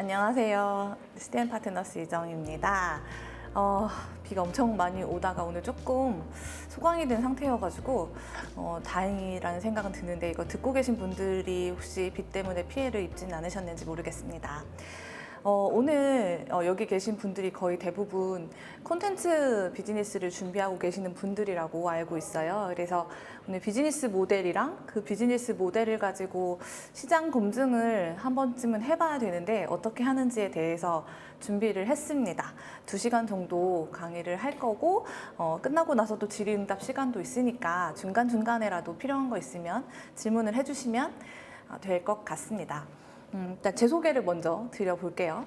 안녕하세요. CDM 파트너스 이정입니다. 비가 엄청 많이 오다가 오늘 조금 소강이 된 상태여가지고 다행이라는 생각은 드는데, 이거 듣고 계신 분들이 혹시 비 때문에 피해를 입진 않으셨는지 모르겠습니다. 오늘 여기 계신 분들이 거의 대부분 콘텐츠 비즈니스를 준비하고 계시는 분들이라고 알고 있어요. 그래서 오늘 비즈니스 모델이랑 그 비즈니스 모델을 가지고 시장 검증을 한 번쯤은 해봐야 되는데 어떻게 하는지에 대해서 준비를 했습니다. 2시간 정도 강의를 할 거고, 끝나고 나서 또 질의응답 시간도 있으니까 중간중간에라도 필요한 거 있으면 질문을 해주시면 될 것 같습니다. 일단 제 소개를 먼저 드려볼게요.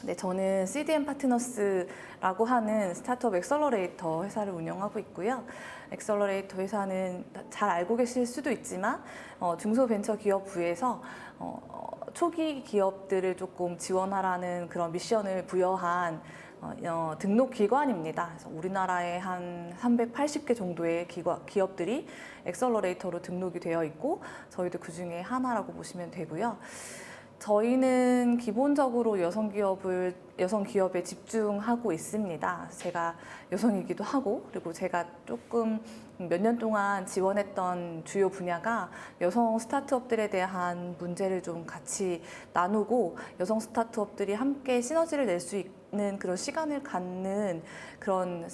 네, 저는 CDM 파트너스라고 하는 스타트업 엑셀러레이터 회사를 운영하고 있고요. 엑셀러레이터 회사는 잘 알고 계실 수도 있지만 중소벤처기업부에서 초기 기업들을 조금 지원하라는 그런 미션을 부여한 등록 기관입니다. 그래서 우리나라에 한 380개 정도의 기업들이 엑셀러레이터로 등록이 되어 있고, 저희도 그 중에 하나라고 보시면 되고요. 저희는 기본적으로 여성 기업에 집중하고 있습니다. 제가 여성이기도 하고, 그리고 제가 조금 몇 년 동안 지원했던 주요 분야가 여성 스타트업들에 대한 문제를 좀 같이 나누고, 여성 스타트업들이 함께 시너지를 낼 수 있는 그런 시간을 갖는 그런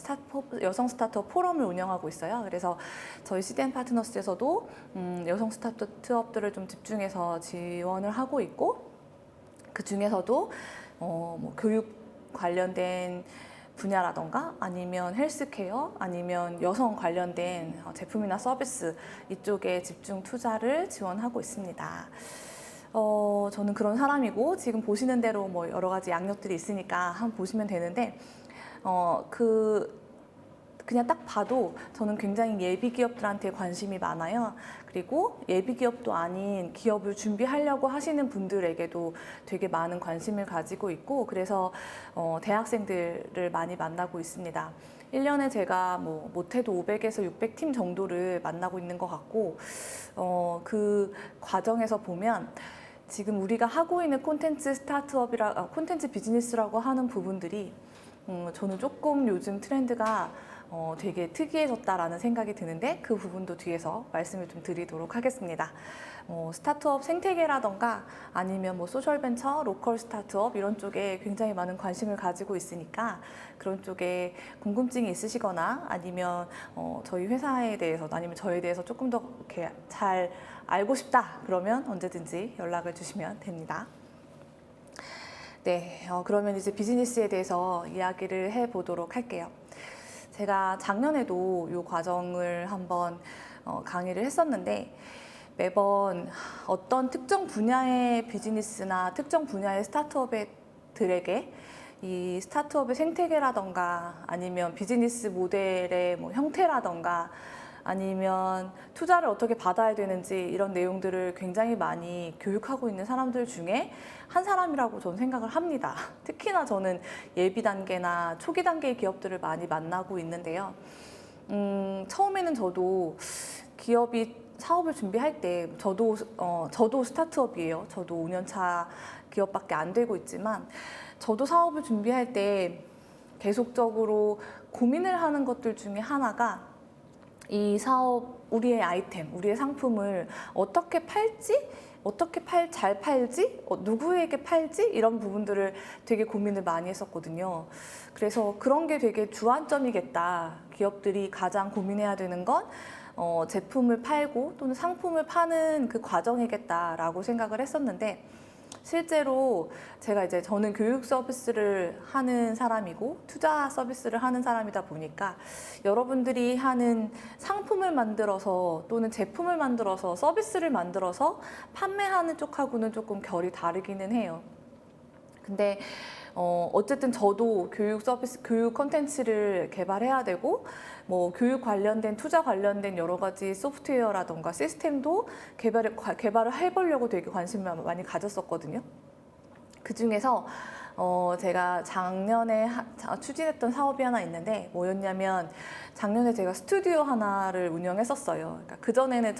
여성 스타트업 포럼을 운영하고 있어요. 그래서 저희 CDM 파트너스에서도 여성 스타트업들을 좀 집중해서 지원을 하고 있고, 그 중에서도 교육 관련된 분야라던가 아니면 헬스케어, 아니면 여성 관련된 제품이나 서비스, 이쪽에 집중 투자를 지원하고 있습니다. 저는 그런 사람이고, 지금 보시는 대로 여러 가지 양력들이 있으니까 한번 보시면 되는데, 그냥 딱 봐도 저는 굉장히 예비 기업들한테 관심이 많아요. 그리고 예비 기업도 아닌 기업을 준비하려고 하시는 분들에게도 되게 많은 관심을 가지고 있고, 그래서 대학생들을 많이 만나고 있습니다. 1년에 제가 못해도 500에서 600팀 정도를 만나고 있는 것 같고, 그 과정에서 보면 지금 우리가 하고 있는 콘텐츠 콘텐츠 비즈니스라고 하는 부분들이 저는 조금 요즘 트렌드가 되게 특이해졌다라는 생각이 드는데, 그 부분도 뒤에서 말씀을 좀 드리도록 하겠습니다. 스타트업 생태계라던가 아니면 소셜벤처, 로컬 스타트업 이런 쪽에 굉장히 많은 관심을 가지고 있으니까, 그런 쪽에 궁금증이 있으시거나 아니면 저희 회사에 대해서 아니면 저에 대해서 조금 더 이렇게 잘 알고 싶다 그러면 언제든지 연락을 주시면 됩니다. 네, 그러면 이제 비즈니스에 대해서 이야기를 해보도록 할게요. 제가 작년에도 이 과정을 한번 강의를 했었는데, 매번 어떤 특정 분야의 비즈니스나 특정 분야의 스타트업들에게 이 스타트업의 생태계라던가 아니면 비즈니스 모델의 형태라던가 아니면 투자를 어떻게 받아야 되는지 이런 내용들을 굉장히 많이 교육하고 있는 사람들 중에 한 사람이라고 저는 생각을 합니다. 특히나 저는 예비 단계나 초기 단계의 기업들을 많이 만나고 있는데요. 처음에는 저도 기업이 사업을 준비할 때 저도 스타트업이에요. 저도 5년 차 기업밖에 안 되고 있지만, 저도 사업을 준비할 때 계속적으로 고민을 하는 것들 중에 하나가 이 사업, 우리의 아이템, 우리의 상품을 어떻게 팔지? 잘 팔지? 누구에게 팔지? 이런 부분들을 되게 고민을 많이 했었거든요. 그래서 그런 게 되게 주안점이겠다. 기업들이 가장 고민해야 되는 건 제품을 팔고 또는 상품을 파는 그 과정이겠다라고 생각을 했었는데, 실제로 저는 교육 서비스를 하는 사람이고 투자 서비스를 하는 사람이다 보니까, 여러분들이 하는 상품을 만들어서 또는 제품을 만들어서 서비스를 만들어서 판매하는 쪽하고는 조금 결이 다르기는 해요. 근데 어쨌든 저도 교육 콘텐츠를 개발해야 되고, 교육 관련된 투자 관련된 여러 가지 소프트웨어라던가 시스템도 개발을 해보려고 되게 관심을 많이 가졌었거든요. 그 중에서 제가 작년에 추진했던 사업이 하나 있는데 뭐였냐면 작년에 제가 스튜디오 하나를 운영했었어요. 그러니까 그전에는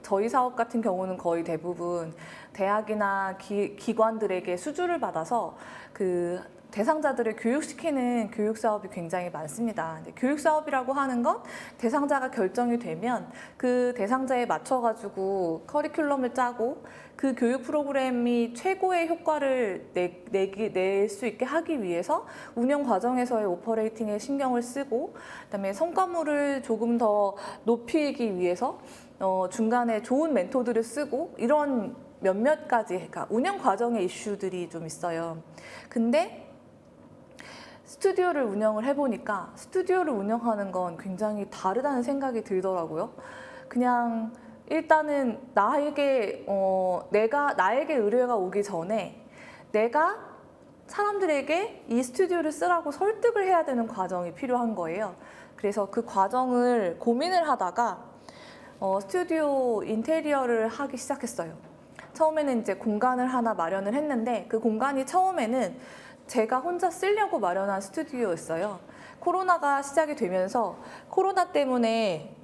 저희 사업 같은 경우는 거의 대부분 대학이나 기관들에게 수주를 받아서 그 대상자들을 교육시키는 교육 사업이 굉장히 많습니다. 근데 교육 사업이라고 하는 건 대상자가 결정이 되면 그 대상자에 맞춰가지고 커리큘럼을 짜고 그 교육 프로그램이 최고의 효과를 낼 수 있게 하기 위해서 운영 과정에서의 오퍼레이팅에 신경을 쓰고 그다음에 성과물을 조금 더 높이기 위해서 중간에 좋은 멘토들을 쓰고 이런 몇몇 가지 그러니까 운영 과정의 이슈들이 좀 있어요. 근데 스튜디오를 운영을 해보니까 스튜디오를 운영하는 건 굉장히 다르다는 생각이 들더라고요. 그냥 일단은 나에게 의뢰가 오기 전에 내가 사람들에게 이 스튜디오를 쓰라고 설득을 해야 되는 과정이 필요한 거예요. 그래서 그 과정을 고민을 하다가 스튜디오 인테리어를 하기 시작했어요. 처음에는 이제 공간을 하나 마련을 했는데 그 공간이 처음에는 제가 혼자 쓰려고 마련한 스튜디오였어요. 코로나가 시작이 되면서 코로나 때문에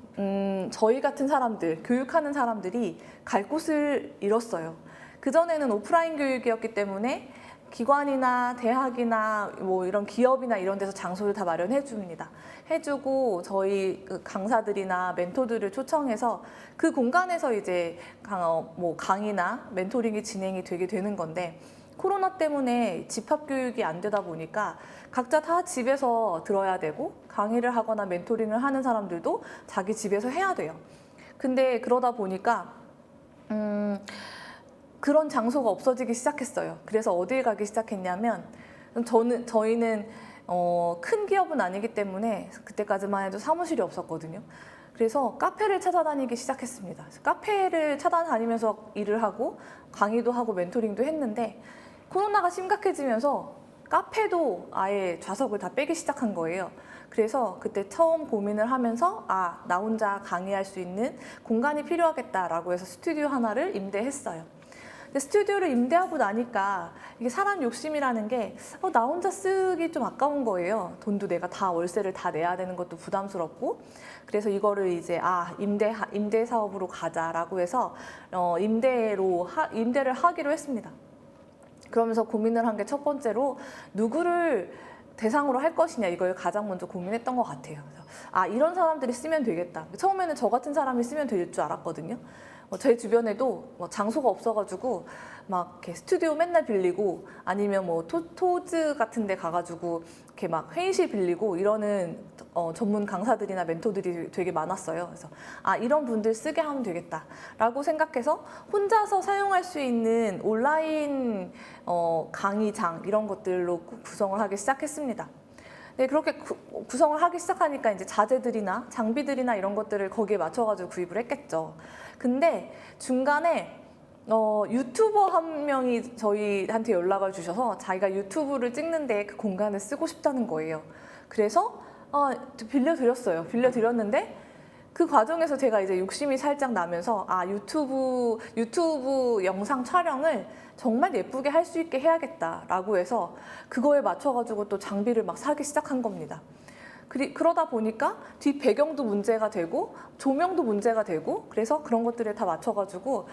저희 같은 사람들, 교육하는 사람들이 갈 곳을 잃었어요. 그전에는 오프라인 교육이었기 때문에 기관이나 대학이나 뭐 이런 기업이나 이런 데서 장소를 다 마련해 줍니다. 해주고 저희 그 강사들이나 멘토들을 초청해서 그 공간에서 이제 강의나 멘토링이 진행이 되게 되는 건데 코로나 때문에 집합교육이 안 되다 보니까 각자 다 집에서 들어야 되고 강의를 하거나 멘토링을 하는 사람들도 자기 집에서 해야 돼요. 근데 그러다 보니까 그런 장소가 없어지기 시작했어요. 그래서 어딜 가기 시작했냐면 저희는 큰 기업은 아니기 때문에 그때까지만 해도 사무실이 없었거든요. 그래서 카페를 찾아다니기 시작했습니다. 그래서 카페를 찾아다니면서 일을 하고 강의도 하고 멘토링도 했는데 코로나가 심각해지면서 카페도 아예 좌석을 다 빼기 시작한 거예요. 그래서 그때 처음 고민을 하면서 나 혼자 강의할 수 있는 공간이 필요하겠다라고 해서 스튜디오 하나를 임대했어요. 근데 스튜디오를 임대하고 나니까 이게 사람 욕심이라는 게 나 혼자 쓰기 좀 아까운 거예요. 돈도 내가 다 월세를 다 내야 되는 것도 부담스럽고 그래서 이거를 이제 임대 사업으로 가자라고 해서 임대를 하기로 했습니다. 그러면서 고민을 한 게 첫 번째로 누구를 대상으로 할 것이냐 이걸 가장 먼저 고민했던 것 같아요. 그래서 이런 사람들이 쓰면 되겠다. 처음에는 저 같은 사람이 쓰면 될 줄 알았거든요. 제 주변에도 장소가 없어가지고 막 이렇게 스튜디오 맨날 빌리고 아니면 뭐 토즈 같은 데 가가지고 이렇게 막 회의실 빌리고 이러는 전문 강사들이나 멘토들이 되게 많았어요. 그래서 이런 분들 쓰게 하면 되겠다라고 생각해서 혼자서 사용할 수 있는 온라인 강의장 이런 것들로 구성을 하기 시작했습니다. 네, 그렇게 구성을 하기 시작하니까 이제 자재들이나 장비들이나 이런 것들을 거기에 맞춰가지고 구입을 했겠죠. 근데 중간에 유튜버 한 명이 저희한테 연락을 주셔서 자기가 유튜브를 찍는데 그 공간을 쓰고 싶다는 거예요. 그래서 빌려드렸어요. 빌려드렸는데 그 과정에서 제가 이제 욕심이 살짝 나면서 유튜브 영상 촬영을 정말 예쁘게 할 수 있게 해야겠다라고 해서 그거에 맞춰가지고 또 장비를 막 사기 시작한 겁니다. 그러다 보니까 뒷 배경도 문제가 되고 조명도 문제가 되고 그래서 그런 것들을 다 맞춰가지고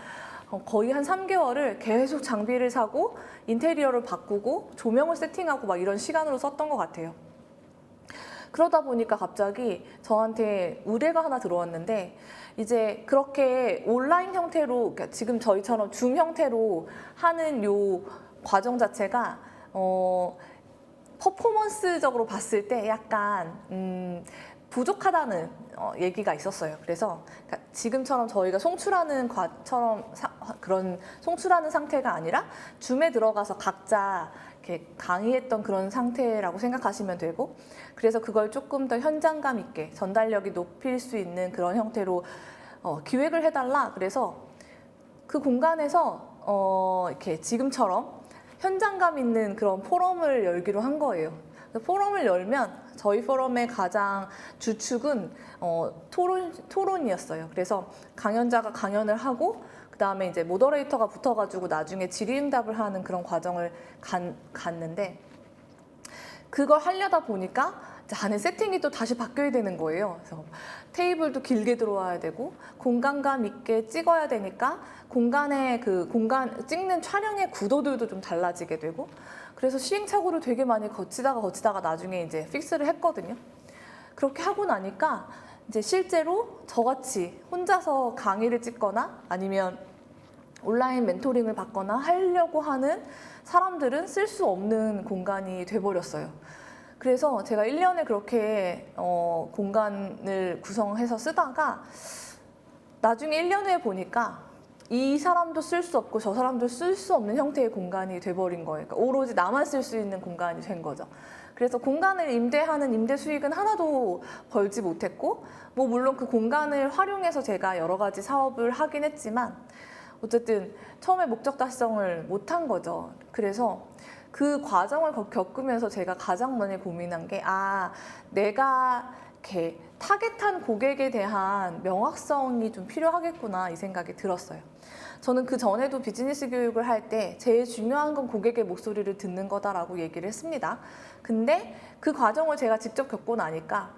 거의 한 3개월을 계속 장비를 사고 인테리어를 바꾸고 조명을 세팅하고 막 이런 시간으로 썼던 것 같아요. 그러다 보니까 갑자기 저한테 의뢰가 하나 들어왔는데 이제 그렇게 온라인 형태로 그러니까 지금 저희처럼 줌 형태로 하는 요 과정 자체가 퍼포먼스적으로 봤을 때 약간 부족하다는 얘기가 있었어요. 그래서 그러니까 지금처럼 저희가 그런 송출하는 상태가 아니라 줌에 들어가서 각자 이렇게 강의했던 그런 상태라고 생각하시면 되고 그래서 그걸 조금 더 현장감 있게 전달력이 높일 수 있는 그런 형태로 기획을 해달라. 그래서 그 공간에서 이렇게 지금처럼 현장감 있는 그런 포럼을 열기로 한 거예요. 포럼을 열면 저희 포럼의 가장 주축은 토론이었어요. 그래서 강연자가 강연을 하고 그다음에 이제 모더레이터가 붙어가지고 나중에 질의응답을 하는 그런 과정을 갔는데, 그걸 하려다 보니까 안에 세팅이 또 다시 바뀌어야 되는 거예요. 그래서 테이블도 길게 들어와야 되고 공간감 있게 찍어야 되니까 공간의 그 공간 찍는 촬영의 구도들도 좀 달라지게 되고, 그래서 시행착오를 되게 많이 거치다가 나중에 이제 픽스를 했거든요. 그렇게 하고 나니까 이제 실제로 저같이 혼자서 강의를 찍거나 아니면 온라인 멘토링을 받거나 하려고 하는 사람들은 쓸 수 없는 공간이 돼버렸어요. 그래서 제가 1년을 그렇게 공간을 구성해서 쓰다가 나중에 1년 후에 보니까 이 사람도 쓸 수 없고 저 사람도 쓸 수 없는 형태의 공간이 돼버린 거예요. 그러니까 오로지 나만 쓸 수 있는 공간이 된 거죠. 그래서 공간을 임대하는 임대 수익은 하나도 벌지 못했고, 뭐 물론 그 공간을 활용해서 제가 여러 가지 사업을 하긴 했지만 어쨌든 처음에 목적 달성을 못한 거죠. 그래서 그 과정을 겪으면서 제가 가장 많이 고민한 게, 내가 이렇게 타겟한 고객에 대한 명확성이 좀 필요하겠구나, 이 생각이 들었어요. 저는 그 전에도 비즈니스 교육을 할 때 제일 중요한 건 고객의 목소리를 듣는 거다라고 얘기를 했습니다. 근데 그 과정을 제가 직접 겪고 나니까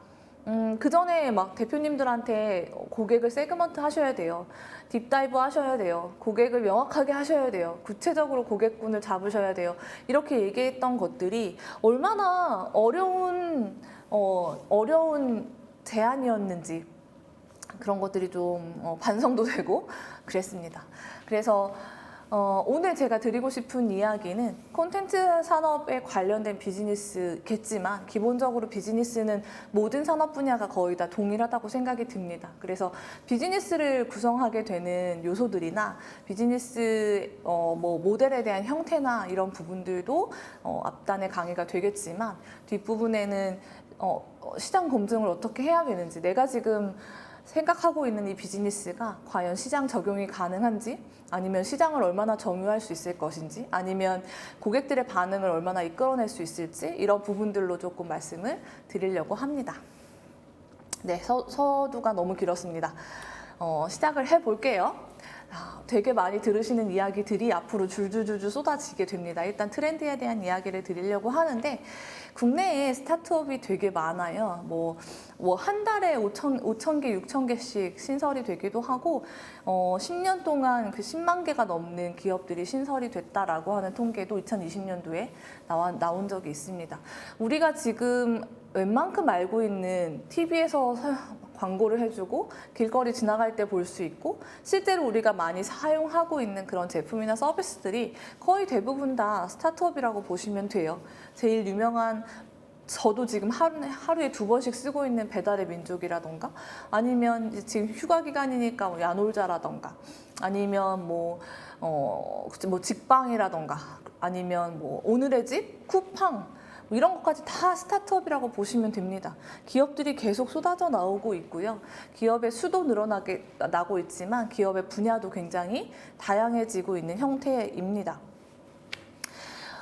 그 전에 막 대표님들한테 고객을 세그먼트 하셔야 돼요. 딥다이브 하셔야 돼요. 고객을 명확하게 하셔야 돼요. 구체적으로 고객군을 잡으셔야 돼요. 이렇게 얘기했던 것들이 얼마나 어려운 제안이었는지 그런 것들이 좀 반성도 되고 그랬습니다. 그래서 오늘 제가 드리고 싶은 이야기는 콘텐츠 산업에 관련된 비즈니스겠지만 기본적으로 비즈니스는 모든 산업 분야가 거의 다 동일하다고 생각이 듭니다. 그래서 비즈니스를 구성하게 되는 요소들이나 비즈니스 뭐 모델에 대한 형태나 이런 부분들도 앞단의 강의가 되겠지만, 뒷부분에는 시장 검증을 어떻게 해야 되는지, 내가 지금 생각하고 있는 이 비즈니스가 과연 시장 적용이 가능한지, 아니면 시장을 얼마나 점유할 수 있을 것인지, 아니면 고객들의 반응을 얼마나 이끌어낼 수 있을지, 이런 부분들로 조금 말씀을 드리려고 합니다. 네, 서두가 너무 길었습니다. 시작을 해볼게요. 되게 많이 들으시는 이야기들이 앞으로 줄줄줄줄 쏟아지게 됩니다. 일단 트렌드에 대한 이야기를 드리려고 하는데, 국내에 스타트업이 되게 많아요. 뭐 한 달에 5,000개, 6,000개씩 신설이 되기도 하고, 10년 동안 그 10만 개가 넘는 기업들이 신설이 됐다라고 하는 통계도 2020년도에 나온 적이 있습니다. 우리가 지금 웬만큼 알고 있는 TV에서 광고를 해주고 길거리 지나갈 때 볼 수 있고 실제로 우리가 많이 사용하고 있는 그런 제품이나 서비스들이 거의 대부분 다 스타트업이라고 보시면 돼요. 제일 유명한, 저도 지금 하루에 2번씩 쓰고 있는 배달의 민족이라던가, 아니면 지금 휴가 기간이니까 뭐 야놀자라던가, 아니면 뭐 직방이라던가, 아니면 뭐 오늘의 집, 쿠팡, 이런 것까지 다 스타트업이라고 보시면 됩니다. 기업들이 계속 쏟아져 나오고 있고요. 기업의 수도 늘어나고 있지만 기업의 분야도 굉장히 다양해지고 있는 형태입니다.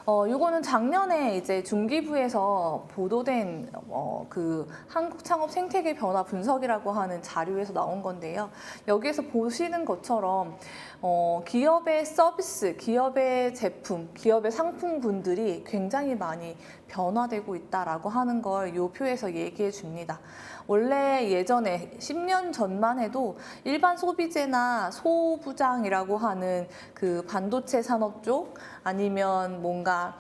요거는 작년에 이제 중기부에서 보도된 그 한국 창업 생태계 변화 분석이라고 하는 자료에서 나온 건데요. 여기에서 보시는 것처럼 기업의 서비스, 기업의 제품, 기업의 상품군들이 굉장히 많이 변화되고 있다라고 하는 걸 이 표에서 얘기해 줍니다. 원래 예전에 10년 전만 해도 일반 소비재나 소부장이라고 하는 그 반도체 산업 쪽, 아니면 뭔가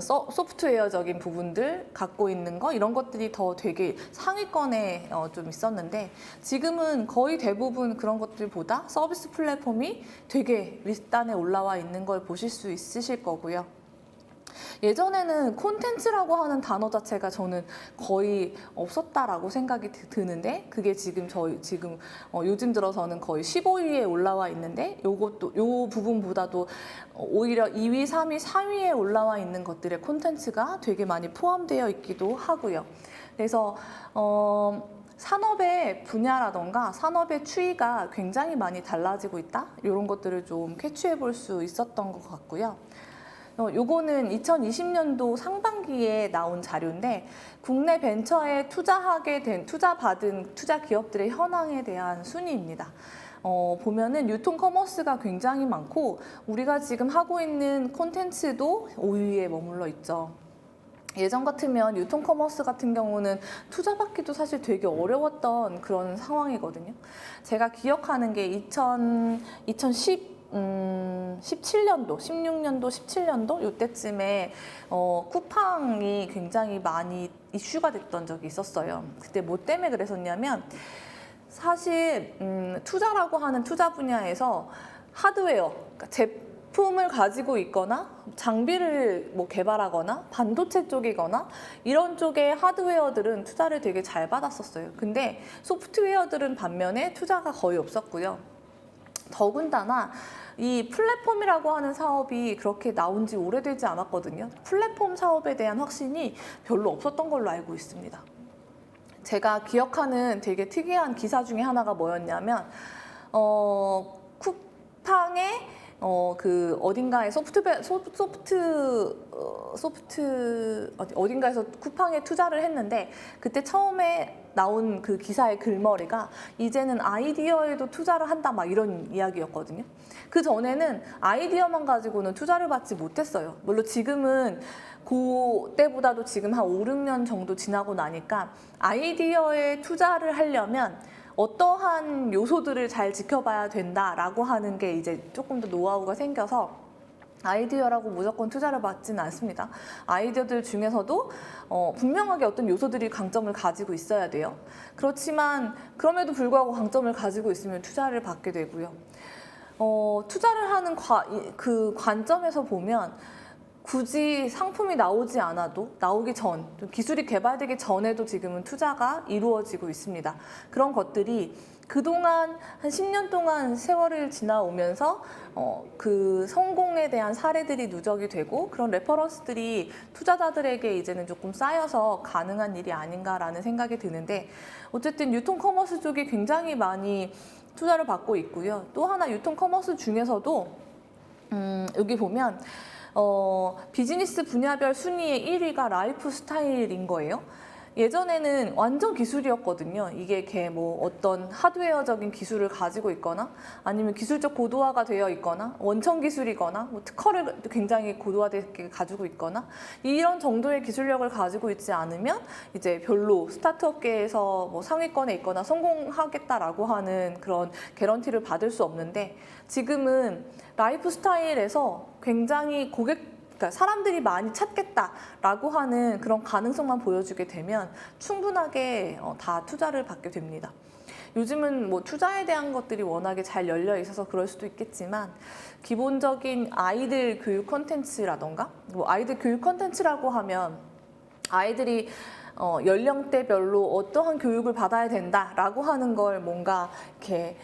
소프트웨어적인 부분들 갖고 있는 거, 이런 것들이 더 되게 상위권에 좀 있었는데, 지금은 거의 대부분 그런 것들보다 서비스 플랫폼이 되게 윗단에 올라와 있는 걸 보실 수 있으실 거고요. 예전에는 콘텐츠라고 하는 단어 자체가 저는 거의 없었다라고 생각이 드는데, 그게 지금 요즘 들어서는 거의 15위에 올라와 있는데, 요 부분보다도 오히려 2위, 3위, 4위에 올라와 있는 것들의 콘텐츠가 되게 많이 포함되어 있기도 하고요. 그래서 산업의 분야라던가 산업의 추이가 굉장히 많이 달라지고 있다, 이런 것들을 좀 캐치해 볼 수 있었던 것 같고요. 요거는 2020년도 상반기에 나온 자료인데, 국내 벤처에 투자받은 투자 기업들의 현황에 대한 순위입니다. 보면은 유통 커머스가 굉장히 많고 우리가 지금 하고 있는 콘텐츠도 5위에 머물러 있죠. 예전 같으면 유통 커머스 같은 경우는 투자받기도 사실 되게 어려웠던 그런 상황이거든요. 제가 기억하는 게 17년도, 16년도, 17년도 이때쯤에 쿠팡이 굉장히 많이 이슈가 됐던 적이 있었어요. 그때 뭐 때문에 그랬었냐면 사실 투자라고 하는 투자 분야에서 하드웨어, 그러니까 제품을 가지고 있거나 장비를 뭐 개발하거나 반도체 쪽이거나 이런 쪽의 하드웨어들은 투자를 되게 잘 받았었어요. 근데 소프트웨어들은 반면에 투자가 거의 없었고요. 더군다나 이 플랫폼이라고 하는 사업이 그렇게 나온 지 오래되지 않았거든요. 플랫폼 사업에 대한 확신이 별로 없었던 걸로 알고 있습니다. 제가 기억하는 되게 특이한 기사 중에 하나가 뭐였냐면 쿠팡의 그 어딘가에 어딘가에서 쿠팡에 투자를 했는데 그때 처음에 나온 그 기사의 글머리가 이제는 아이디어에도 투자를 한다 막 이런 이야기였거든요. 그 전에는 아이디어만 가지고는 투자를 받지 못했어요. 물론 지금은 그때보다도 지금 한 5, 6년 정도 지나고 나니까 아이디어에 투자를 하려면 어떠한 요소들을 잘 지켜봐야 된다라고 하는 게 이제 조금 더 노하우가 생겨서 아이디어라고 무조건 투자를 받지는 않습니다. 아이디어들 중에서도 분명하게 어떤 요소들이 강점을 가지고 있어야 돼요. 그렇지만 그럼에도 불구하고 강점을 가지고 있으면 투자를 받게 되고요. 투자를 하는 그 관점에서 보면 굳이 상품이 나오지 않아도 나오기 전, 기술이 개발되기 전에도 지금은 투자가 이루어지고 있습니다. 그런 것들이 그동안 한 10년 동안 세월을 지나오면서 그 성공에 대한 사례들이 누적이 되고 그런 레퍼런스들이 투자자들에게 이제는 조금 쌓여서 가능한 일이 아닌가라는 생각이 드는데 어쨌든 유통 커머스 쪽이 굉장히 많이 투자를 받고 있고요. 또 하나 유통 커머스 중에서도 여기 보면 비즈니스 분야별 순위의 1위가 라이프 스타일인 거예요. 예전에는 완전 기술이었거든요. 이게 뭐 어떤 하드웨어적인 기술을 가지고 있거나 아니면 기술적 고도화가 되어 있거나 원천 기술이거나 뭐 특허를 굉장히 고도화되게 가지고 있거나 이런 정도의 기술력을 가지고 있지 않으면 이제 별로 스타트업계에서 뭐 상위권에 있거나 성공하겠다라고 하는 그런 개런티를 받을 수 없는데 지금은 라이프 스타일에서 굉장히 그러니까 사람들이 많이 찾겠다라고 하는 그런 가능성만 보여주게 되면 충분하게 다 투자를 받게 됩니다. 요즘은 뭐 투자에 대한 것들이 워낙에 잘 열려 있어서 그럴 수도 있겠지만 기본적인 아이들 교육 콘텐츠라던가 뭐 아이들 교육 콘텐츠라고 하면 아이들이 연령대별로 어떠한 교육을 받아야 된다라고 하는 걸 뭔가 이렇게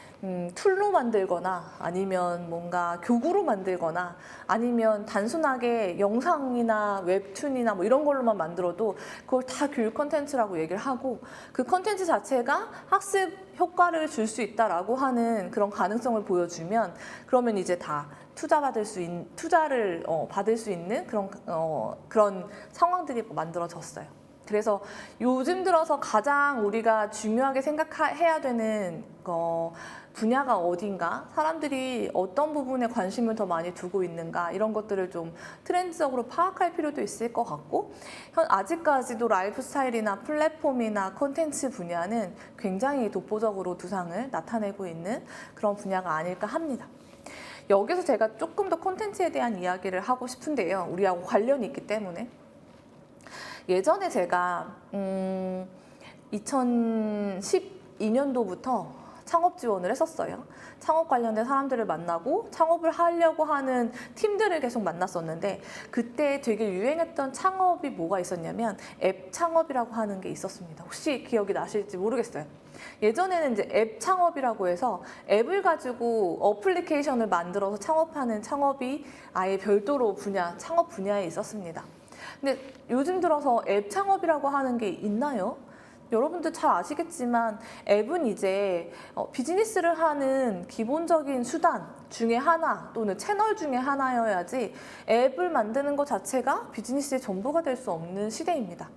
툴로 만들거나 아니면 뭔가 교구로 만들거나 아니면 단순하게 영상이나 웹툰이나 뭐 이런 걸로만 만들어도 그걸 다 교육 콘텐츠라고 얘기를 하고 그 콘텐츠 자체가 학습 효과를 줄 수 있다라고 하는 그런 가능성을 보여주면 그러면 이제 다 투자를 받을 수 있는 그런 상황들이 만들어졌어요. 그래서 요즘 들어서 가장 우리가 중요하게 생각해야 되는 분야가 어딘가, 사람들이 어떤 부분에 관심을 더 많이 두고 있는가 이런 것들을 좀 트렌드적으로 파악할 필요도 있을 것 같고 아직까지도 라이프 스타일이나 플랫폼이나 콘텐츠 분야는 굉장히 독보적으로 두상을 나타내고 있는 그런 분야가 아닐까 합니다. 여기서 제가 조금 더 콘텐츠에 대한 이야기를 하고 싶은데요. 우리하고 관련이 있기 때문에. 예전에 제가 2012년도부터 창업 지원을 했었어요. 창업 관련된 사람들을 만나고 창업을 하려고 하는 팀들을 계속 만났었는데 그때 되게 유행했던 창업이 뭐가 있었냐면 앱 창업이라고 하는 게 있었습니다. 혹시 기억이 나실지 모르겠어요. 예전에는 이제 앱 창업이라고 해서 앱을 가지고 어플리케이션을 만들어서 창업하는 창업이 아예 별도로 창업 분야에 있었습니다. 근데 요즘 들어서 앱 창업이라고 하는 게 있나요? 여러분들 잘 아시겠지만 앱은 이제 비즈니스를 하는 기본적인 수단 중에 하나 또는 채널 중에 하나여야지 앱을 만드는 것 자체가 비즈니스의 전부가 될 수 없는 시대입니다.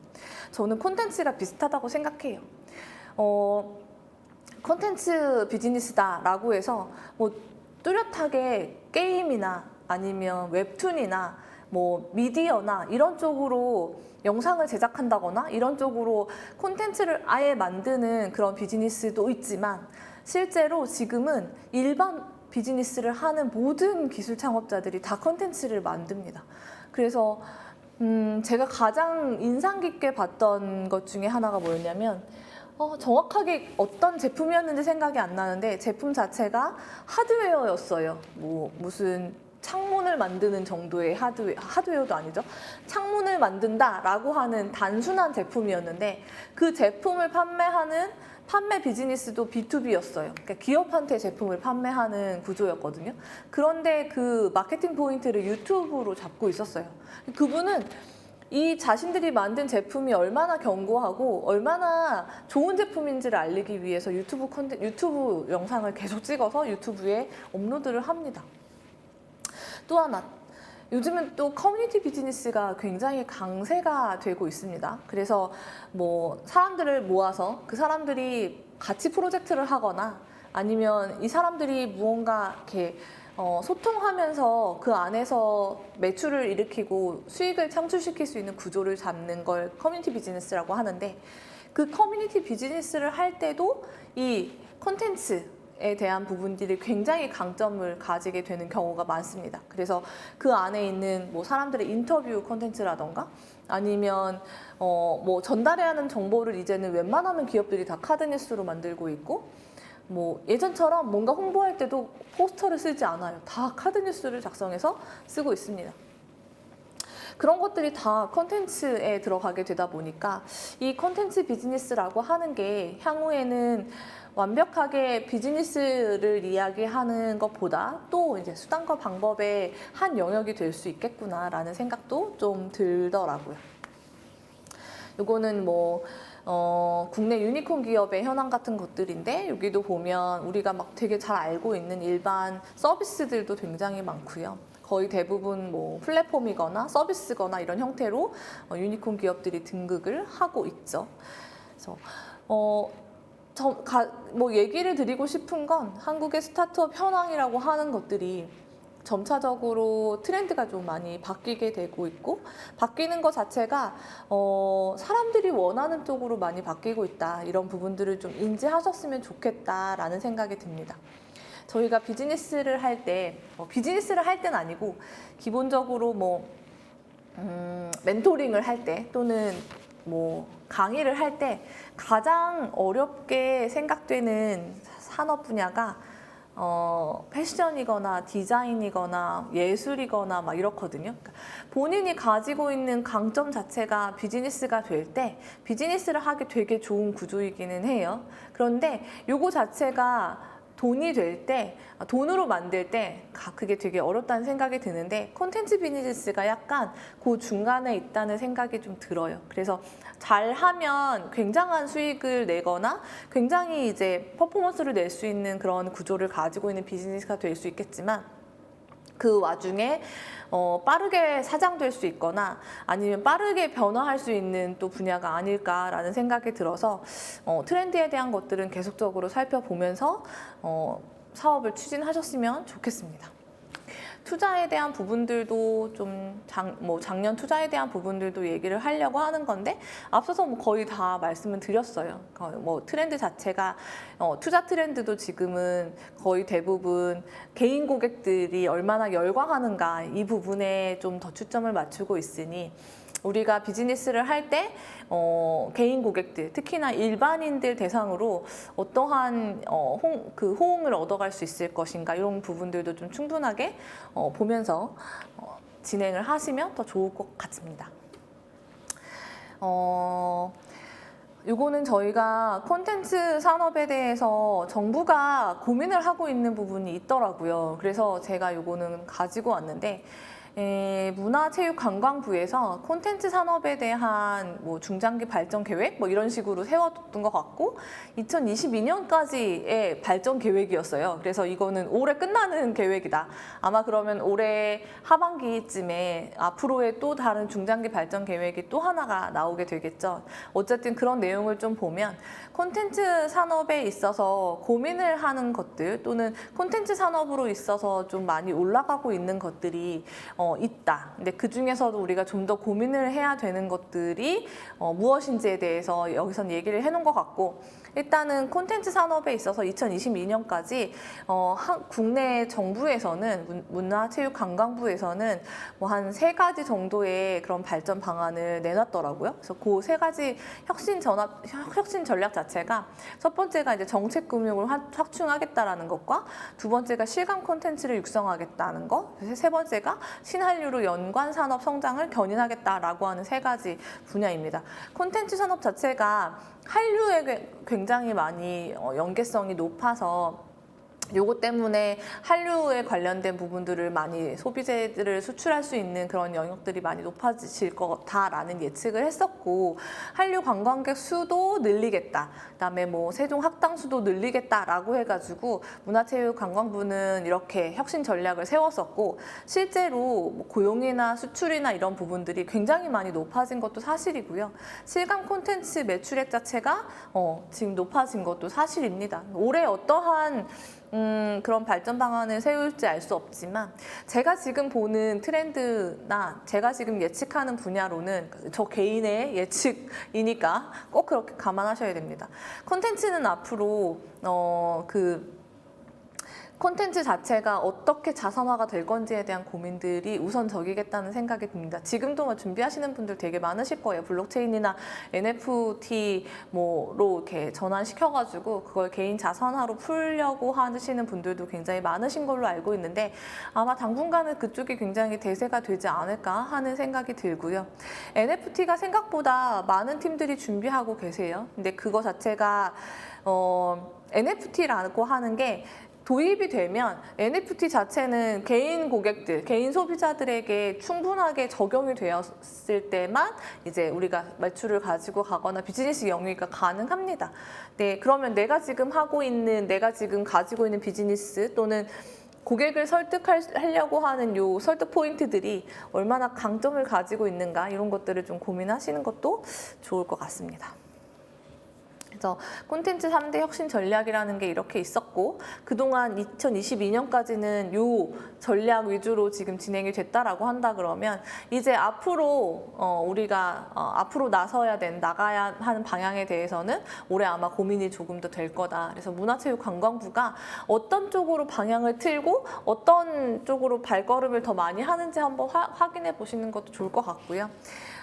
저는 콘텐츠가 비슷하다고 생각해요. 콘텐츠 비즈니스다라고 해서 뭐 뚜렷하게 게임이나 아니면 웹툰이나 뭐 미디어나 이런 쪽으로 영상을 제작한다거나 이런 쪽으로 콘텐츠를 아예 만드는 그런 비즈니스도 있지만, 실제로 지금은 일반 비즈니스를 하는 모든 기술 창업자들이 다 콘텐츠를 만듭니다. 그래서 제가 가장 인상 깊게 봤던 것 중에 하나가 뭐였냐면, 정확하게 어떤 제품이었는지 생각이 안 나는데 제품 자체가 하드웨어였어요. 뭐 무슨 창문을 만드는 정도의 하드웨어도 아니죠. 창문을 만든다라고 하는 단순한 제품이었는데, 그 제품을 판매하는 판매 비즈니스도 B2B였어요. 그러니까 기업한테 제품을 판매하는 구조였거든요. 그런데 그 마케팅 포인트를 유튜브로 잡고 있었어요. 그분은 이 자신들이 만든 제품이 얼마나 견고하고 얼마나 좋은 제품인지를 알리기 위해서 유튜브 영상을 계속 찍어서 유튜브에 업로드를 합니다. 또 하나, 요즘은 또 커뮤니티 비즈니스가 굉장히 강세가 되고 있습니다. 그래서 뭐 사람들을 모아서 그 사람들이 같이 프로젝트를 하거나 아니면 이 사람들이 무언가 이렇게 소통하면서 그 안에서 매출을 일으키고 수익을 창출시킬 수 있는 구조를 잡는 걸 커뮤니티 비즈니스라고 하는데, 그 커뮤니티 비즈니스를 할 때도 이 콘텐츠에 대한 부분들이 굉장히 강점을 가지게 되는 경우가 많습니다. 그래서 그 안에 있는 뭐 사람들의 인터뷰 콘텐츠라던가 아니면 뭐 전달해야 하는 정보를 이제는 웬만하면 기업들이 다 카드 뉴스로 만들고 있고, 뭐 예전처럼 뭔가 홍보할 때도 포스터를 쓰지 않아요. 다 카드 뉴스를 작성해서 쓰고 있습니다. 그런 것들이 다 콘텐츠에 들어가게 되다 보니까 이 콘텐츠 비즈니스라고 하는 게 향후에는 완벽하게 비즈니스를 이야기하는 것보다 또 이제 수단과 방법의 한 영역이 될 수 있겠구나라는 생각도 좀 들더라고요. 이거는 뭐 국내 유니콘 기업의 현황 같은 것들인데, 여기도 보면 우리가 막 되게 잘 알고 있는 일반 서비스들도 굉장히 많고요. 거의 대부분 뭐 플랫폼이거나 서비스거나 이런 형태로 유니콘 기업들이 등극을 하고 있죠. 그래서 뭐 얘기를 드리고 싶은 건, 한국의 스타트업 현황이라고 하는 것들이 점차적으로 트렌드가 좀 많이 바뀌게 되고 있고, 바뀌는 것 자체가 사람들이 원하는 쪽으로 많이 바뀌고 있다, 이런 부분들을 좀 인지하셨으면 좋겠다라는 생각이 듭니다. 저희가 비즈니스를 할 때, 비즈니스를 할 때는 아니고 기본적으로 뭐 멘토링을 할 때 또는 뭐 강의를 할 때 가장 어렵게 생각되는 산업 분야가 패션이거나 디자인이거나 예술이거나 막 이렇거든요. 그러니까 본인이 가지고 있는 강점 자체가 비즈니스가 될 때 비즈니스를 하기 되게 좋은 구조이기는 해요. 그런데 요거 자체가 돈이 될 때, 돈으로 만들 때 그게 되게 어렵다는 생각이 드는데, 콘텐츠 비즈니스가 약간 그 중간에 있다는 생각이 좀 들어요. 그래서 잘하면 굉장한 수익을 내거나 굉장히 이제 퍼포먼스를 낼 수 있는 그런 구조를 가지고 있는 비즈니스가 될 수 있겠지만, 그 와중에 빠르게 사장될 수 있거나 아니면 빠르게 변화할 수 있는 또 분야가 아닐까라는 생각이 들어서 트렌드에 대한 것들은 계속적으로 살펴보면서 사업을 추진하셨으면 좋겠습니다. 투자에 대한 부분들도 좀 작년 투자에 대한 부분들도 얘기를 하려고 하는 건데, 앞서서 뭐 거의 다 말씀을 드렸어요. 뭐 트렌드 자체가 투자 트렌드도 지금은 거의 대부분 개인 고객들이 얼마나 열광하는가, 이 부분에 좀 더 초점을 맞추고 있으니, 우리가 비즈니스를 할 때 개인 고객들, 특히나 일반인들 대상으로 어떠한 호응을 얻어갈 수 있을 것인가, 이런 부분들도 좀 충분하게 보면서 진행을 하시면 더 좋을 것 같습니다. 요거는 저희가 콘텐츠 산업에 대해서 정부가 고민을 하고 있는 부분이 있더라고요. 그래서 제가 요거는 가지고 왔는데, 문화체육관광부에서 콘텐츠 산업에 대한 뭐 중장기 발전 계획 뭐 이런 식으로 세워뒀던 것 같고 2022년까지의 발전 계획이었어요. 그래서 이거는 올해 끝나는 계획이다. 아마 그러면 올해 하반기쯤에 앞으로의 또 다른 중장기 발전 계획이 또 하나가 나오게 되겠죠. 어쨌든 그런 내용을 좀 보면 콘텐츠 산업에 있어서 고민을 하는 것들 또는 콘텐츠 산업으로 있어서 좀 많이 올라가고 있는 것들이 있다. 근데 그 중에서도 우리가 좀 더 고민을 해야 되는 것들이 무엇인지에 대해서 여기선 얘기를 해놓은 것 같고 일단은 콘텐츠 산업에 있어서 2022년까지 국내 정부에서는 문화체육관광부에서는 뭐 한 3가지 정도의 그런 발전 방안을 내놨더라고요. 그래서 그 3가지 혁신 전략 자체가 첫 번째가 이제 정책 금융을 확충하겠다라는 것과 두 번째가 실감 콘텐츠를 육성하겠다는 것, 세 번째가 신한류로 연관 산업 성장을 견인하겠다라고 하는 3가지 분야입니다. 콘텐츠 산업 자체가 한류에 굉장히 많이 연계성이 높아서 요거 때문에 한류에 관련된 부분들을 많이 소비재들을 수출할 수 있는 그런 영역들이 많이 높아질 거다라는 예측을 했었고 한류 관광객 수도 늘리겠다. 그다음에 뭐 세종 학당 수도 늘리겠다라고 해가지고 문화체육관광부는 이렇게 혁신 전략을 세웠었고 실제로 뭐 고용이나 수출이나 이런 부분들이 굉장히 많이 높아진 것도 사실이고요. 실감 콘텐츠 매출액 자체가 지금 높아진 것도 사실입니다. 올해 어떠한 그런 발전 방안을 세울지 알 수 없지만 제가 지금 보는 트렌드나 제가 지금 예측하는 분야로는 저 개인의 예측이니까 꼭 그렇게 감안하셔야 됩니다. 콘텐츠는 앞으로 콘텐츠 자체가 어떻게 자산화가 될 건지에 대한 고민들이 우선적이겠다는 생각이 듭니다. 지금도 준비하시는 분들 되게 많으실 거예요. 블록체인이나 NFT 뭐로 이렇게 전환시켜가지고 그걸 개인 자산화로 풀려고 하시는 분들도 굉장히 많으신 걸로 알고 있는데 아마 당분간은 그쪽이 굉장히 대세가 되지 않을까 하는 생각이 들고요. NFT가 생각보다 많은 팀들이 준비하고 계세요. 근데 그거 자체가 NFT라고 하는 게 도입이 되면 NFT 자체는 개인 고객들, 개인 소비자들에게 충분하게 적용이 되었을 때만 이제 우리가 매출을 가지고 가거나 비즈니스 영위가 가능합니다. 네, 그러면 내가 지금 가지고 있는 비즈니스 또는 고객을 설득하려고 하는 요 설득 포인트들이 얼마나 강점을 가지고 있는가 이런 것들을 좀 고민하시는 것도 좋을 것 같습니다. 그래서 콘텐츠 3대 혁신 전략이라는 게 이렇게 있었고 그동안 2022년까지는 요 전략 위주로 지금 진행이 됐다라고 한다 그러면 이제 앞으로 우리가 앞으로 나가야 하는 방향에 대해서는 올해 아마 고민이 조금 더 될 거다. 그래서 문화체육관광부가 어떤 쪽으로 방향을 틀고 어떤 쪽으로 발걸음을 더 많이 하는지 한번 확인해 보시는 것도 좋을 것 같고요.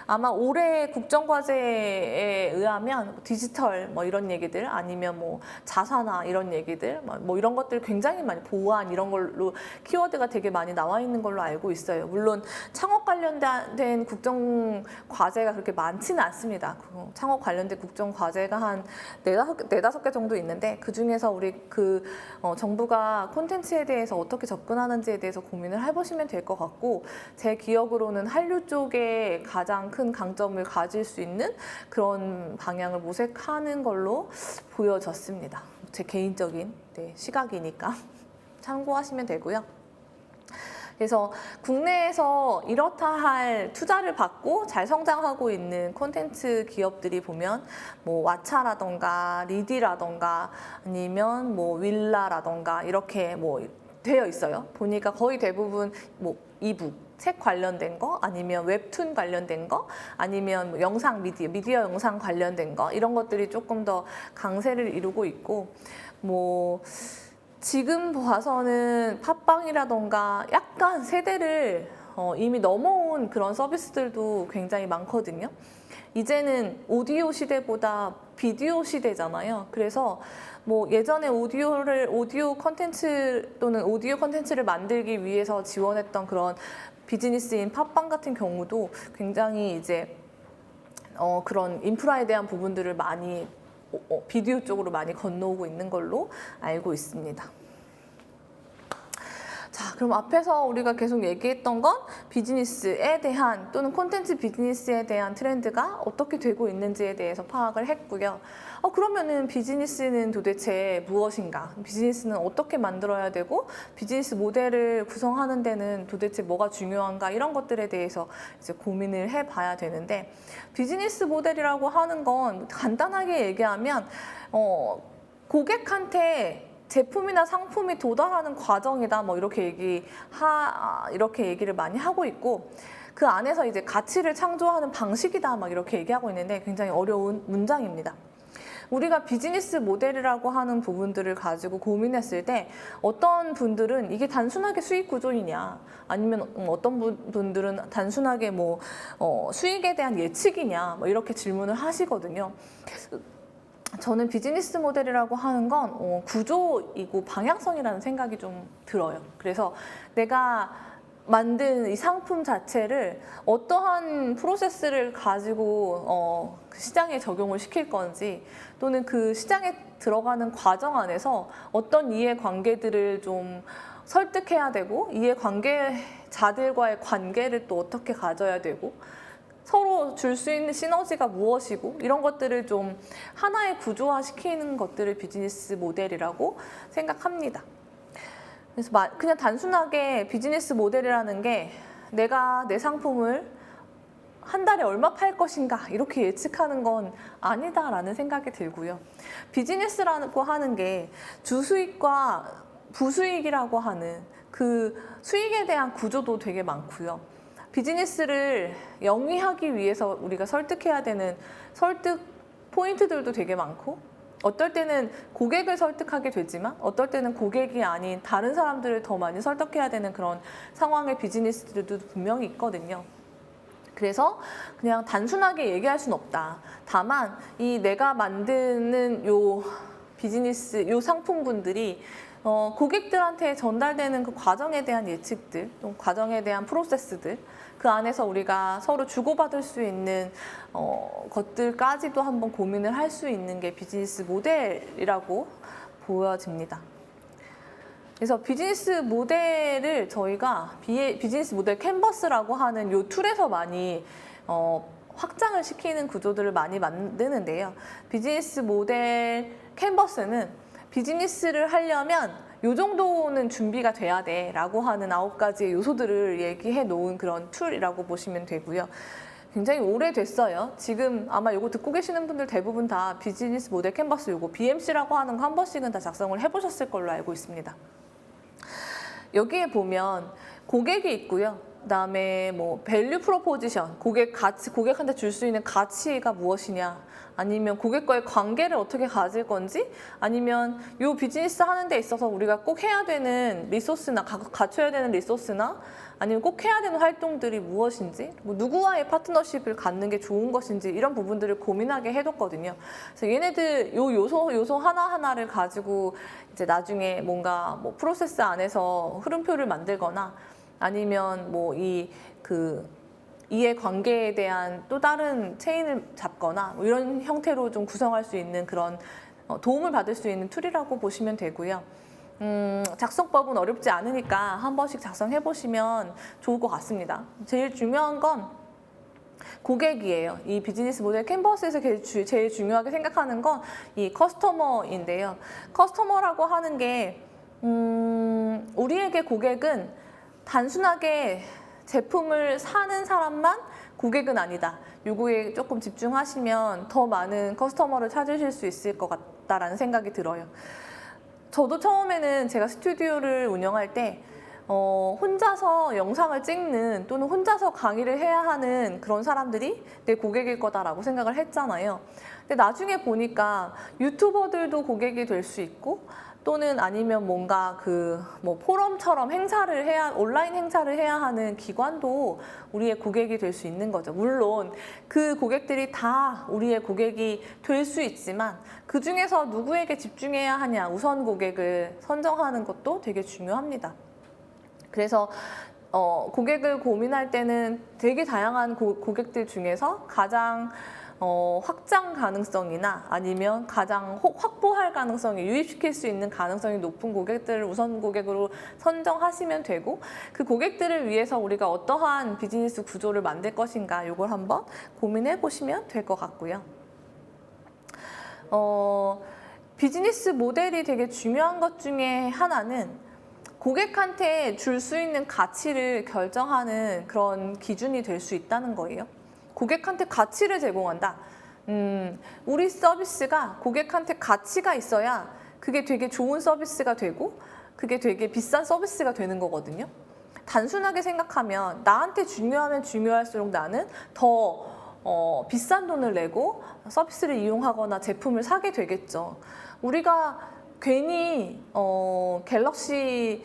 아마 올해 국정과제에 의하면 디지털 뭐 이런 얘기들 아니면 뭐 자산화 이런 얘기들 뭐 이런 것들 굉장히 많이 보안 이런 걸로 키워드가 되게 많이 나와 있는 걸로 알고 있어요. 물론 창업 관련된 국정과제가 그렇게 많지는 않습니다. 창업 관련된 국정과제가 한 네다섯 개 정도 있는데 그중에서 우리 정부가 콘텐츠에 대해서 어떻게 접근하는지에 대해서 고민을 해보시면 될 것 같고 제 기억으로는 한류 쪽에 가장 큰 강점을 가질 수 있는 그런 방향을 모색하는 걸로 보여졌습니다. 제 개인적인 시각이니까 참고하시면 되고요. 그래서 국내에서 이렇다 할 투자를 받고 잘 성장하고 있는 콘텐츠 기업들이 보면 뭐 왓챠라던가 리디라던가 아니면 뭐 윌라라던가 이렇게 뭐 되어 있어요. 보니까 거의 대부분 뭐 이북 책 관련된 거 아니면 웹툰 관련된 거 아니면 뭐 영상 미디어 영상 관련된 거 이런 것들이 조금 더 강세를 이루고 있고 뭐 지금 봐서는 팟빵이라던가 약간 세대를 이미 넘어온 그런 서비스들도 굉장히 많거든요. 이제는 오디오 시대보다 비디오 시대잖아요. 그래서 뭐 예전에 오디오 컨텐츠 또는 오디오 컨텐츠를 만들기 위해서 지원했던 그런 비즈니스인 팟빵 같은 경우도 굉장히 이제 그런 인프라에 대한 부분들을 많이 비디오 쪽으로 많이 건너오고 있는 걸로 알고 있습니다. 자, 그럼 앞에서 우리가 계속 얘기했던 건 비즈니스에 대한 또는 콘텐츠 비즈니스에 대한 트렌드가 어떻게 되고 있는지에 대해서 파악을 했고요. 그러면은 비즈니스는 도대체 무엇인가? 비즈니스는 어떻게 만들어야 되고 비즈니스 모델을 구성하는 데는 도대체 뭐가 중요한가? 이런 것들에 대해서 이제 고민을 해봐야 되는데 비즈니스 모델이라고 하는 건 간단하게 얘기하면 고객한테 제품이나 상품이 도달하는 과정이다. 뭐 이렇게 얘기를 많이 하고 있고 그 안에서 이제 가치를 창조하는 방식이다. 막 이렇게 얘기하고 있는데 굉장히 어려운 문장입니다. 우리가 비즈니스 모델이라고 하는 부분들을 가지고 고민했을 때 어떤 분들은 이게 단순하게 수익 구조이냐 아니면 어떤 분들은 단순하게 수익에 대한 예측이냐 뭐 이렇게 질문을 하시거든요. 저는 비즈니스 모델이라고 하는 건 구조이고 방향성이라는 생각이 좀 들어요. 그래서 내가 만든 이 상품 자체를 어떠한 프로세스를 가지고 시장에 적용을 시킬 건지 또는 그 시장에 들어가는 과정 안에서 어떤 이해관계들을 좀 설득해야 되고 이해관계자들과의 관계를 또 어떻게 가져야 되고 서로 줄 수 있는 시너지가 무엇이고 이런 것들을 좀 하나의 구조화시키는 것들을 비즈니스 모델이라고 생각합니다. 그래서 그냥 단순하게 비즈니스 모델이라는 게 내가 내 상품을 한 달에 얼마 팔 것인가 이렇게 예측하는 건 아니다라는 생각이 들고요. 비즈니스라고 하는 게 주수익과 부수익이라고 하는 그 수익에 대한 구조도 되게 많고요. 비즈니스를 영위하기 위해서 우리가 설득해야 되는 설득 포인트들도 되게 많고 어떨 때는 고객을 설득하게 되지만 어떨 때는 고객이 아닌 다른 사람들을 더 많이 설득해야 되는 그런 상황의 비즈니스들도 분명히 있거든요. 그래서 그냥 단순하게 얘기할 수는 없다. 다만 이 내가 만드는 요 비즈니스, 요 상품군들이 고객들한테 전달되는 그 과정에 대한 예측들, 또 과정에 대한 프로세스들, 그 안에서 우리가 서로 주고받을 수 있는 것들까지도 한번 고민을 할 수 있는 게 비즈니스 모델이라고 보여집니다. 그래서 비즈니스 모델을 저희가 비즈니스 모델 캔버스라고 하는 이 툴에서 많이 확장을 시키는 구조들을 많이 만드는데요. 비즈니스 모델 캔버스는 비즈니스를 하려면 이 정도는 준비가 돼야 돼 라고 하는 9가지의 요소들을 얘기해 놓은 그런 툴이라고 보시면 되고요. 굉장히 오래됐어요. 지금 아마 이거 듣고 계시는 분들 대부분 다 비즈니스 모델 캔버스 요거 BMC라고 하는 거 한 번씩은 다 작성을 해보셨을 걸로 알고 있습니다. 여기에 보면 고객이 있고요. 그다음에 밸류 프로포지션, 고객한테 줄 수 있는 가치가 무엇이냐, 아니면 고객과의 관계를 어떻게 가질 건지, 아니면 이 비즈니스 하는 데 있어서 우리가 꼭 해야 되는 리소스나 갖춰야 되는 리소스나 아니면 꼭 해야 되는 활동들이 무엇인지, 누구와의 파트너십을 갖는 게 좋은 것인지 이런 부분들을 고민하게 해뒀거든요. 그래서 얘네들 요소 하나하나를 가지고 이제 나중에 뭔가 프로세스 안에서 흐름표를 만들거나 아니면 이해관계에 대한 또 다른 체인을 잡거나 이런 형태로 좀 구성할 수 있는 그런 도움을 받을 수 있는 툴이라고 보시면 되고요. 작성법은 어렵지 않으니까 한 번씩 작성해 보시면 좋을 것 같습니다. 제일 중요한 건 고객이에요. 이 비즈니스 모델 캔버스에서 제일 중요하게 생각하는 건 이 커스터머인데요. 커스터머라고 하는 게 우리에게 고객은 단순하게 제품을 사는 사람만 고객은 아니다. 요거에 조금 집중하시면 더 많은 커스터머를 찾으실 수 있을 것 같다라는 생각이 들어요. 저도 처음에는 제가 스튜디오를 운영할 때 혼자서 영상을 찍는 또는 혼자서 강의를 해야 하는 그런 사람들이 내 고객일 거다라고 생각을 했잖아요. 근데 나중에 보니까 유튜버들도 고객이 될 수 있고 또는 아니면 뭔가 포럼처럼 온라인 행사를 해야 하는 기관도 우리의 고객이 될 수 있는 거죠. 물론 그 고객들이 다 우리의 고객이 될 수 있지만 그 중에서 누구에게 집중해야 하냐, 우선 고객을 선정하는 것도 되게 중요합니다. 그래서 고객을 고민할 때는 되게 다양한 고객들 중에서 가장 확장 가능성이나 아니면 가장 확보할 가능성이 유입시킬 수 있는 가능성이 높은 고객들을 우선 고객으로 선정하시면 되고 그 고객들을 위해서 우리가 어떠한 비즈니스 구조를 만들 것인가 이걸 한번 고민해 보시면 될 것 같고요. 비즈니스 모델이 되게 중요한 것 중에 하나는 고객한테 줄 수 있는 가치를 결정하는 그런 기준이 될 수 있다는 거예요. 고객한테 가치를 제공한다. 우리 서비스가 고객한테 가치가 있어야 그게 되게 좋은 서비스가 되고 그게 되게 비싼 서비스가 되는 거거든요. 단순하게 생각하면 나한테 중요하면 중요할수록 나는 더 비싼 돈을 내고 서비스를 이용하거나 제품을 사게 되겠죠. 우리가 괜히 갤럭시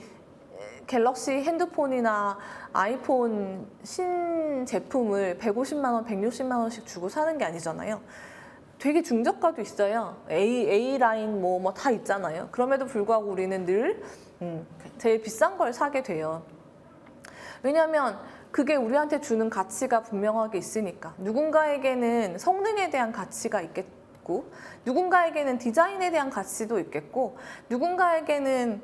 핸드폰이나 아이폰 신제품을 150만 원, 160만 원씩 주고 사는 게 아니잖아요. 되게 중저가도 있어요. A라인 뭐 다 있잖아요. 그럼에도 불구하고 우리는 늘 제일 비싼 걸 사게 돼요. 왜냐하면 그게 우리한테 주는 가치가 분명하게 있으니까. 누군가에게는 성능에 대한 가치가 있겠고 누군가에게는 디자인에 대한 가치도 있겠고 누군가에게는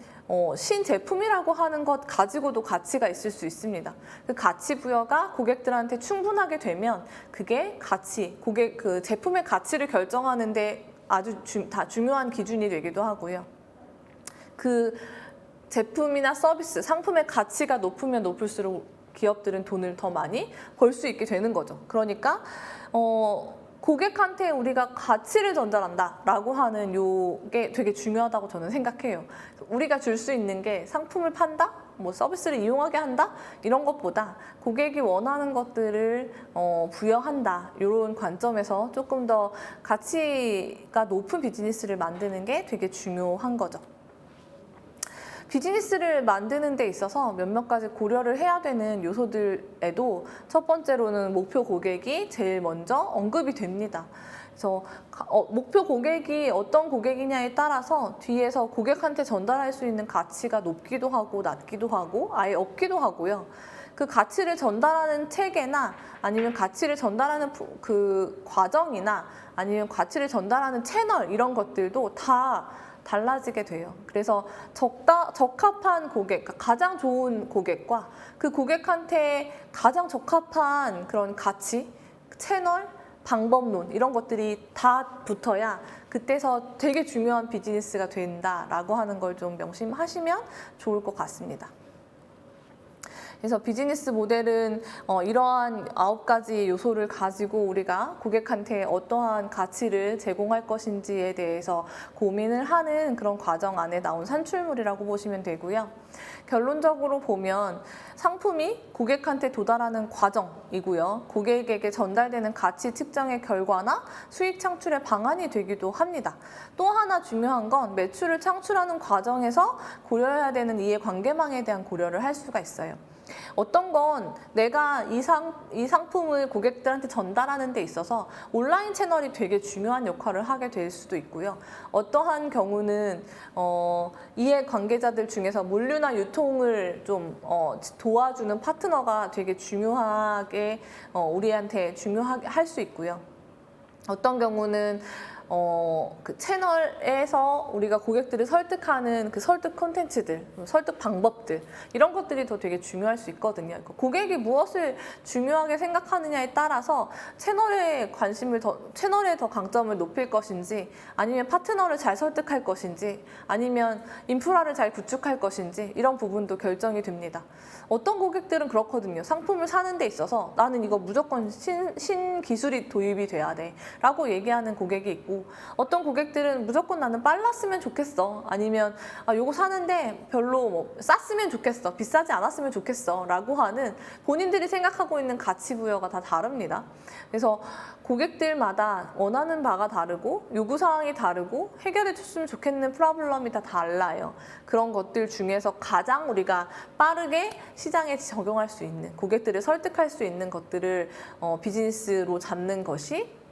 신제품이라고 하는 것 가지고도 가치가 있을 수 있습니다. 그 가치 부여가 고객들한테 충분하게 되면 그게 그 제품의 가치를 결정하는데 아주 다 중요한 기준이 되기도 하고요. 그 제품이나 서비스, 상품의 가치가 높으면 높을수록 기업들은 돈을 더 많이 벌 수 있게 되는 거죠. 그러니까 고객한테 우리가 가치를 전달한다라고 하는 요게 되게 중요하다고 저는 생각해요. 우리가 줄 수 있는 게 상품을 판다, 뭐 서비스를 이용하게 한다 이런 것보다 고객이 원하는 것들을 부여한다 이런 관점에서 조금 더 가치가 높은 비즈니스를 만드는 게 되게 중요한 거죠. 비즈니스를 만드는 데 있어서 몇몇 가지 고려를 해야 되는 요소들에도 첫 번째로는 목표 고객이 제일 먼저 언급이 됩니다. 그래서 목표 고객이 어떤 고객이냐에 따라서 뒤에서 고객한테 전달할 수 있는 가치가 높기도 하고 낮기도 하고 아예 없기도 하고요. 그 가치를 전달하는 체계나 아니면 가치를 전달하는 그 과정이나 아니면 가치를 전달하는 채널 이런 것들도 다 달라지게 돼요. 그래서 적합한 고객, 가장 좋은 고객과 그 고객한테 가장 적합한 그런 가치, 채널, 방법론 이런 것들이 다 붙어야 그때서 되게 중요한 비즈니스가 된다라고 하는 걸 좀 명심하시면 좋을 것 같습니다. 그래서 비즈니스 모델은 이러한 9가지 요소를 가지고 우리가 고객한테 어떠한 가치를 제공할 것인지에 대해서 고민을 하는 그런 과정 안에 나온 산출물이라고 보시면 되고요. 결론적으로 보면 상품이 고객한테 도달하는 과정이고요. 고객에게 전달되는 가치 측정의 결과나 수익 창출의 방안이 되기도 합니다. 또 하나 중요한 건 매출을 창출하는 과정에서 고려해야 되는 이해관계망에 대한 고려를 할 수가 있어요. 어떤 건 내가 이 상품을 고객들한테 전달하는 데 있어서 온라인 채널이 되게 중요한 역할을 하게 될 수도 있고요. 어떠한 경우는 이해관계자들 중에서 물류나 유통을 좀 도와주는 파트너가 되게 중요하게 우리한테 중요하게 할 수 있고요. 어떤 경우는 그 채널에서 우리가 고객들을 설득하는 그 설득 콘텐츠들, 설득 방법들 이런 것들이 더 되게 중요할 수 있거든요. 고객이 무엇을 중요하게 생각하느냐에 따라서 채널에 더 강점을 높일 것인지 아니면 파트너를 잘 설득할 것인지 아니면 인프라를 잘 구축할 것인지 이런 부분도 결정이 됩니다. 어떤 고객들은 그렇거든요. 상품을 사는 데 있어서 나는 이거 무조건 신기술이 도입이 돼야 돼 라고 얘기하는 고객이 있고 어떤 고객들은 무조건 나는 빨랐으면 좋겠어 아니면 요거 사는데 별로 쌌으면 좋겠어 비싸지 않았으면 좋겠어 라고 하는 본인들이 생각하고 있는 가치 부여가 다 다릅니다. 그래서 고객들마다 원하는 바가 다르고 요구사항이 다르고 해결해 줬으면 좋겠는 프로블럼이 다 달라요. 그런 것들 중에서 가장 우리가 빠르게 시장에 적용할 수 있는 고객들을 설득할 수 있는 것들을 비즈니스로 잡는 것이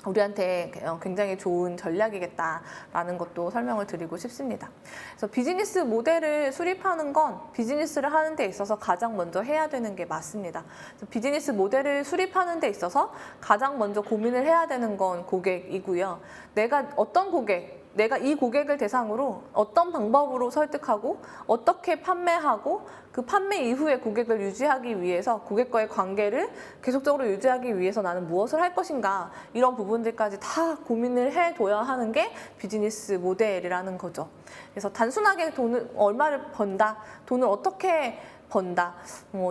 우리한테 굉장히 좋은 전략이겠다라는 것도 설명을 드리고 싶습니다. 그래서 비즈니스 모델을 수립하는 건 비즈니스를 하는 데 있어서 가장 먼저 해야 되는 게 맞습니다. 그래서 비즈니스 모델을 수립하는 데 있어서 가장 먼저 고민을 해야 되는 건 고객이고요. 내가 이 고객을 대상으로 어떤 방법으로 설득하고 어떻게 판매하고 그 판매 이후에 고객을 유지하기 위해서 고객과의 관계를 계속적으로 유지하기 위해서 나는 무엇을 할 것인가 이런 부분들까지 다 고민을 해둬야 하는 게 비즈니스 모델이라는 거죠. 그래서 단순하게 돈을 얼마를 번다, 돈을 어떻게 번다.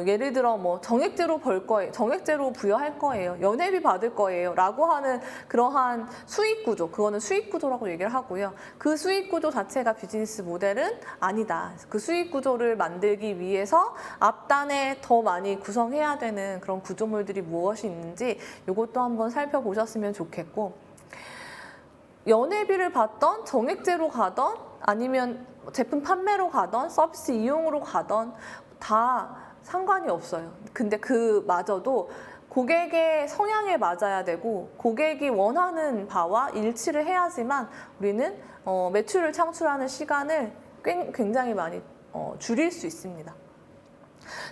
예를 들어 정액제로 벌 거예요. 정액제로 부여할 거예요. 연회비 받을 거예요. 라고 하는 그러한 수익 구조. 그거는 수익 구조라고 얘기를 하고요. 그 수익 구조 자체가 비즈니스 모델은 아니다. 그 수익 구조를 만들기 위해서 앞단에 더 많이 구성해야 되는 그런 구조물들이 무엇이 있는지 이것도 한번 살펴보셨으면 좋겠고, 연회비를 받던 정액제로 가던 아니면 제품 판매로 가던 서비스 이용으로 가던 다 상관이 없어요. 근데 그마저도 고객의 성향에 맞아야 되고 고객이 원하는 바와 일치를 해야지만 우리는 매출을 창출하는 시간을 굉장히 많이 줄일 수 있습니다.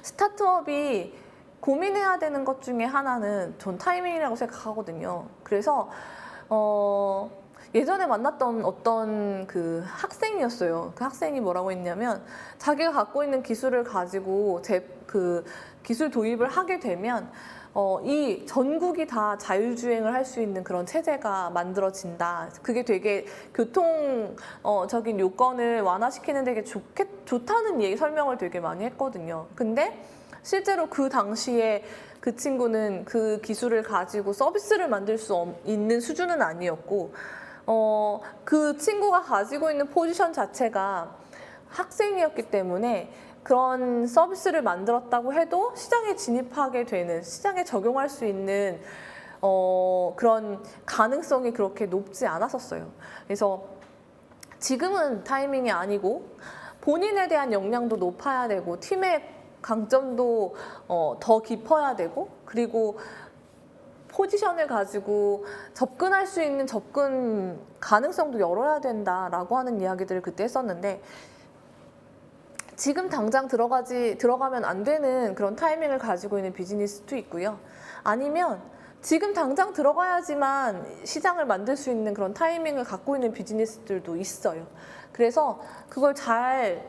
스타트업이 고민해야 되는 것 중에 하나는 전 타이밍이라고 생각하거든요. 그래서 예전에 만났던 어떤 그 학생이었어요. 그 학생이 뭐라고 했냐면 자기가 갖고 있는 기술을 가지고 그 기술 도입을 하게 되면 이 전국이 다 자율주행을 할 수 있는 그런 체제가 만들어진다. 그게 되게 교통적인 요건을 완화시키는 되게 좋다는 설명을 되게 많이 했거든요. 근데 실제로 그 당시에 그 친구는 그 기술을 가지고 서비스를 만들 수 있는 수준은 아니었고, 그 친구가 가지고 있는 포지션 자체가 학생이었기 때문에 그런 서비스를 만들었다고 해도 시장에 진입하게 되는, 시장에 적용할 수 있는 그런 가능성이 그렇게 높지 않았었어요. 그래서 지금은 타이밍이 아니고 본인에 대한 역량도 높아야 되고 팀의 강점도 더 깊어야 되고, 그리고 포지션을 가지고 접근할 수 있는 접근 가능성도 열어야 된다라고 하는 이야기들을 그때 했었는데, 지금 당장 들어가면 안 되는 그런 타이밍을 가지고 있는 비즈니스도 있고요. 아니면 지금 당장 들어가야지만 시장을 만들 수 있는 그런 타이밍을 갖고 있는 비즈니스들도 있어요. 그래서 그걸 잘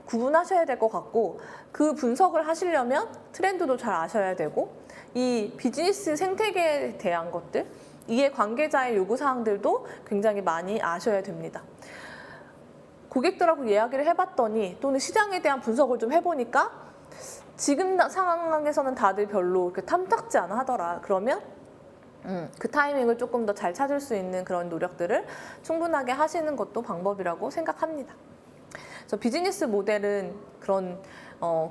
구분하셔야 될 것 같고, 그 분석을 하시려면 트렌드도 잘 아셔야 되고, 이 비즈니스 생태계에 대한 것들, 이해 관계자의 요구사항들도 굉장히 많이 아셔야 됩니다. 고객들하고 이야기를 해봤더니 또는 시장에 대한 분석을 좀 해보니까 지금 상황에서는 다들 별로 그렇게 탐탁지 않아 하더라. 그러면 그 타이밍을 조금 더 잘 찾을 수 있는 그런 노력들을 충분하게 하시는 것도 방법이라고 생각합니다. 그래서 비즈니스 모델은 그런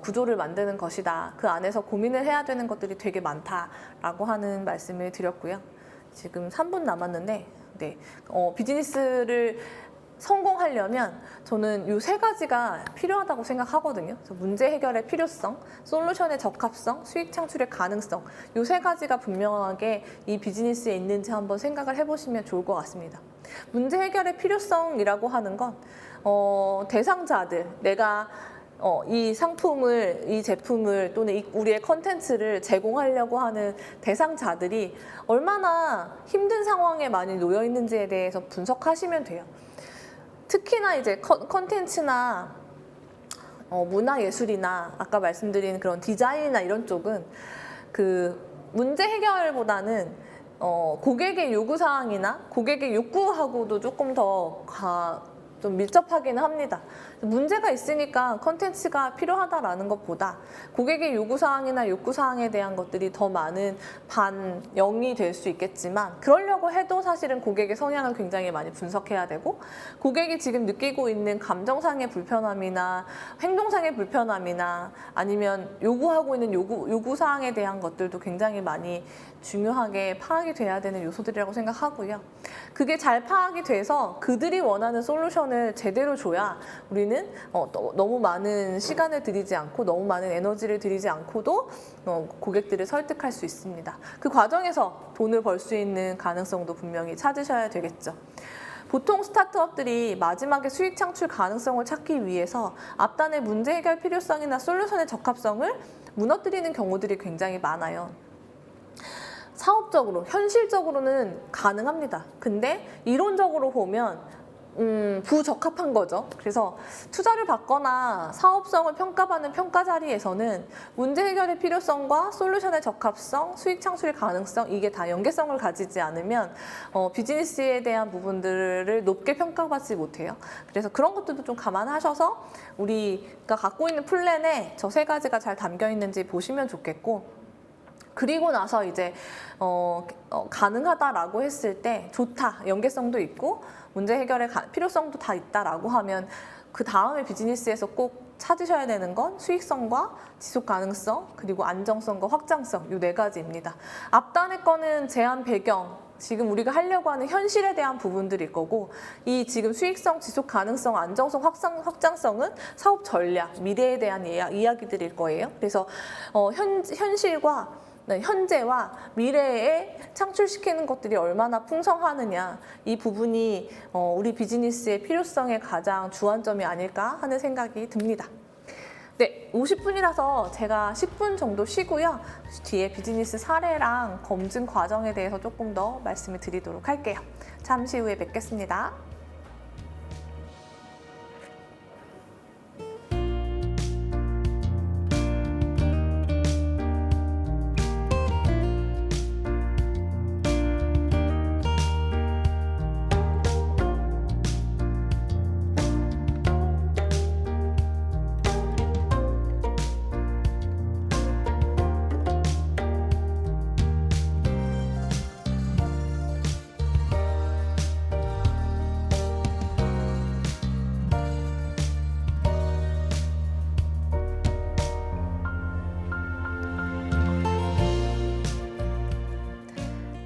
구조를 만드는 것이다. 그 안에서 고민을 해야 되는 것들이 되게 많다라고 하는 말씀을 드렸고요. 지금 3분 남았는데, 네, 비즈니스를 성공하려면 저는 이 세 가지가 필요하다고 생각하거든요. 그래서 문제 해결의 필요성, 솔루션의 적합성, 수익 창출의 가능성, 이 세 가지가 분명하게 이 비즈니스에 있는지 한번 생각을 해보시면 좋을 것 같습니다. 문제 해결의 필요성이라고 하는 건 대상자들, 내가 이 상품을, 이 제품을 또는 우리의 컨텐츠를 제공하려고 하는 대상자들이 얼마나 힘든 상황에 많이 놓여 있는지에 대해서 분석하시면 돼요. 특히나 이제 컨텐츠나 문화예술이나 아까 말씀드린 그런 디자인이나 이런 쪽은 그 문제 해결보다는 고객의 요구사항이나 고객의 욕구하고도 조금 더 좀 밀접하기는 합니다. 문제가 있으니까 컨텐츠가 필요하다라는 것보다 고객의 요구사항이나 욕구사항에 대한 것들이 더 많은 반영이 될 수 있겠지만, 그러려고 해도 사실은 고객의 성향을 굉장히 많이 분석해야 되고, 고객이 지금 느끼고 있는 감정상의 불편함이나 행동상의 불편함이나 아니면 요구하고 있는 요구사항에 대한 것들도 굉장히 많이 중요하게 파악이 돼야 되는 요소들이라고 생각하고요. 그게 잘 파악이 돼서 그들이 원하는 솔루션을 제대로 줘야 우리는 너무 많은 시간을 들이지 않고 너무 많은 에너지를 들이지 않고도 고객들을 설득할 수 있습니다. 그 과정에서 돈을 벌 수 있는 가능성도 분명히 찾으셔야 되겠죠. 보통 스타트업들이 마지막에 수익 창출 가능성을 찾기 위해서 앞단의 문제 해결 필요성이나 솔루션의 적합성을 무너뜨리는 경우들이 굉장히 많아요. 사업적으로, 현실적으로는 가능합니다. 근데 이론적으로 보면 부적합한 거죠. 그래서 투자를 받거나 사업성을 평가받는 평가 자리에서는 문제 해결의 필요성과 솔루션의 적합성, 수익 창출의 가능성, 이게 다 연계성을 가지지 않으면 비즈니스에 대한 부분들을 높게 평가받지 못해요. 그래서 그런 것들도 좀 감안하셔서 우리가 갖고 있는 플랜에 저 세 가지가 잘 담겨 있는지 보시면 좋겠고, 그리고 나서 이제 가능하다라고 했을 때 좋다, 연계성도 있고 문제 해결의 필요성도 다 있다라고 하면 그 다음에 비즈니스에서 꼭 찾으셔야 되는 건 수익성과 지속 가능성, 그리고 안정성과 확장성, 이 네 가지입니다. 앞단의 거는 제한 배경, 지금 우리가 하려고 하는 현실에 대한 부분들일 거고, 이 지금 수익성, 지속 가능성, 안정성, 확장성은 사업 전략, 미래에 대한 이야기들일 거예요. 그래서 현재와 미래에 창출시키는 것들이 얼마나 풍성하느냐, 이 부분이 우리 비즈니스의 필요성의 가장 주안점이 아닐까 하는 생각이 듭니다. 네, 50분이라서 제가 10분 정도 쉬고요. 뒤에 비즈니스 사례랑 검증 과정에 대해서 조금 더 말씀을 드리도록 할게요. 잠시 후에 뵙겠습니다.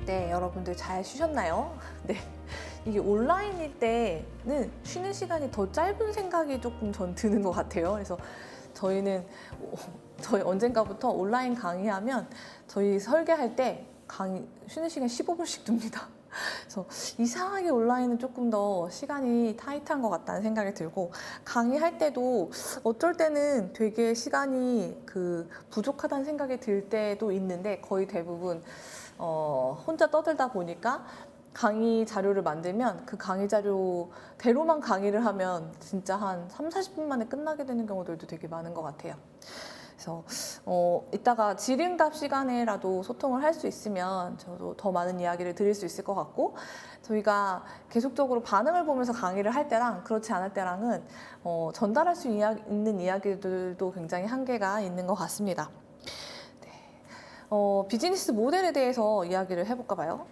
네, 여러분들 잘 쉬셨나요? 네, 이게 온라인일 때는 쉬는 시간이 더 짧은 생각이 조금 전 드는 것 같아요. 그래서 저희 언젠가부터 온라인 강의하면 저희 설계할 때 쉬는 시간 15분씩 둡니다. 그래서 이상하게 온라인은 조금 더 시간이 타이트한 것 같다는 생각이 들고, 강의할 때도 어쩔 때는 되게 시간이 부족하다는 생각이 들 때도 있는데, 거의 대부분 혼자 떠들다 보니까 강의 자료를 만들면 그 강의 자료대로만 강의를 하면 진짜 한 30-40분 만에 끝나게 되는 경우들도 되게 많은 것 같아요. 그래서 이따가 질의응답 시간에라도 소통을 할 수 있으면 저도 더 많은 이야기를 드릴 수 있을 것 같고, 저희가 계속적으로 반응을 보면서 강의를 할 때랑 그렇지 않을 때랑은 전달할 수 있는 이야기들도 굉장히 한계가 있는 것 같습니다. 비즈니스 모델에 대해서 이야기를 해볼까 봐요.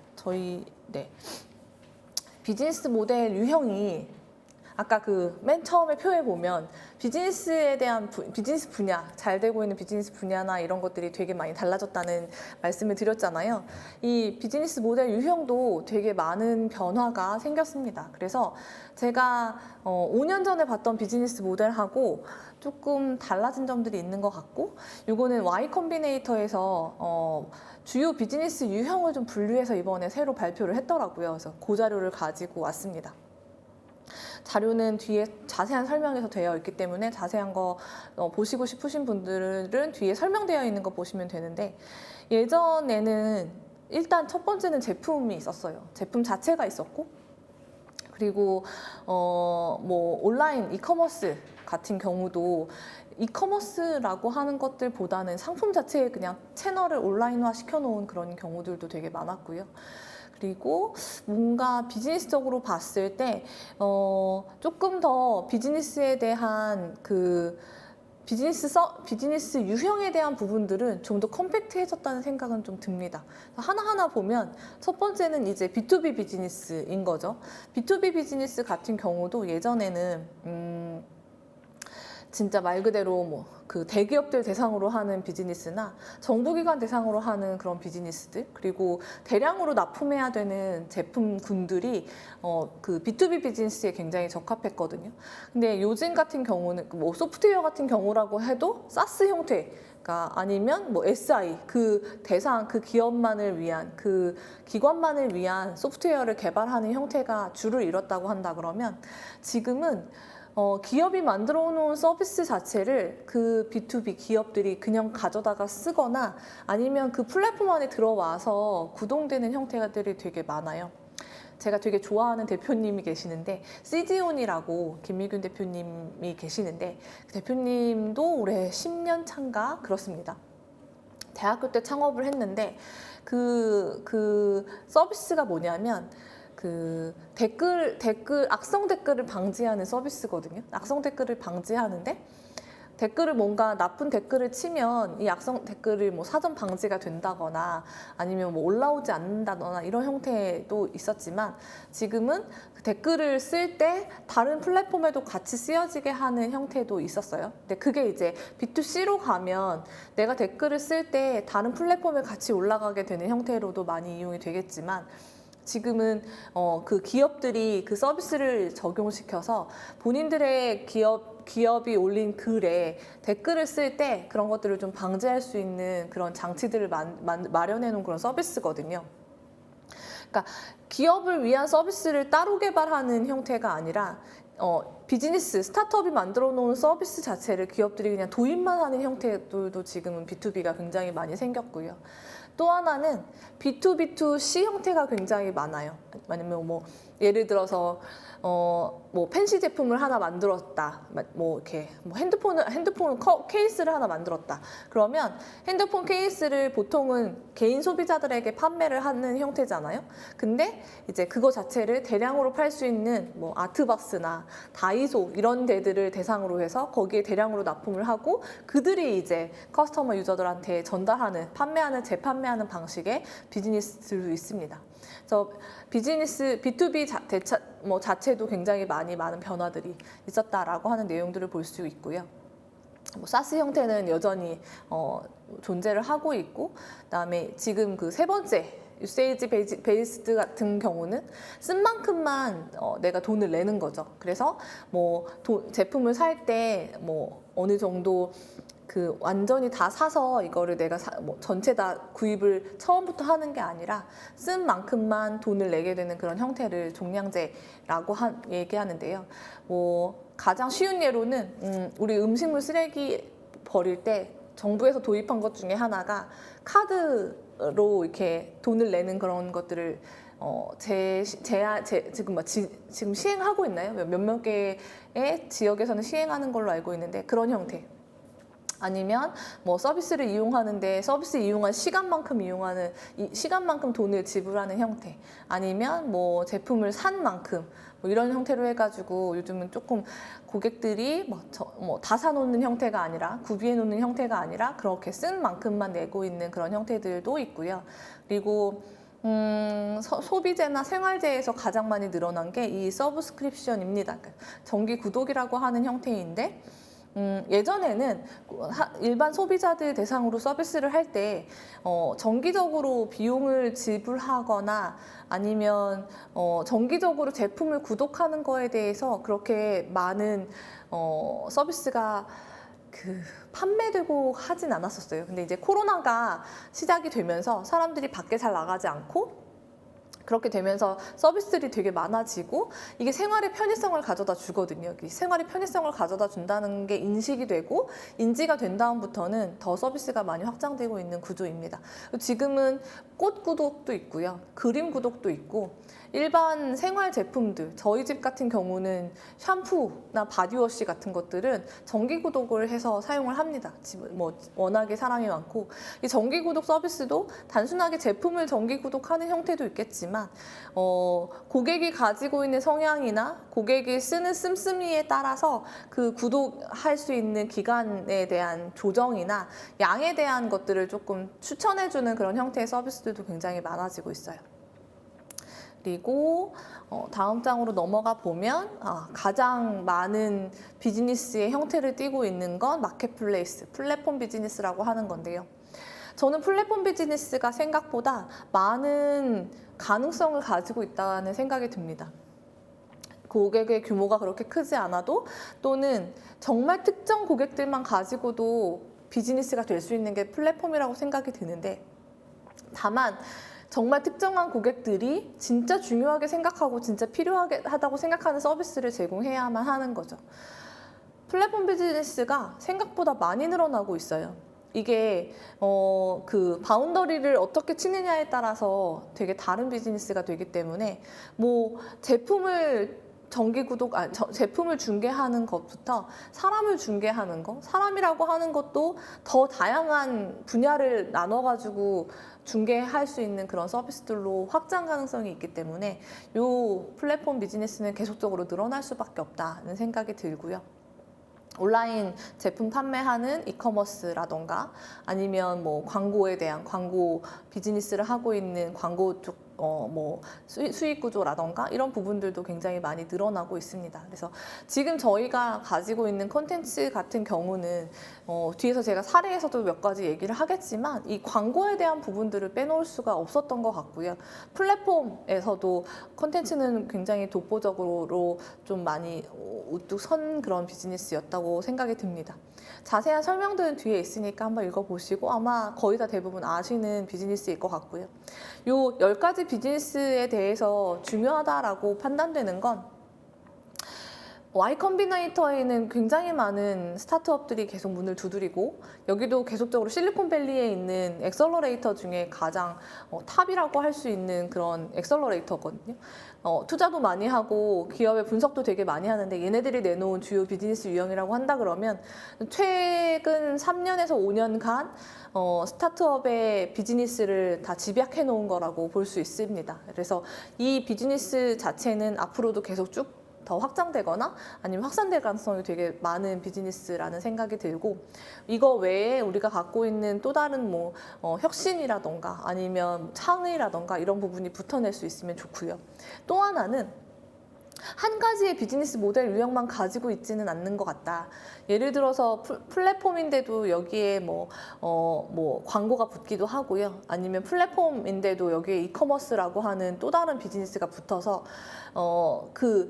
비즈니스 모델 유형이 아까 맨 처음에 표에 보면 비즈니스에 대한 비즈니스 분야, 잘 되고 있는 비즈니스 분야나 이런 것들이 되게 많이 달라졌다는 말씀을 드렸잖아요. 이 비즈니스 모델 유형도 되게 많은 변화가 생겼습니다. 그래서 제가 5년 전에 봤던 비즈니스 모델하고 조금 달라진 점들이 있는 것 같고, 이거는 Y 컴비네이터에서 주요 비즈니스 유형을 좀 분류해서 이번에 새로 발표를 했더라고요. 그래서 그 자료를 가지고 왔습니다. 자료는 뒤에 자세한 설명에서 되어 있기 때문에 자세한 거 보시고 싶으신 분들은 뒤에 설명되어 있는 거 보시면 되는데, 예전에는 일단 첫 번째는 제품이 있었어요. 제품 자체가 있었고, 그리고 온라인 이커머스 같은 경우도 이커머스라고 하는 것들보다는 상품 자체에 그냥 채널을 온라인화 시켜놓은 그런 경우들도 되게 많았고요. 그리고 뭔가 비즈니스적으로 봤을 때 조금 더 비즈니스에 대한 비즈니스 유형에 대한 부분들은 좀 더 컴팩트해졌다는 생각은 좀 듭니다. 하나하나 보면 첫 번째는 이제 B2B 비즈니스인 거죠. B2B 비즈니스 같은 경우도 예전에는 진짜 말 그대로 뭐 그 대기업들 대상으로 하는 비즈니스나 정부기관 대상으로 하는 그런 비즈니스들, 그리고 대량으로 납품해야 되는 제품군들이 그 B2B 비즈니스에 굉장히 적합했거든요. 근데 요즘 같은 경우는 뭐 소프트웨어 같은 경우라고 해도 사스 형태가 아니면 뭐 SI, 그 대상, 그 기업만을 위한, 그 기관만을 위한 소프트웨어를 개발하는 형태가 주를 이뤘다고 한다 그러면, 지금은 기업이 만들어 놓은 서비스 자체를 그 B2B 기업들이 그냥 가져다가 쓰거나 아니면 그 플랫폼 안에 들어와서 구동되는 형태들이 되게 많아요. 제가 되게 좋아하는 대표님이 계시는데, CG온이라고 김미균 대표님이 계시는데, 그 대표님도 올해 10년 차인가 그렇습니다. 대학교 때 창업을 했는데 그 서비스가 뭐냐면 그 악성 댓글을 방지하는 서비스거든요. 악성 댓글을 방지하는데, 댓글을 뭔가 나쁜 댓글을 치면 이 악성 댓글이 뭐 사전 방지가 된다거나 아니면 뭐 올라오지 않는다거나 이런 형태도 있었지만, 지금은 그 댓글을 쓸 때 다른 플랫폼에도 같이 쓰여지게 하는 형태도 있었어요. 근데 그게 이제 B2C로 가면 내가 댓글을 쓸 때 다른 플랫폼에 같이 올라가게 되는 형태로도 많이 이용이 되겠지만, 지금은 그 기업들이 그 서비스를 적용시켜서 본인들의 기업이 올린 글에 댓글을 쓸 때 그런 것들을 좀 방지할 수 있는 그런 장치들을 마련해 놓은 그런 서비스거든요. 그러니까 기업을 위한 서비스를 따로 개발하는 형태가 아니라 비즈니스, 스타트업이 만들어 놓은 서비스 자체를 기업들이 그냥 도입만 하는 형태들도 지금은 B2B가 굉장히 많이 생겼고요. 또 하나는 B2B2C 형태가 굉장히 많아요. 아니면 뭐 예를 들어서 뭐 펜시 제품을 하나 만들었다, 뭐 이렇게 뭐 핸드폰 케이스를 하나 만들었다. 그러면 핸드폰 케이스를 보통은 개인 소비자들에게 판매를 하는 형태잖아요. 근데 이제 그거 자체를 대량으로 팔 수 있는 뭐 아트박스나 다이소 이런 데들을 대상으로 해서 거기에 대량으로 납품을 하고 그들이 이제 커스터머 유저들한테 전달하는, 판매하는, 재판매하는 방식의 비즈니스들도 있습니다. 그래서 비즈니스 B2B 자체도 굉장히 많은 변화들이 있었다라고 하는 내용들을 볼 수 있고요. 뭐 사스 형태는 여전히 존재를 하고 있고, 그다음에 지금 그 세 번째 유세이지 베이스드 같은 경우는 쓴 만큼만 내가 돈을 내는 거죠. 그래서 뭐 제품을 살 때 뭐 어느 정도 그 완전히 다 사서 이거를 내가 뭐 전체 다 구입을 처음부터 하는 게 아니라 쓴 만큼만 돈을 내게 되는 그런 형태를 종량제라고 얘기하는데요. 뭐 가장 쉬운 예로는 우리 음식물 쓰레기 버릴 때 정부에서 도입한 것 중에 하나가 카드로 이렇게 돈을 내는 그런 것들을 지금 시행하고 있나요? 몇몇 개의 지역에서는 시행하는 걸로 알고 있는데, 그런 형태. 아니면 뭐 서비스를 이용하는데 서비스 이용한 시간만큼 돈을 지불하는 형태, 아니면 뭐 제품을 산 만큼 뭐 이런 형태로 해가지고 요즘은 조금 고객들이 다 사놓는 형태가 아니라, 구비해 놓는 형태가 아니라 그렇게 쓴 만큼만 내고 있는 그런 형태들도 있고요. 그리고 소비재나 생활재에서 가장 많이 늘어난 게 이 서브스크립션입니다. 정기 구독이라고 하는 형태인데, 예전에는 일반 소비자들 대상으로 서비스를 할 때 정기적으로 비용을 지불하거나 아니면 정기적으로 제품을 구독하는 거에 대해서 그렇게 많은 서비스가 판매되고 하진 않았었어요. 근데 이제 코로나가 시작이 되면서 사람들이 밖에 잘 나가지 않고 그렇게 되면서 서비스들이 되게 많아지고, 이게 생활의 편의성을 가져다 주거든요. 생활의 편의성을 가져다 준다는 게 인식이 되고 인지가 된 다음부터는 더 서비스가 많이 확장되고 있는 구조입니다. 지금은 꽃 구독도 있고요, 그림 구독도 있고, 일반 생활 제품들, 저희 집 같은 경우는 샴푸나 바디워시 같은 것들은 정기 구독을 해서 사용을 합니다. 뭐 워낙에 사람이 많고, 이 정기 구독 서비스도 단순하게 제품을 정기 구독하는 형태도 있겠지만 고객이 가지고 있는 성향이나 고객이 쓰는 씀씀이에 따라서 그 구독할 수 있는 기간에 대한 조정이나 양에 대한 것들을 조금 추천해주는 그런 형태의 서비스들도 굉장히 많아지고 있어요. 그리고 다음 장으로 넘어가 보면 가장 많은 비즈니스의 형태를 띠고 있는 건 마켓플레이스, 플랫폼 비즈니스라고 하는 건데요. 저는 플랫폼 비즈니스가 생각보다 많은 가능성을 가지고 있다는 생각이 듭니다. 고객의 규모가 그렇게 크지 않아도 또는 정말 특정 고객들만 가지고도 비즈니스가 될 수 있는 게 플랫폼이라고 생각이 드는데, 다만 정말 특정한 고객들이 진짜 중요하게 생각하고 진짜 필요하다고 생각하는 서비스를 제공해야만 하는 거죠. 플랫폼 비즈니스가 생각보다 많이 늘어나고 있어요. 이게 그 바운더리를 어떻게 치느냐에 따라서 되게 다른 비즈니스가 되기 때문에 뭐 제품을 중개하는 것부터 사람을 중개하는 것, 사람이라고 하는 것도 더 다양한 분야를 나눠가지고 중개할 수 있는 그런 서비스들로 확장 가능성이 있기 때문에 이 플랫폼 비즈니스는 계속적으로 늘어날 수밖에 없다는 생각이 들고요. 온라인 제품 판매하는 이커머스라던가 아니면 뭐 광고에 대한 광고 비즈니스를 하고 있는 광고 쪽 수익 구조라던가 이런 부분들도 굉장히 많이 늘어나고 있습니다. 그래서 지금 저희가 가지고 있는 콘텐츠 같은 경우는 뒤에서 제가 사례에서도 몇 가지 얘기를 하겠지만 이 광고에 대한 부분들을 빼놓을 수가 없었던 것 같고요. 플랫폼에서도 콘텐츠는 굉장히 독보적으로 좀 많이 우뚝 선 그런 비즈니스였다고 생각이 듭니다. 자세한 설명들은 뒤에 있으니까 한번 읽어보시고 아마 거의 다 대부분 아시는 비즈니스일 것 같고요. 요 10가지 비즈니스에 대해서 중요하다라고 판단되는 건 Y 컴비네이터에는 굉장히 많은 스타트업들이 계속 문을 두드리고 여기도 계속적으로 실리콘밸리에 있는 엑셀러레이터 중에 가장 탑이라고 할 수 있는 그런 엑셀러레이터거든요. 투자도 많이 하고 기업의 분석도 되게 많이 하는데 얘네들이 내놓은 주요 비즈니스 유형이라고 한다 그러면 최근 3년에서 5년간 스타트업의 비즈니스를 다 집약해 놓은 거라고 볼 수 있습니다. 그래서 이 비즈니스 자체는 앞으로도 계속 쭉 더 확장되거나 아니면 확산될 가능성이 되게 많은 비즈니스라는 생각이 들고, 이거 외에 우리가 갖고 있는 또 다른 혁신이라던가 아니면 창의라던가 이런 부분이 붙어낼 수 있으면 좋고요. 또 하나는 한 가지의 비즈니스 모델 유형만 가지고 있지는 않는 것 같다. 예를 들어서 플랫폼인데도 여기에 광고가 붙기도 하고요. 아니면 플랫폼인데도 여기에 이커머스라고 하는 또 다른 비즈니스가 붙어서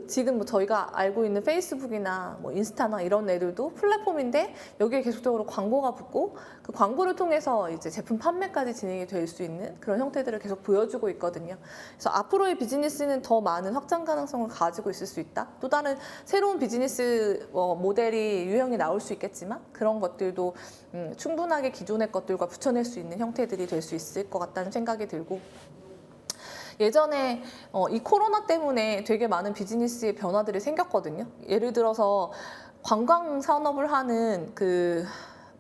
지금 저희가 알고 있는 페이스북이나 인스타나 이런 애들도 플랫폼인데 여기에 계속적으로 광고가 붙고 그 광고를 통해서 이제 제품 판매까지 진행이 될 수 있는 그런 형태들을 계속 보여주고 있거든요. 그래서 앞으로의 비즈니스는 더 많은 확장 가능성을 가지고 있을 수 있다. 또 다른 새로운 비즈니스 모델이 유형이 나올 수 있겠지만 그런 것들도 충분하게 기존의 것들과 붙여낼 수 있는 형태들이 될 수 있을 것 같다는 생각이 들고, 예전에 이 코로나 때문에 되게 많은 비즈니스의 변화들이 생겼거든요. 예를 들어서 관광 산업을 하는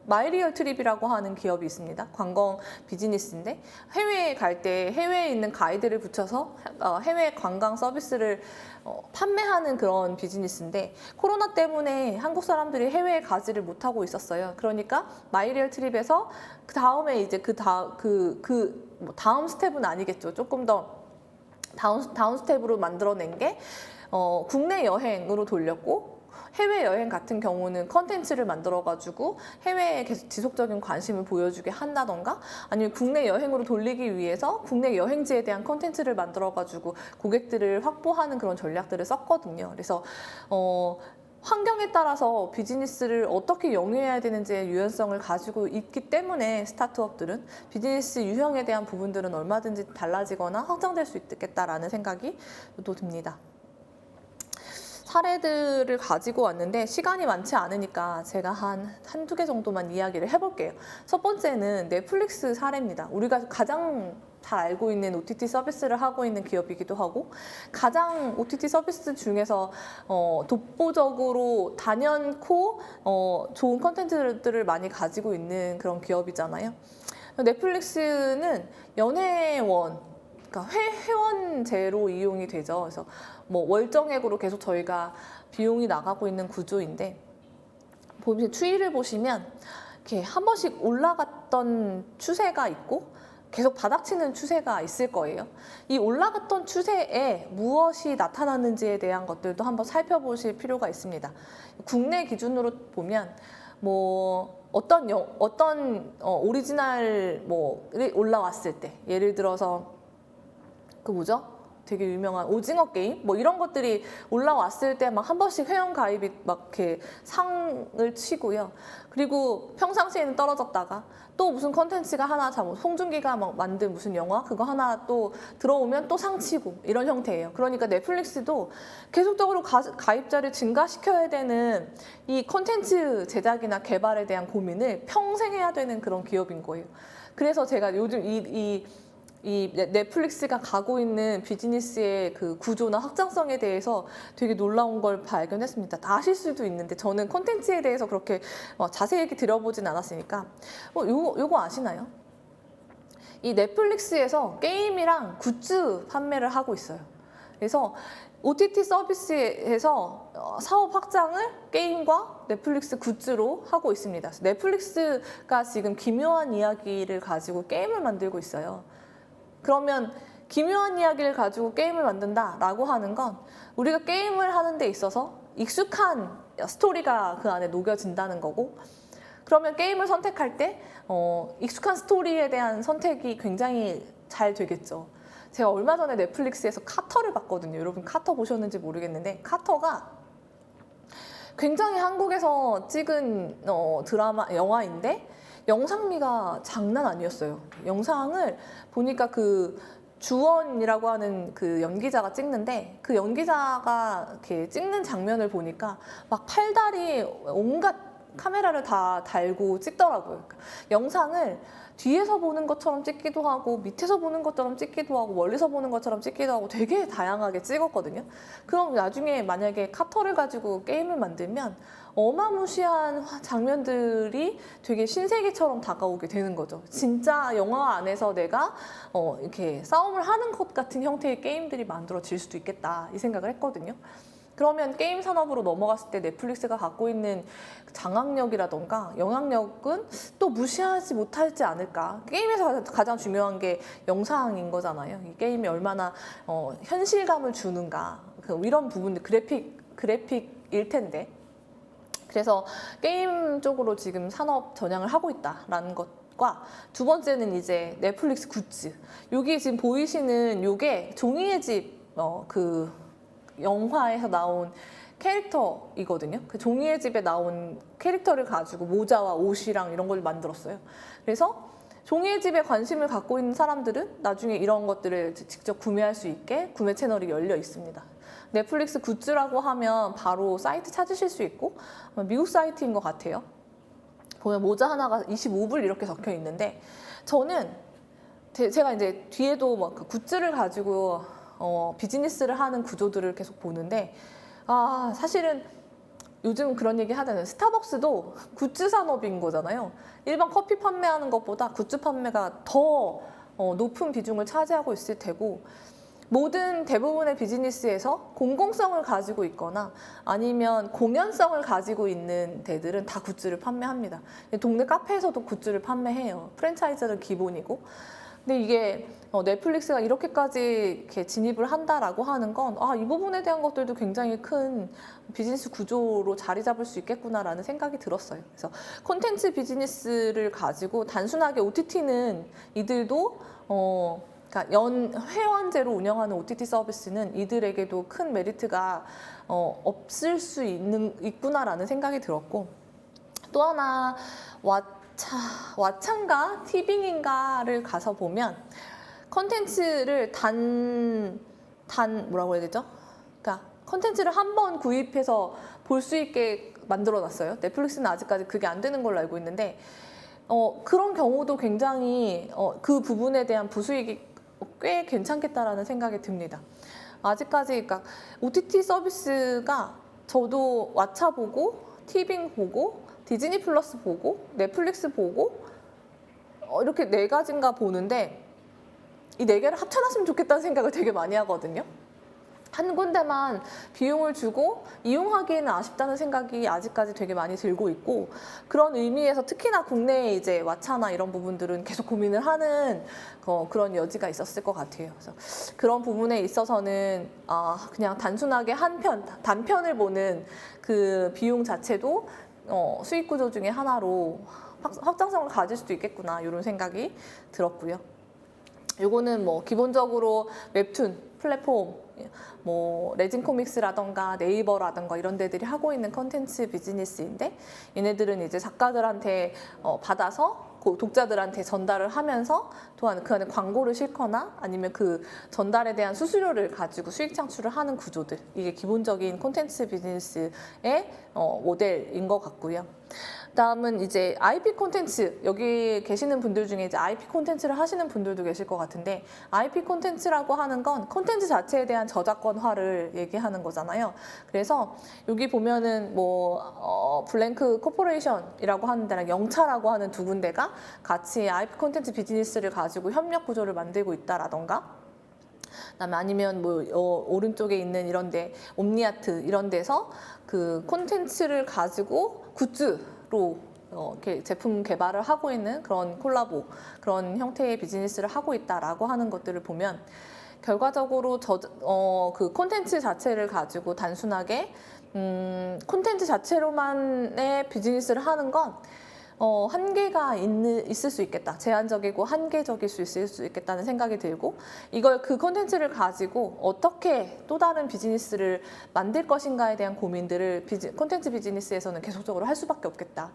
마이리얼 트립이라고 하는 기업이 있습니다. 관광 비즈니스인데 해외에 갈 때 해외에 있는 가이드를 붙여서 해외 관광 서비스를 판매하는 그런 비즈니스인데 코로나 때문에 한국 사람들이 해외에 가지를 못하고 있었어요. 그러니까 마이리얼 트립에서 그 다음에 이제 다음 스텝은 아니겠죠. 조금 더 다운 스텝으로 만들어낸 게 국내 여행으로 돌렸고, 해외여행 같은 경우는 컨텐츠를 만들어가지고 해외에 계속 지속적인 관심을 보여주게 한다던가 아니면 국내 여행으로 돌리기 위해서 국내 여행지에 대한 컨텐츠를 만들어가지고 고객들을 확보하는 그런 전략들을 썼거든요. 그래서 환경에 따라서 비즈니스를 어떻게 영위해야 되는지의 유연성을 가지고 있기 때문에 스타트업들은 비즈니스 유형에 대한 부분들은 얼마든지 달라지거나 확장될 수 있겠다라는 생각이 또 듭니다. 사례들을 가지고 왔는데 시간이 많지 않으니까 제가 한두 개 정도만 이야기를 해볼게요. 첫 번째는 넷플릭스 사례입니다. 우리가 가장 잘 알고 있는 OTT 서비스를 하고 있는 기업이기도 하고 가장 OTT 서비스 중에서 독보적으로 단연코 좋은 컨텐츠들을 많이 가지고 있는 그런 기업이잖아요. 넷플릭스는 연회원, 그러니까 회원제로 이용이 되죠. 그래서 월정액으로 계속 저희가 비용이 나가고 있는 구조인데 추이를 보시면 이렇게 한 번씩 올라갔던 추세가 있고 계속 바닥치는 추세가 있을 거예요. 이 올라갔던 추세에 무엇이 나타났는지에 대한 것들도 한번 살펴보실 필요가 있습니다. 국내 기준으로 보면 뭐 어떤 오리지널 뭐를 올라왔을 때, 예를 들어서 그 뭐죠? 되게 유명한 오징어 게임 뭐 이런 것들이 올라왔을 때 막 한 번씩 회원 가입이 막 이렇게 상을 치고요. 그리고 평상시에는 떨어졌다가 또 무슨 컨텐츠가 하나 홍준기가 막 만든 무슨 영화 그거 하나 또 들어오면 또 상치고 이런 형태예요. 그러니까 넷플릭스도 계속적으로 가입자를 증가시켜야 되는 이 컨텐츠 제작이나 개발에 대한 고민을 평생 해야 되는 그런 기업인 거예요. 그래서 제가 요즘 이 넷플릭스가 가고 있는 비즈니스의 그 구조나 확장성에 대해서 되게 놀라운 걸 발견했습니다. 다 아실 수도 있는데 저는 콘텐츠에 대해서 그렇게 자세히 들여보진 않았으니까 요거 아시나요? 이 넷플릭스에서 게임이랑 굿즈 판매를 하고 있어요. 그래서 OTT 서비스에서 사업 확장을 게임과 넷플릭스 굿즈로 하고 있습니다. 넷플릭스가 지금 기묘한 이야기를 가지고 게임을 만들고 있어요. 그러면 기묘한 이야기를 가지고 게임을 만든다라고 하는 건 우리가 게임을 하는 데 있어서 익숙한 스토리가 그 안에 녹여진다는 거고, 그러면 게임을 선택할 때 익숙한 스토리에 대한 선택이 굉장히 잘 되겠죠. 제가 얼마 전에 넷플릭스에서 카터를 봤거든요. 여러분 카터 보셨는지 모르겠는데 카터가 굉장히 한국에서 찍은 영화인데 영상미가 장난 아니었어요. 영상을 보니까 그 주원이라고 하는 그 연기자가 찍는데 그 연기자가 이렇게 찍는 장면을 보니까 막 팔다리 온갖 카메라를 다 달고 찍더라고요. 영상을 뒤에서 보는 것처럼 찍기도 하고 밑에서 보는 것처럼 찍기도 하고 멀리서 보는 것처럼 찍기도 하고 되게 다양하게 찍었거든요. 그럼 나중에 만약에 카터를 가지고 게임을 만들면 어마무시한 장면들이 되게 신세계처럼 다가오게 되는 거죠. 진짜 영화 안에서 내가 이렇게 싸움을 하는 것 같은 형태의 게임들이 만들어질 수도 있겠다 이 생각을 했거든요. 그러면 게임 산업으로 넘어갔을 때 넷플릭스가 갖고 있는 장악력이라던가 영향력은 또 무시하지 못하지 않을까. 게임에서 가장 중요한 게 영상인 거잖아요. 이 게임이 얼마나 현실감을 주는가, 이런 부분들, 그래픽일 텐데. 그래서 게임 쪽으로 지금 산업 전향을 하고 있다라는 것과, 두 번째는 이제 넷플릭스 굿즈. 여기 지금 보이시는 요게 종이의 집 그 영화에서 나온 캐릭터이거든요. 그 종이의 집에 나온 캐릭터를 가지고 모자와 옷이랑 이런 걸 만들었어요. 그래서 종이의 집에 관심을 갖고 있는 사람들은 나중에 이런 것들을 직접 구매할 수 있게 구매 채널이 열려 있습니다. 넷플릭스 굿즈라고 하면 바로 사이트 찾으실 수 있고, 미국 사이트인 것 같아요. 보면 모자 하나가 25불 이렇게 적혀 있는데, 저는 제가 이제 뒤에도 막 그 굿즈를 가지고 비즈니스를 하는 구조들을 계속 보는데, 사실은 요즘 그런 얘기 하잖아요. 스타벅스도 굿즈 산업인 거잖아요. 일반 커피 판매하는 것보다 굿즈 판매가 더 높은 비중을 차지하고 있을 테고, 모든 대부분의 비즈니스에서 공공성을 가지고 있거나 아니면 공연성을 가지고 있는 데들은 다 굿즈를 판매합니다. 동네 카페에서도 굿즈를 판매해요. 프랜차이즈는 기본이고. 근데 이게 넷플릭스가 이렇게까지 이렇게 진입을 한다라고 하는 건 이 부분에 대한 것들도 굉장히 큰 비즈니스 구조로 자리 잡을 수 있겠구나라는 생각이 들었어요. 그래서 콘텐츠 비즈니스를 가지고 단순하게 OTT는 이들도 그러니까 회원제로 운영하는 OTT 서비스는 이들에게도 큰 메리트가 없을 수 있구나라는 생각이 들었고, 또 하나 왓챠인가 티빙인가를 가서 보면 컨텐츠를 뭐라고 해야 되죠? 그러니까 컨텐츠를 한 번 구입해서 볼 수 있게 만들어놨어요. 넷플릭스는 아직까지 그게 안 되는 걸로 알고 있는데 그런 경우도 굉장히 그 부분에 대한 부수익이 꽤 괜찮겠다라는 생각이 듭니다. 아직까지 그러니까 OTT 서비스가 저도 왓챠 보고 티빙 보고 디즈니 플러스 보고 넷플릭스 보고 이렇게 4가지인가 보는데 이 4개를 합쳐놨으면 좋겠다는 생각을 되게 많이 하거든요. 한 군데만 비용을 주고 이용하기에는 아쉽다는 생각이 아직까지 되게 많이 들고 있고, 그런 의미에서 특히나 국내에 이제 왓챠나 이런 부분들은 계속 고민을 하는 그런 여지가 있었을 것 같아요. 그래서 그런 부분에 있어서는 그냥 단순하게 단편을 보는 그 비용 자체도 수익 구조 중에 하나로 확장성을 가질 수도 있겠구나, 이런 생각이 들었고요. 요거는 뭐 기본적으로 웹툰 플랫폼, 뭐 레진코믹스라던가 네이버라던가 이런 데들이 하고 있는 컨텐츠 비즈니스인데, 얘네들은 이제 작가들한테 받아서 독자들한테 전달을 하면서 또한 그 안에 광고를 싣거나 아니면 그 전달에 대한 수수료를 가지고 수익 창출을 하는 구조들, 이게 기본적인 콘텐츠 비즈니스의 모델인 것 같고요. 다음은 이제 IP 콘텐츠, 여기 계시는 분들 중에 이제 IP 콘텐츠를 하시는 분들도 계실 것 같은데, IP 콘텐츠라고 하는 건 콘텐츠 자체에 대한 저작권화를 얘기하는 거잖아요. 그래서 여기 보면은 뭐 블랭크 코퍼레이션이라고 하는 데랑 영차라고 하는 두 군데가 같이 IP 콘텐츠 비즈니스를 가지고 협력 구조를 만들고 있다라던가, 그다음에 아니면 뭐 오른쪽에 있는 이런데 옴니아트 이런 데서 그 콘텐츠를 가지고 굿즈로 이렇게 제품 개발을 하고 있는 그런 콜라보, 그런 형태의 비즈니스를 하고 있다라고 하는 것들을 보면, 결과적으로 그 콘텐츠 자체를 가지고 단순하게 콘텐츠 자체로만의 비즈니스를 하는 건 한계가 있을 수 있겠다. 제한적이고 한계적일 수 있을 수 있겠다는 생각이 들고, 이걸 그 콘텐츠를 가지고 어떻게 또 다른 비즈니스를 만들 것인가에 대한 고민들을 콘텐츠 비즈니스에서는 계속적으로 할 수밖에 없겠다.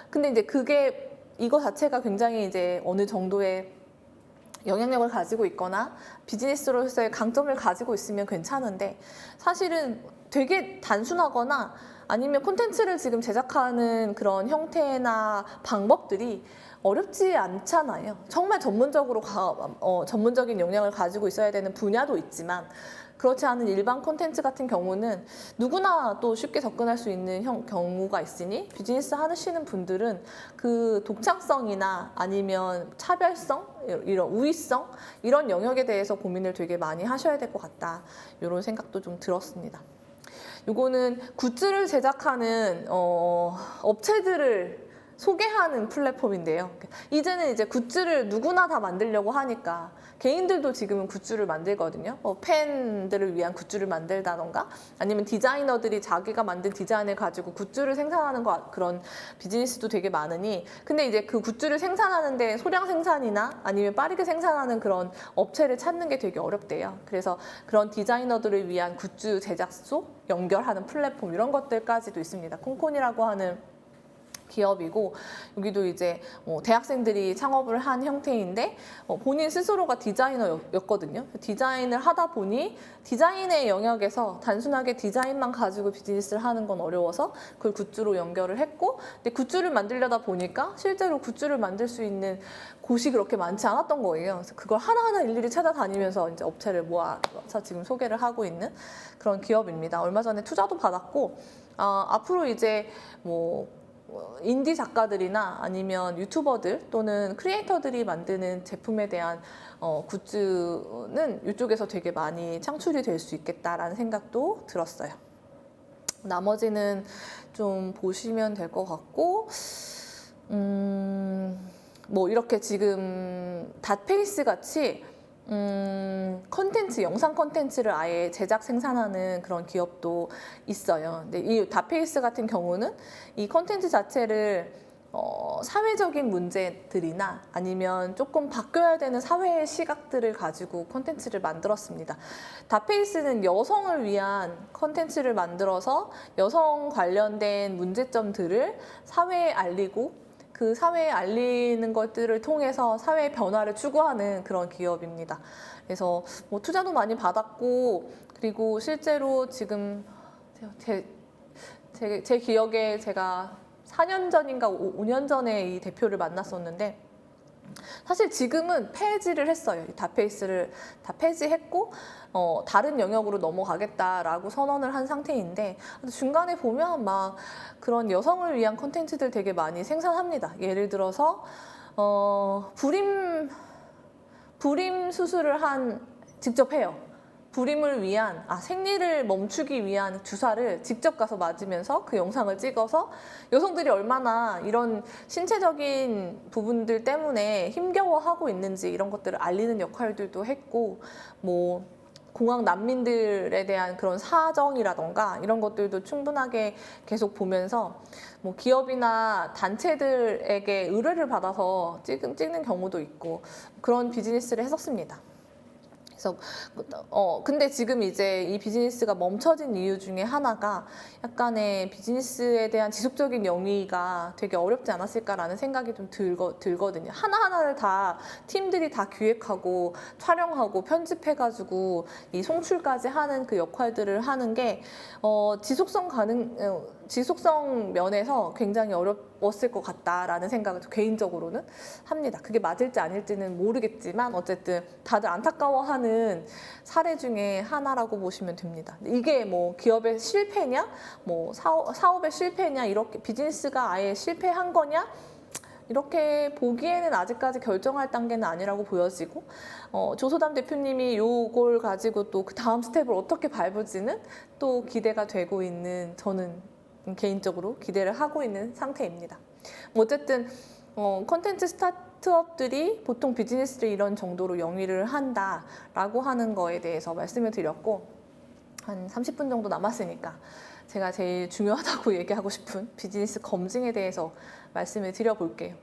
근데 이제 이거 자체가 굉장히 이제 어느 정도의 영향력을 가지고 있거나 비즈니스로서의 강점을 가지고 있으면 괜찮은데, 사실은 되게 단순하거나 아니면 콘텐츠를 지금 제작하는 그런 형태나 방법들이 어렵지 않잖아요. 정말 전문적인 역량을 가지고 있어야 되는 분야도 있지만, 그렇지 않은 일반 콘텐츠 같은 경우는 누구나 또 쉽게 접근할 수 있는 경우가 있으니, 비즈니스 하시는 분들은 그 독창성이나 아니면 차별성, 이런 우위성, 이런 영역에 대해서 고민을 되게 많이 하셔야 될 것 같다, 이런 생각도 좀 들었습니다. 요거는 굿즈를 제작하는 업체들을 소개하는 플랫폼인데요. 이제는 이제 굿즈를 누구나 다 만들려고 하니까 개인들도 지금은 굿즈를 만들거든요. 팬들을 위한 굿즈를 만들다던가, 아니면 디자이너들이 자기가 만든 디자인을 가지고 굿즈를 생산하는 그런 비즈니스도 되게 많으니, 근데 이제 그 굿즈를 생산하는데 소량 생산이나 아니면 빠르게 생산하는 그런 업체를 찾는 게 되게 어렵대요. 그래서 그런 디자이너들을 위한 굿즈 제작소 연결하는 플랫폼, 이런 것들까지도 있습니다. 콩콘이라고 하는 기업이고, 여기도 이제 대학생들이 창업을 한 형태인데, 본인 스스로가 디자이너였거든요. 디자인을 하다 보니 디자인의 영역에서 단순하게 디자인만 가지고 비즈니스를 하는 건 어려워서 그걸 굿즈로 연결을 했고, 근데 굿즈를 만들려다 보니까 실제로 굿즈를 만들 수 있는 곳이 그렇게 많지 않았던 거예요. 그래서 그걸 하나하나 일일이 찾아다니면서 이제 업체를 모아서 지금 소개를 하고 있는 그런 기업입니다. 얼마 전에 투자도 받았고, 앞으로 이제 인디 작가들이나 아니면 유튜버들 또는 크리에이터들이 만드는 제품에 대한 굿즈는 이쪽에서 되게 많이 창출이 될 수 있겠다라는 생각도 들었어요. 나머지는 좀 보시면 될 것 같고, 이렇게 지금 닷페이스 같이 영상 콘텐츠를 아예 제작 생산하는 그런 기업도 있어요. 근데 이 닷페이스 같은 경우는 이 콘텐츠 자체를 사회적인 문제들이나 아니면 조금 바뀌어야 되는 사회의 시각들을 가지고 콘텐츠를 만들었습니다. 닷페이스는 여성을 위한 콘텐츠를 만들어서 여성 관련된 문제점들을 사회에 알리고, 그 사회에 알리는 것들을 통해서 사회 변화를 추구하는 그런 기업입니다. 그래서 투자도 많이 받았고, 그리고 실제로 지금 제 기억에 제가 4년 전인가 5년 전에 이 대표를 만났었는데, 사실 지금은 폐지를 했어요. 닷페이스를 다 폐지했고 다른 영역으로 넘어가겠다라고 선언을 한 상태인데, 중간에 보면 막 그런 여성을 위한 콘텐츠들 되게 많이 생산합니다. 예를 들어서 불임 수술을 직접 해요. 불임을 위한, 생리를 멈추기 위한 주사를 직접 가서 맞으면서 그 영상을 찍어서 여성들이 얼마나 이런 신체적인 부분들 때문에 힘겨워하고 있는지 이런 것들을 알리는 역할들도 했고, 뭐 공황 난민들에 대한 그런 사정이라던가 이런 것들도 충분하게 계속 보면서 뭐 기업이나 단체들에게 의뢰를 받아서 찍는 경우도 있고 그런 비즈니스를 했었습니다. 그래서 근데 지금 이제 이 비즈니스가 멈춰진 이유 중에 하나가 약간의 비즈니스에 대한 지속적인 영위가 되게 어렵지 않았을까라는 생각이 좀 들거든요. 하나하나를 다 팀들이 다 기획하고 촬영하고 편집해가지고 이 송출까지 하는 그 역할들을 하는 게 지속성 면에서 굉장히 어려웠을 것 같다라는 생각을 개인적으로는 합니다. 그게 맞을지 아닐지는 모르겠지만 어쨌든 다들 안타까워하는 사례 중에 하나라고 보시면 됩니다. 이게 뭐 기업의 실패냐, 뭐 사업의 실패냐, 이렇게 비즈니스가 아예 실패한 거냐, 이렇게 보기에는 아직까지 결정할 단계는 아니라고 보여지고 조소담 대표님이 요걸 가지고 또 그 다음 스텝을 어떻게 밟을지는 또 기대가 되고 있는, 저는 개인적으로 기대를 하고 있는 상태입니다. 어쨌든 콘텐츠 스타트업들이 보통 비즈니스를 이런 정도로 영위를 한다라고 하는 거에 대해서 말씀을 드렸고, 한 30분 정도 남았으니까 제가 제일 중요하다고 얘기하고 싶은 비즈니스 검증에 대해서 말씀을 드려볼게요.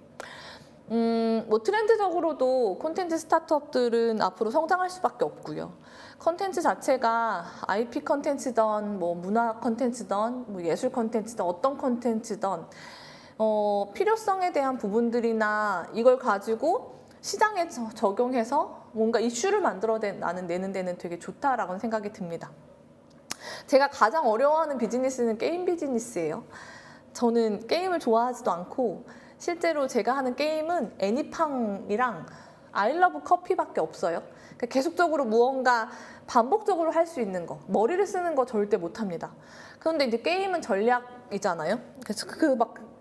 뭐 트렌드적으로도 콘텐츠 스타트업들은 앞으로 성장할 수밖에 없고요. 콘텐츠 자체가 IP 콘텐츠든 뭐 문화 콘텐츠든 뭐 예술 콘텐츠든 어떤 콘텐츠든 필요성에 대한 부분들이나 이걸 가지고 시장에 적용해서 뭔가 이슈를 내는 데는 되게 좋다라고 생각이 듭니다. 제가 가장 어려워하는 비즈니스는 게임 비즈니스예요. 저는 게임을 좋아하지도 않고 실제로 제가 하는 게임은 애니팡이랑 아이러브 커피밖에 없어요. 그러니까 계속적으로 무언가 반복적으로 할 수 있는 거, 머리를 쓰는 거 절대 못합니다. 그런데 이제 게임은 전략이잖아요. 그래서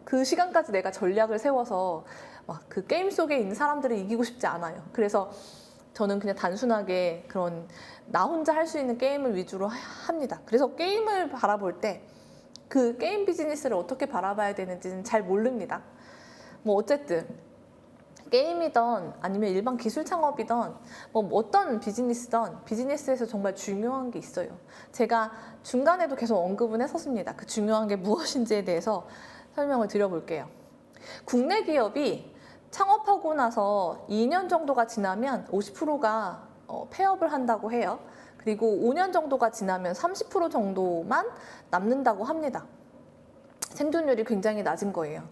그 시간까지 내가 전략을 세워서 막 그 게임 속에 있는 사람들을 이기고 싶지 않아요. 그래서 저는 그냥 단순하게 그런 나 혼자 할 수 있는 게임을 위주로 합니다. 그래서 게임을 바라볼 때 그 게임 비즈니스를 어떻게 바라봐야 되는지는 잘 모릅니다. 뭐 어쨌든 게임이든 아니면 일반 기술 창업이든 뭐 어떤 비즈니스든 비즈니스에서 정말 중요한 게 있어요. 제가 중간에도 계속 언급은 했었습니다. 그 중요한 게 무엇인지에 대해서 설명을 드려볼게요. 국내 기업이 창업하고 나서 2년 정도가 지나면 50%가 폐업을 한다고 해요. 그리고 5년 정도가 지나면 30% 정도만 남는다고 합니다. 생존율이 굉장히 낮은 거예요.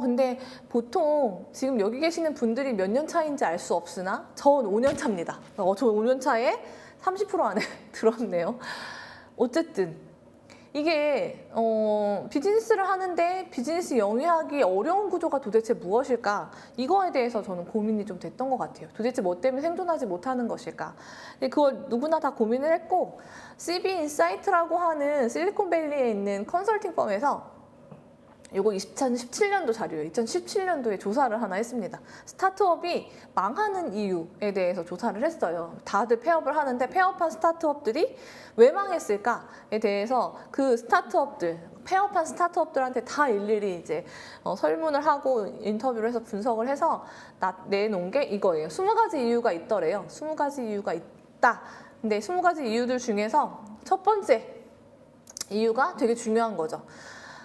근데 보통 지금 여기 계시는 분들이 몇 년 차인지 알 수 없으나 전 5년 차입니다. 저 5년 차에 30% 안에 들었네요. 어쨌든 이게 비즈니스를 하는데 비즈니스 영위하기 어려운 구조가 도대체 무엇일까? 이거에 대해서 저는 고민이 좀 됐던 것 같아요. 도대체 뭐 때문에 생존하지 못하는 것일까? 근데 그걸 누구나 다 고민을 했고 CB 인사이트라고 하는 실리콘밸리에 있는 컨설팅 펌에서 이거 2017년도 자료예요. 2017년도에 조사를 하나 했습니다. 스타트업이 망하는 이유에 대해서 조사를 했어요. 다들 폐업을 하는데 폐업한 스타트업들이 왜 망했을까에 대해서 그 폐업한 스타트업들한테 다 일일이 이제 설문을 하고 인터뷰를 해서 분석을 해서 내놓은 게 이거예요. 20가지 이유가 있더래요. 20가지 이유가 있다. 근데 20가지 이유들 중에서 첫 번째 이유가 되게 중요한 거죠.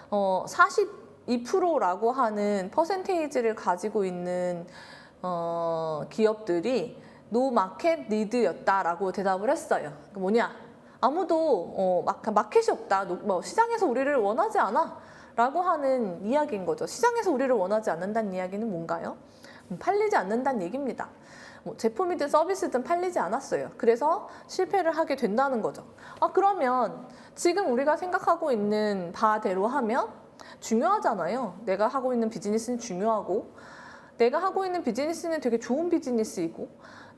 42%라고 하는 퍼센테이지를 가지고 있는 기업들이 노 마켓 니드였다라고 대답을 했어요. 뭐냐? 아무도 마켓이 없다. 시장에서 우리를 원하지 않아. 라고 하는 이야기인 거죠. 시장에서 우리를 원하지 않는다는 이야기는 뭔가요? 팔리지 않는다는 얘기입니다. 제품이든 서비스든 팔리지 않았어요. 그래서 실패를 하게 된다는 거죠. 그러면 지금 우리가 생각하고 있는 바대로 하면 중요하잖아요. 내가 하고 있는 비즈니스는 중요하고 내가 하고 있는 비즈니스는 되게 좋은 비즈니스이고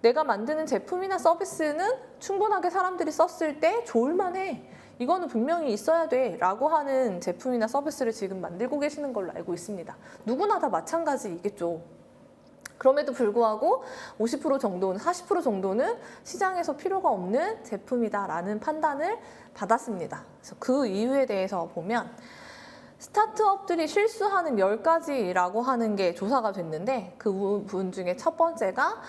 내가 만드는 제품이나 서비스는 충분하게 사람들이 썼을 때 좋을만해. 이거는 분명히 있어야 돼 라고 하는 제품이나 서비스를 지금 만들고 계시는 걸로 알고 있습니다. 누구나 다 마찬가지이겠죠. 그럼에도 불구하고 50% 정도는 40% 정도는 시장에서 필요가 없는 제품이다라는 판단을 받았습니다. 그래서 그 이유에 대해서 보면 스타트업들이 실수하는 10가지라고 하는 게 조사가 됐는데 그 부분 중에 첫 번째가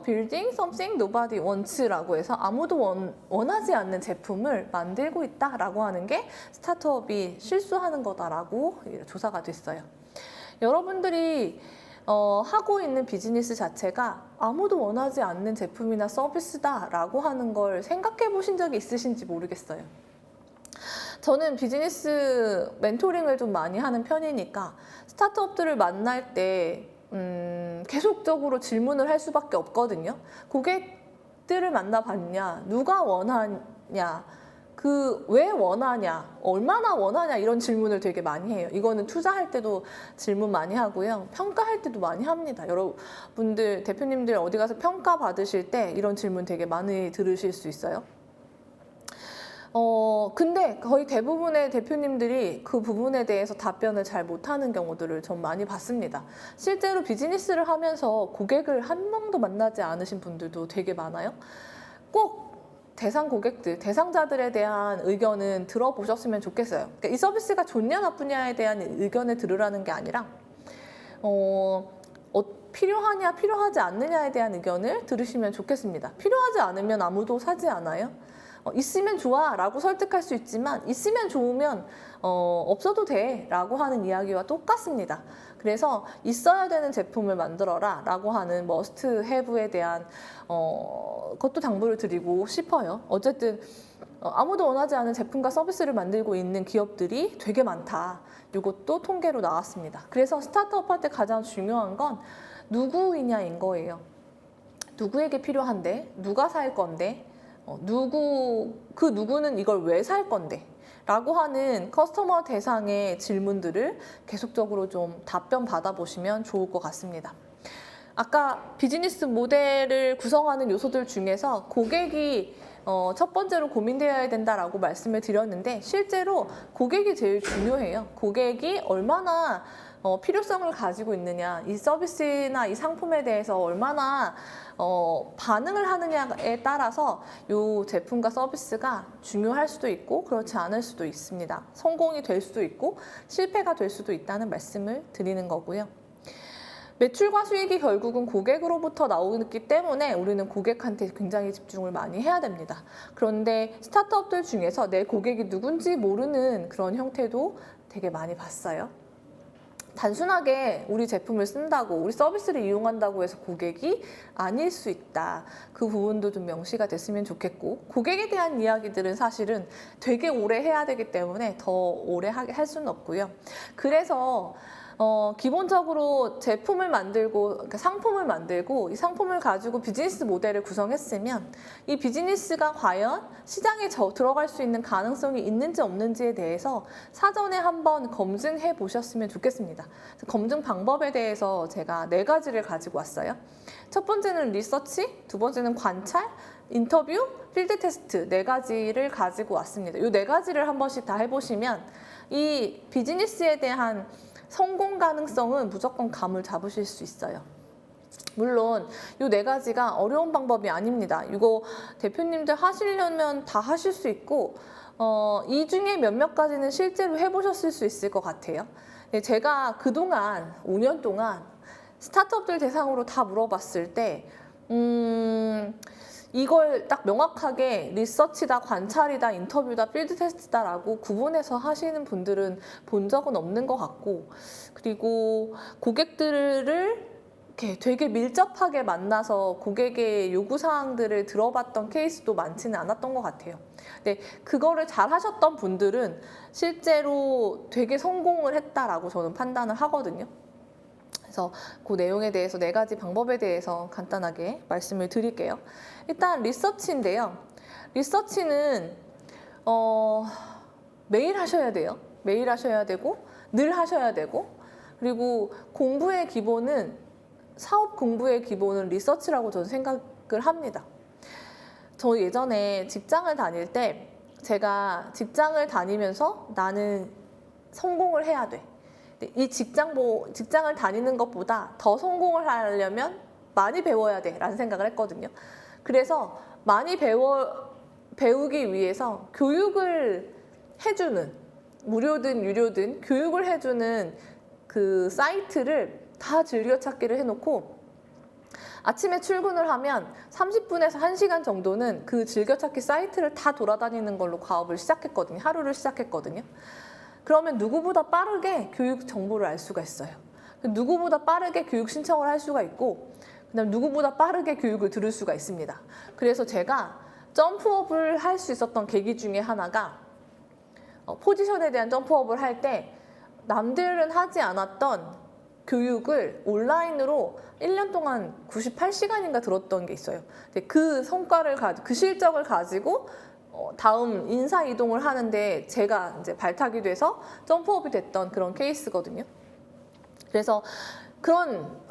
Building something nobody wants라고 해서 아무도 원하지 않는 제품을 만들고 있다라고 하는 게 스타트업이 실수하는 거다라고 조사가 됐어요. 여러분들이 하고 있는 비즈니스 자체가 아무도 원하지 않는 제품이나 서비스다라고 하는 걸 생각해 보신 적이 있으신지 모르겠어요. 저는 비즈니스 멘토링을 좀 많이 하는 편이니까 스타트업들을 만날 때 계속적으로 질문을 할 수밖에 없거든요. 고객들을 만나봤냐? 누가 원하냐? 왜 원하냐? 얼마나 원하냐? 이런 질문을 되게 많이 해요. 이거는 투자할 때도 질문 많이 하고요. 평가할 때도 많이 합니다. 여러분들, 대표님들 어디 가서 평가 받으실 때 이런 질문 되게 많이 들으실 수 있어요. 근데 거의 대부분의 대표님들이 그 부분에 대해서 답변을 잘 못하는 경우들을 전 많이 봤습니다. 실제로 비즈니스를 하면서 고객을 한 명도 만나지 않으신 분들도 되게 많아요. 꼭 대상 고객들, 대상자들에 대한 의견은 들어보셨으면 좋겠어요. 그러니까 이 서비스가 좋냐 나쁘냐에 대한 의견을 들으라는 게 아니라 필요하냐 필요하지 않느냐에 대한 의견을 들으시면 좋겠습니다. 필요하지 않으면 아무도 사지 않아요. 있으면 좋아 라고 설득할 수 있지만 있으면 좋으면 없어도 돼 라고 하는 이야기와 똑같습니다. 그래서 있어야 되는 제품을 만들어라 라고 하는 머스트 해브에 대한 것도 당부를 드리고 싶어요. 어쨌든 아무도 원하지 않은 제품과 서비스를 만들고 있는 기업들이 되게 많다. 이것도 통계로 나왔습니다. 그래서 스타트업한테 가장 중요한 건 누구이냐인 거예요. 누구에게 필요한데? 누가 살 건데? 그 누구는 이걸 왜 살 건데? 라고 하는 커스터머 대상의 질문들을 계속적으로 좀 답변 받아보시면 좋을 것 같습니다. 아까 비즈니스 모델을 구성하는 요소들 중에서 고객이 첫 번째로 고민되어야 된다라고 말씀을 드렸는데 실제로 고객이 제일 중요해요. 고객이 얼마나 필요성을 가지고 있느냐, 이 서비스나 이 상품에 대해서 얼마나 반응을 하느냐에 따라서 이 제품과 서비스가 중요할 수도 있고 그렇지 않을 수도 있습니다. 성공이 될 수도 있고 실패가 될 수도 있다는 말씀을 드리는 거고요. 매출과 수익이 결국은 고객으로부터 나오기 때문에 우리는 고객한테 굉장히 집중을 많이 해야 됩니다. 그런데 스타트업들 중에서 내 고객이 누군지 모르는 그런 형태도 되게 많이 봤어요. 단순하게 우리 제품을 쓴다고 우리 서비스를 이용한다고 해서 고객이 아닐 수 있다. 그 부분도 좀 명시가 됐으면 좋겠고 고객에 대한 이야기들은 사실은 되게 오래 해야 되기 때문에 더 오래 할 수는 없고요. 그래서 기본적으로 제품을 만들고 그러니까 상품을 만들고 이 상품을 가지고 비즈니스 모델을 구성했으면 이 비즈니스가 과연 시장에 들어갈 수 있는 가능성이 있는지 없는지에 대해서 사전에 한번 검증해 보셨으면 좋겠습니다. 검증 방법에 대해서 제가 4가지를 가지고 왔어요. 첫 번째는 리서치, 두 번째는 관찰, 인터뷰, 필드 테스트 4가지를 가지고 왔습니다. 이 4가지를 한 번씩 다 해보시면 이 비즈니스에 대한 성공 가능성은 무조건 감을 잡으실 수 있어요. 물론 이 4가지가 어려운 방법이 아닙니다. 이거 대표님들 하시려면 다 하실 수 있고 이 중에 몇몇 가지는 실제로 해보셨을 수 있을 것 같아요. 제가 그동안 5년 동안 스타트업들 대상으로 다 물어봤을 때 이걸 딱 명확하게 리서치다, 관찰이다, 인터뷰다, 필드 테스트다라고 구분해서 하시는 분들은 본 적은 없는 것 같고 그리고 고객들을 이렇게 되게 밀접하게 만나서 고객의 요구사항들을 들어봤던 케이스도 많지는 않았던 것 같아요. 근데 그거를 잘 하셨던 분들은 실제로 되게 성공을 했다라고 저는 판단을 하거든요. 그래서 그 내용에 대해서 4가지 방법에 대해서 간단하게 말씀을 드릴게요. 일단 리서치인데요. 리서치는 매일 하셔야 돼요. 매일 하셔야 되고 늘 하셔야 되고 그리고 공부의 기본은 사업 공부의 기본은 리서치라고 저는 생각을 합니다. 저 예전에 직장을 다닐 때 제가 직장을 다니면서 나는 성공을 해야 돼. 이 직장을 다니는 것보다 더 성공을 하려면 많이 배워야 돼라는 생각을 했거든요. 그래서 많이 배우기 위해서 교육을 해주는, 무료든 유료든 교육을 해주는 그 사이트를 다 즐겨찾기를 해놓고 아침에 출근을 하면 30분에서 1시간 정도는 그 즐겨찾기 사이트를 다 돌아다니는 걸로 과업을 시작했거든요. 하루를 시작했거든요. 그러면 누구보다 빠르게 교육 정보를 알 수가 있어요. 누구보다 빠르게 교육 신청을 할 수가 있고, 그다음 누구보다 빠르게 교육을 들을 수가 있습니다. 그래서 제가 점프업을 할 수 있었던 계기 중에 하나가 포지션에 대한 점프업을 할 때 남들은 하지 않았던 교육을 온라인으로 1년 동안 98시간인가 들었던 게 있어요. 그 성과를 그 실적을 가지고 다음 인사 이동을 하는데 제가 이제 발탁이 돼서 점프업이 됐던 그런 케이스거든요. 그래서 그런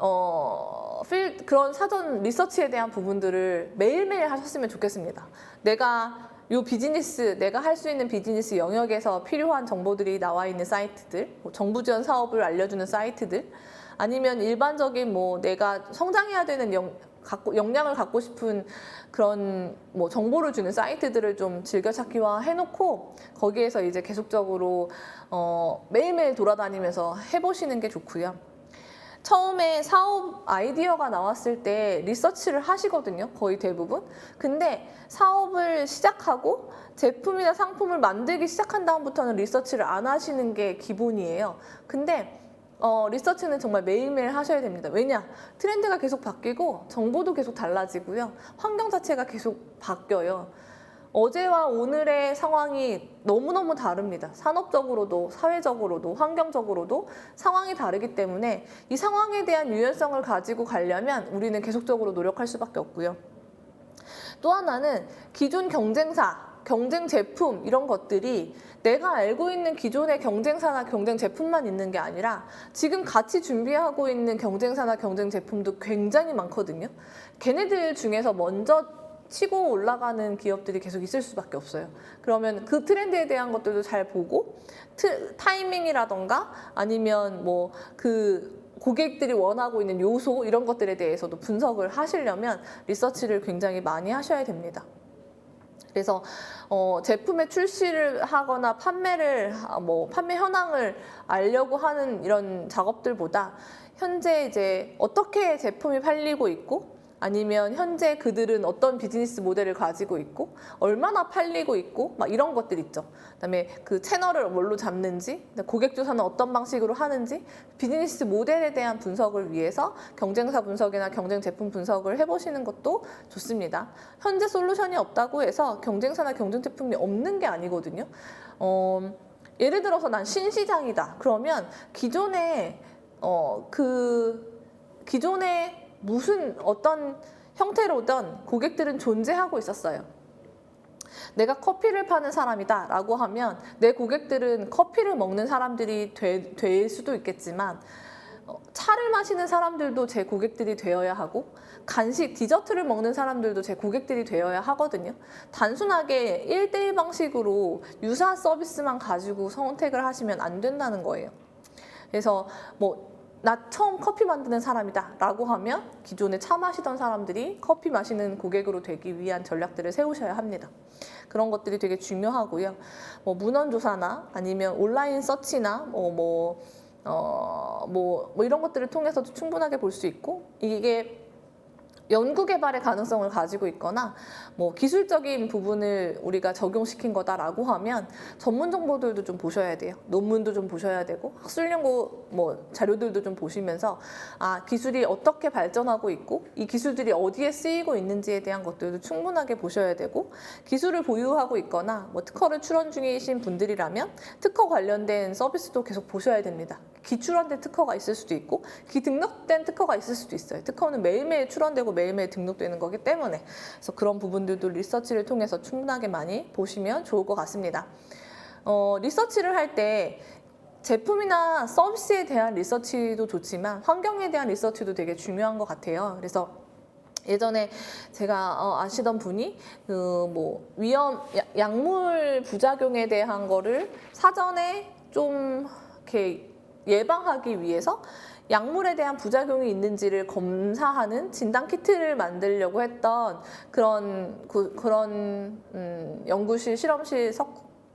사전 리서치에 대한 부분들을 매일매일 하셨으면 좋겠습니다. 내가 할 수 있는 비즈니스 영역에서 필요한 정보들이 나와 있는 사이트들, 정부 지원 사업을 알려주는 사이트들, 아니면 일반적인 내가 성장해야 되는 역량을 갖고 싶은 그런 정보를 주는 사이트들을 좀 즐겨찾기화 해놓고 거기에서 이제 계속적으로 매일매일 돌아다니면서 해보시는 게 좋고요. 처음에 사업 아이디어가 나왔을 때 리서치를 하시거든요. 거의 대부분. 근데 사업을 시작하고 제품이나 상품을 만들기 시작한 다음부터는 리서치를 안 하시는 게 기본이에요. 근데 리서치는 정말 매일매일 하셔야 됩니다. 왜냐? 트렌드가 계속 바뀌고 정보도 계속 달라지고요. 환경 자체가 계속 바뀌어요. 어제와 오늘의 상황이 너무너무 다릅니다. 산업적으로도 사회적으로도 환경적으로도 상황이 다르기 때문에 이 상황에 대한 유연성을 가지고 가려면 우리는 계속적으로 노력할 수밖에 없고요. 또 하나는 기존 경쟁사, 경쟁 제품 이런 것들이 내가 알고 있는 기존의 경쟁사나 경쟁 제품만 있는 게 아니라 지금 같이 준비하고 있는 경쟁사나 경쟁 제품도 굉장히 많거든요. 걔네들 중에서 먼저 치고 올라가는 기업들이 계속 있을 수밖에 없어요. 그러면 그 트렌드에 대한 것들도 잘 보고 타이밍이라던가 아니면 그 고객들이 원하고 있는 요소 이런 것들에 대해서도 분석을 하시려면 리서치를 굉장히 많이 하셔야 됩니다. 그래서 제품의 출시를 하거나 판매 현황을 알려고 하는 이런 작업들보다 현재 이제 어떻게 제품이 팔리고 있고 아니면 현재 그들은 어떤 비즈니스 모델을 가지고 있고 얼마나 팔리고 있고 막 이런 것들 있죠. 그다음에 그 채널을 뭘로 잡는지, 고객 조사는 어떤 방식으로 하는지 비즈니스 모델에 대한 분석을 위해서 경쟁사 분석이나 경쟁 제품 분석을 해보시는 것도 좋습니다. 현재 솔루션이 없다고 해서 경쟁사나 경쟁 제품이 없는 게 아니거든요. 예를 들어서 난 신시장이다. 그러면 기존에 무슨 어떤 형태로든 고객들은 존재하고 있었어요. 내가 커피를 파는 사람이다 라고 하면 내 고객들은 커피를 먹는 사람들이 될 수도 있겠지만 차를 마시는 사람들도 제 고객들이 되어야 하고 간식, 디저트를 먹는 사람들도 제 고객들이 되어야 하거든요. 단순하게 1대1 방식으로 유사 서비스만 가지고 선택을 하시면 안 된다는 거예요. 그래서 나 처음 커피 만드는 사람이다 라고 하면 기존에 차 마시던 사람들이 커피 마시는 고객으로 되기 위한 전략들을 세우셔야 합니다. 그런 것들이 되게 중요하고요. 문헌조사나 아니면 온라인 서치나 이런 것들을 통해서도 충분하게 볼 수 있고 이게 연구개발의 가능성을 가지고 있거나 기술적인 부분을 우리가 적용시킨 거다라고 하면 전문 정보들도 좀 보셔야 돼요. 논문도 좀 보셔야 되고 학술 연구 자료들도 좀 보시면서 기술이 어떻게 발전하고 있고 이 기술들이 어디에 쓰이고 있는지에 대한 것들도 충분하게 보셔야 되고 기술을 보유하고 있거나 특허를 출원 중이신 분들이라면 특허 관련된 서비스도 계속 보셔야 됩니다. 기출원된 특허가 있을 수도 있고 기등록된 특허가 있을 수도 있어요. 특허는 매일매일 출원되고 매일매일 등록되는 거기 때문에 그래서 그런 부분들도 리서치를 통해서 충분하게 많이 보시면 좋을 것 같습니다. 리서치를 할 때 제품이나 서비스에 대한 리서치도 좋지만 환경에 대한 리서치도 되게 중요한 것 같아요. 그래서 예전에 제가 아시던 분이 약물 부작용에 대한 거를 사전에 좀 이렇게 예방하기 위해서 약물에 대한 부작용이 있는지를 검사하는 진단 키트를 만들려고 했던 그런 연구실 실험실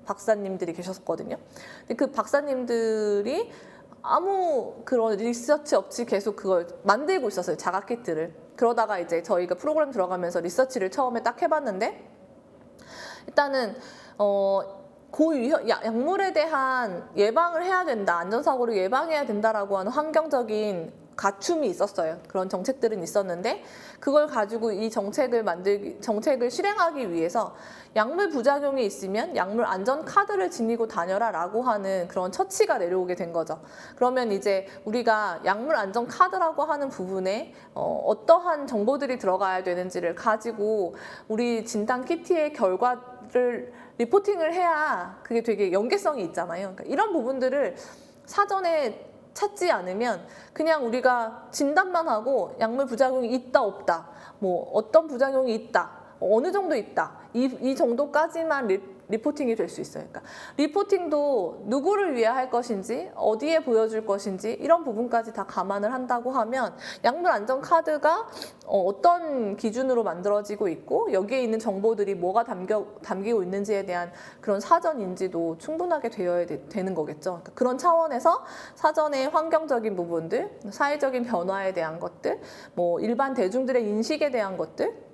박사님들이 계셨거든요. 근데 그 박사님들이 아무 그런 리서치 없이 계속 그걸 만들고 있었어요. 자가 키트를. 그러다가 이제 저희가 프로그램 들어가면서 리서치를 처음에 딱 해봤는데 일단은 약물에 대한 예방을 해야 된다, 안전사고를 예방해야 된다라고 하는 환경적인 갖춤이 있었어요. 그런 정책들은 있었는데 그걸 가지고 이 정책을 실행하기 위해서 약물 부작용이 있으면 약물 안전 카드를 지니고 다녀라라고 하는 그런 처치가 내려오게 된 거죠. 그러면 이제 우리가 약물 안전 카드라고 하는 부분에 어떠한 정보들이 들어가야 되는지를 가지고 우리 진단 키트의 결과를 리포팅을 해야 그게 되게 연계성이 있잖아요. 그러니까 이런 부분들을 사전에 찾지 않으면 그냥 우리가 진단만 하고 약물 부작용이 있다 없다, 뭐 어떤 부작용이 있다, 어느 정도 있다, 이 정도까지만 리포팅이 될 수 있어요. 그러니까 리포팅도 누구를 위해 할 것인지, 어디에 보여줄 것인지 이런 부분까지 다 감안을 한다고 하면 약물 안전 카드가 어떤 기준으로 만들어지고 있고 여기에 있는 정보들이 뭐가 담기고 있는지에 대한 그런 사전 인지도 충분하게 되어야 되는 거겠죠. 그러니까 그런 차원에서 사전에 환경적인 부분들, 사회적인 변화에 대한 것들, 뭐 일반 대중들의 인식에 대한 것들,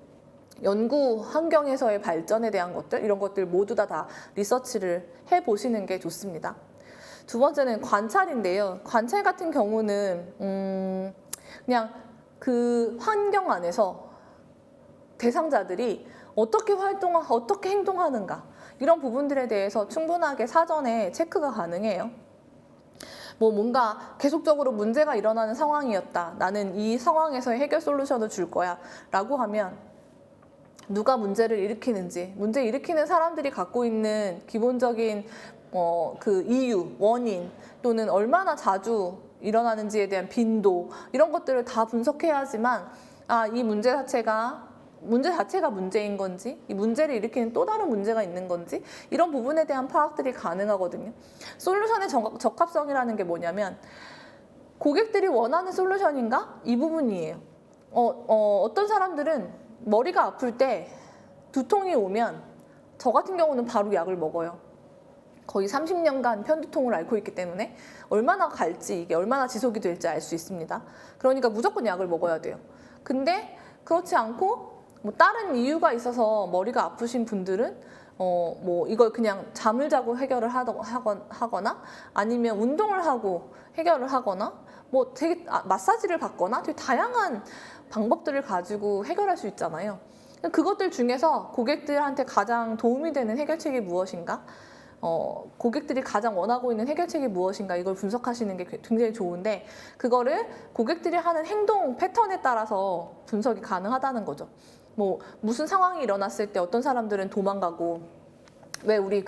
연구 환경에서의 발전에 대한 것들, 이런 것들 모두 다 리서치를 해보시는 게 좋습니다. 두 번째는 관찰인데요. 관찰 같은 경우는 그냥 그 환경 안에서 대상자들이 어떻게 행동하는가, 이런 부분들에 대해서 충분하게 사전에 체크가 가능해요. 뭐 뭔가 계속적으로 문제가 일어나는 상황이었다, 나는 이 상황에서 해결 솔루션을 줄 거야 라고 하면 누가 문제를 일으키는지, 문제 일으키는 사람들이 갖고 있는 기본적인 그 이유, 원인, 또는 얼마나 자주 일어나는지에 대한 빈도, 이런 것들을 다 분석해야지만 이 문제 자체가 문제인 건지, 이 문제를 일으키는 또 다른 문제가 있는 건지, 이런 부분에 대한 파악들이 가능하거든요. 솔루션의 적합성이라는 게 뭐냐면 고객들이 원하는 솔루션인가? 이 부분이에요. 어떤 사람들은 머리가 아플 때 두통이 오면 저 같은 경우는 바로 약을 먹어요. 거의 30년간 편두통을 앓고 있기 때문에 얼마나 갈지, 이게 얼마나 지속이 될지 알 수 있습니다. 그러니까 무조건 약을 먹어야 돼요. 근데 그렇지 않고 뭐 다른 이유가 있어서 머리가 아프신 분들은 뭐 이걸 그냥 잠을 자고 해결을 하거나 아니면 운동을 하고 해결을 하거나 뭐 되게 마사지를 받거나 되게 다양한 방법들을 가지고 해결할 수 있잖아요. 그것들 중에서 고객들한테 가장 도움이 되는 해결책이 무엇인가? 고객들이 가장 원하고 있는 해결책이 무엇인가? 이걸 분석하시는 게 굉장히 좋은데 그거를 고객들이 하는 행동 패턴에 따라서 분석이 가능하다는 거죠. 뭐 무슨 상황이 일어났을 때 어떤 사람들은 도망가고, 왜 우리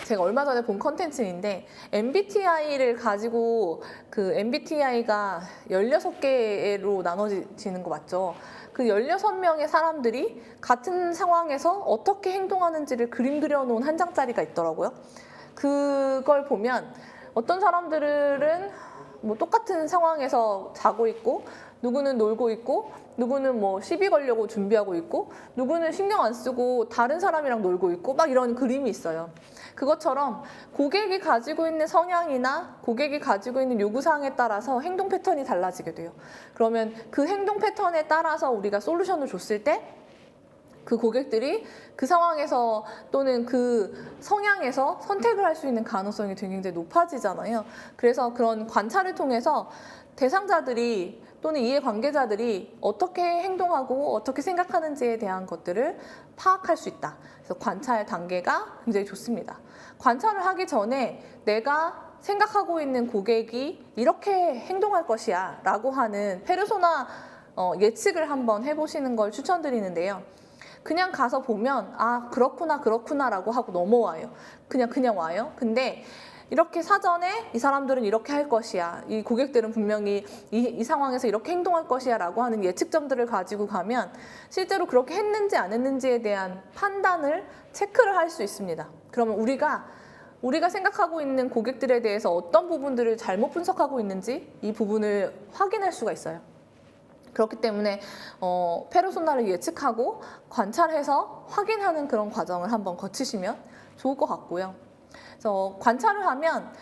제가 얼마 전에 본 컨텐츠인데 MBTI를 가지고 그 MBTI가 16개로 나눠지는 거 맞죠? 그 16명의 사람들이 같은 상황에서 어떻게 행동하는지를 그림 그려놓은 한 장짜리가 있더라고요. 그걸 보면 어떤 사람들은 뭐 똑같은 상황에서 자고 있고, 누구는 놀고 있고, 누구는 뭐 시비 걸려고 준비하고 있고, 누구는 신경 안 쓰고 다른 사람이랑 놀고 있고, 막 이런 그림이 있어요. 그것처럼 고객이 가지고 있는 성향이나 고객이 가지고 있는 요구사항에 따라서 행동 패턴이 달라지게 돼요. 그러면 그 행동 패턴에 따라서 우리가 솔루션을 줬을 때 그 고객들이 그 상황에서 또는 그 성향에서 선택을 할 수 있는 가능성이 굉장히 높아지잖아요. 그래서 그런 관찰을 통해서 대상자들이 또는 이해관계자들이 어떻게 행동하고 어떻게 생각하는지에 대한 것들을 파악할 수 있다. 그래서 관찰 단계가 굉장히 좋습니다. 관찰을 하기 전에 내가 생각하고 있는 고객이 이렇게 행동할 것이야 라고 하는 페르소나 예측을 한번 해보시는 걸 추천드리는데요. 그냥 가서 보면 그렇구나 라고 하고 넘어와요. 그냥 와요. 근데 이렇게 사전에 이 사람들은 이렇게 할 것이야, 이 고객들은 분명히 이 상황에서 이렇게 행동할 것이야 라고 하는 예측점들을 가지고 가면 실제로 그렇게 했는지 안 했는지에 대한 판단을 체크를 할 수 있습니다. 그러면 우리가 우리가 생각하고 있는 고객들에 대해서 어떤 부분들을 잘못 분석하고 있는지 이 부분을 확인할 수가 있어요. 그렇기 때문에 페르소나를 예측하고 관찰해서 확인하는 그런 과정을 한번 거치시면 좋을 것 같고요. 그래서 관찰을 하면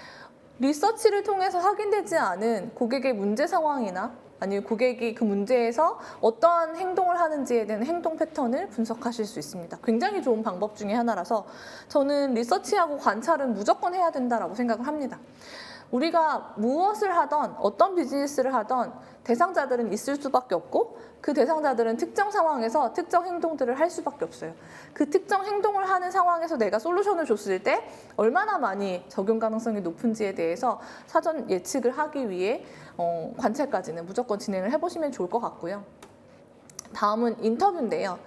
리서치를 통해서 확인되지 않은 고객의 문제 상황이나 아니면 고객이 그 문제에서 어떠한 행동을 하는지에 대한 행동 패턴을 분석하실 수 있습니다. 굉장히 좋은 방법 중에 하나라서 저는 리서치하고 관찰은 무조건 해야 된다라고 생각을 합니다. 우리가 무엇을 하던 어떤 비즈니스를 하던 대상자들은 있을 수밖에 없고 그 대상자들은 특정 상황에서 특정 행동들을 할 수밖에 없어요. 그 특정 행동을 하는 상황에서 내가 솔루션을 줬을 때 얼마나 많이 적용 가능성이 높은지에 대해서 사전 예측을 하기 위해 관찰까지는 무조건 진행을 해보시면 좋을 것 같고요. 다음은 인터뷰인데요.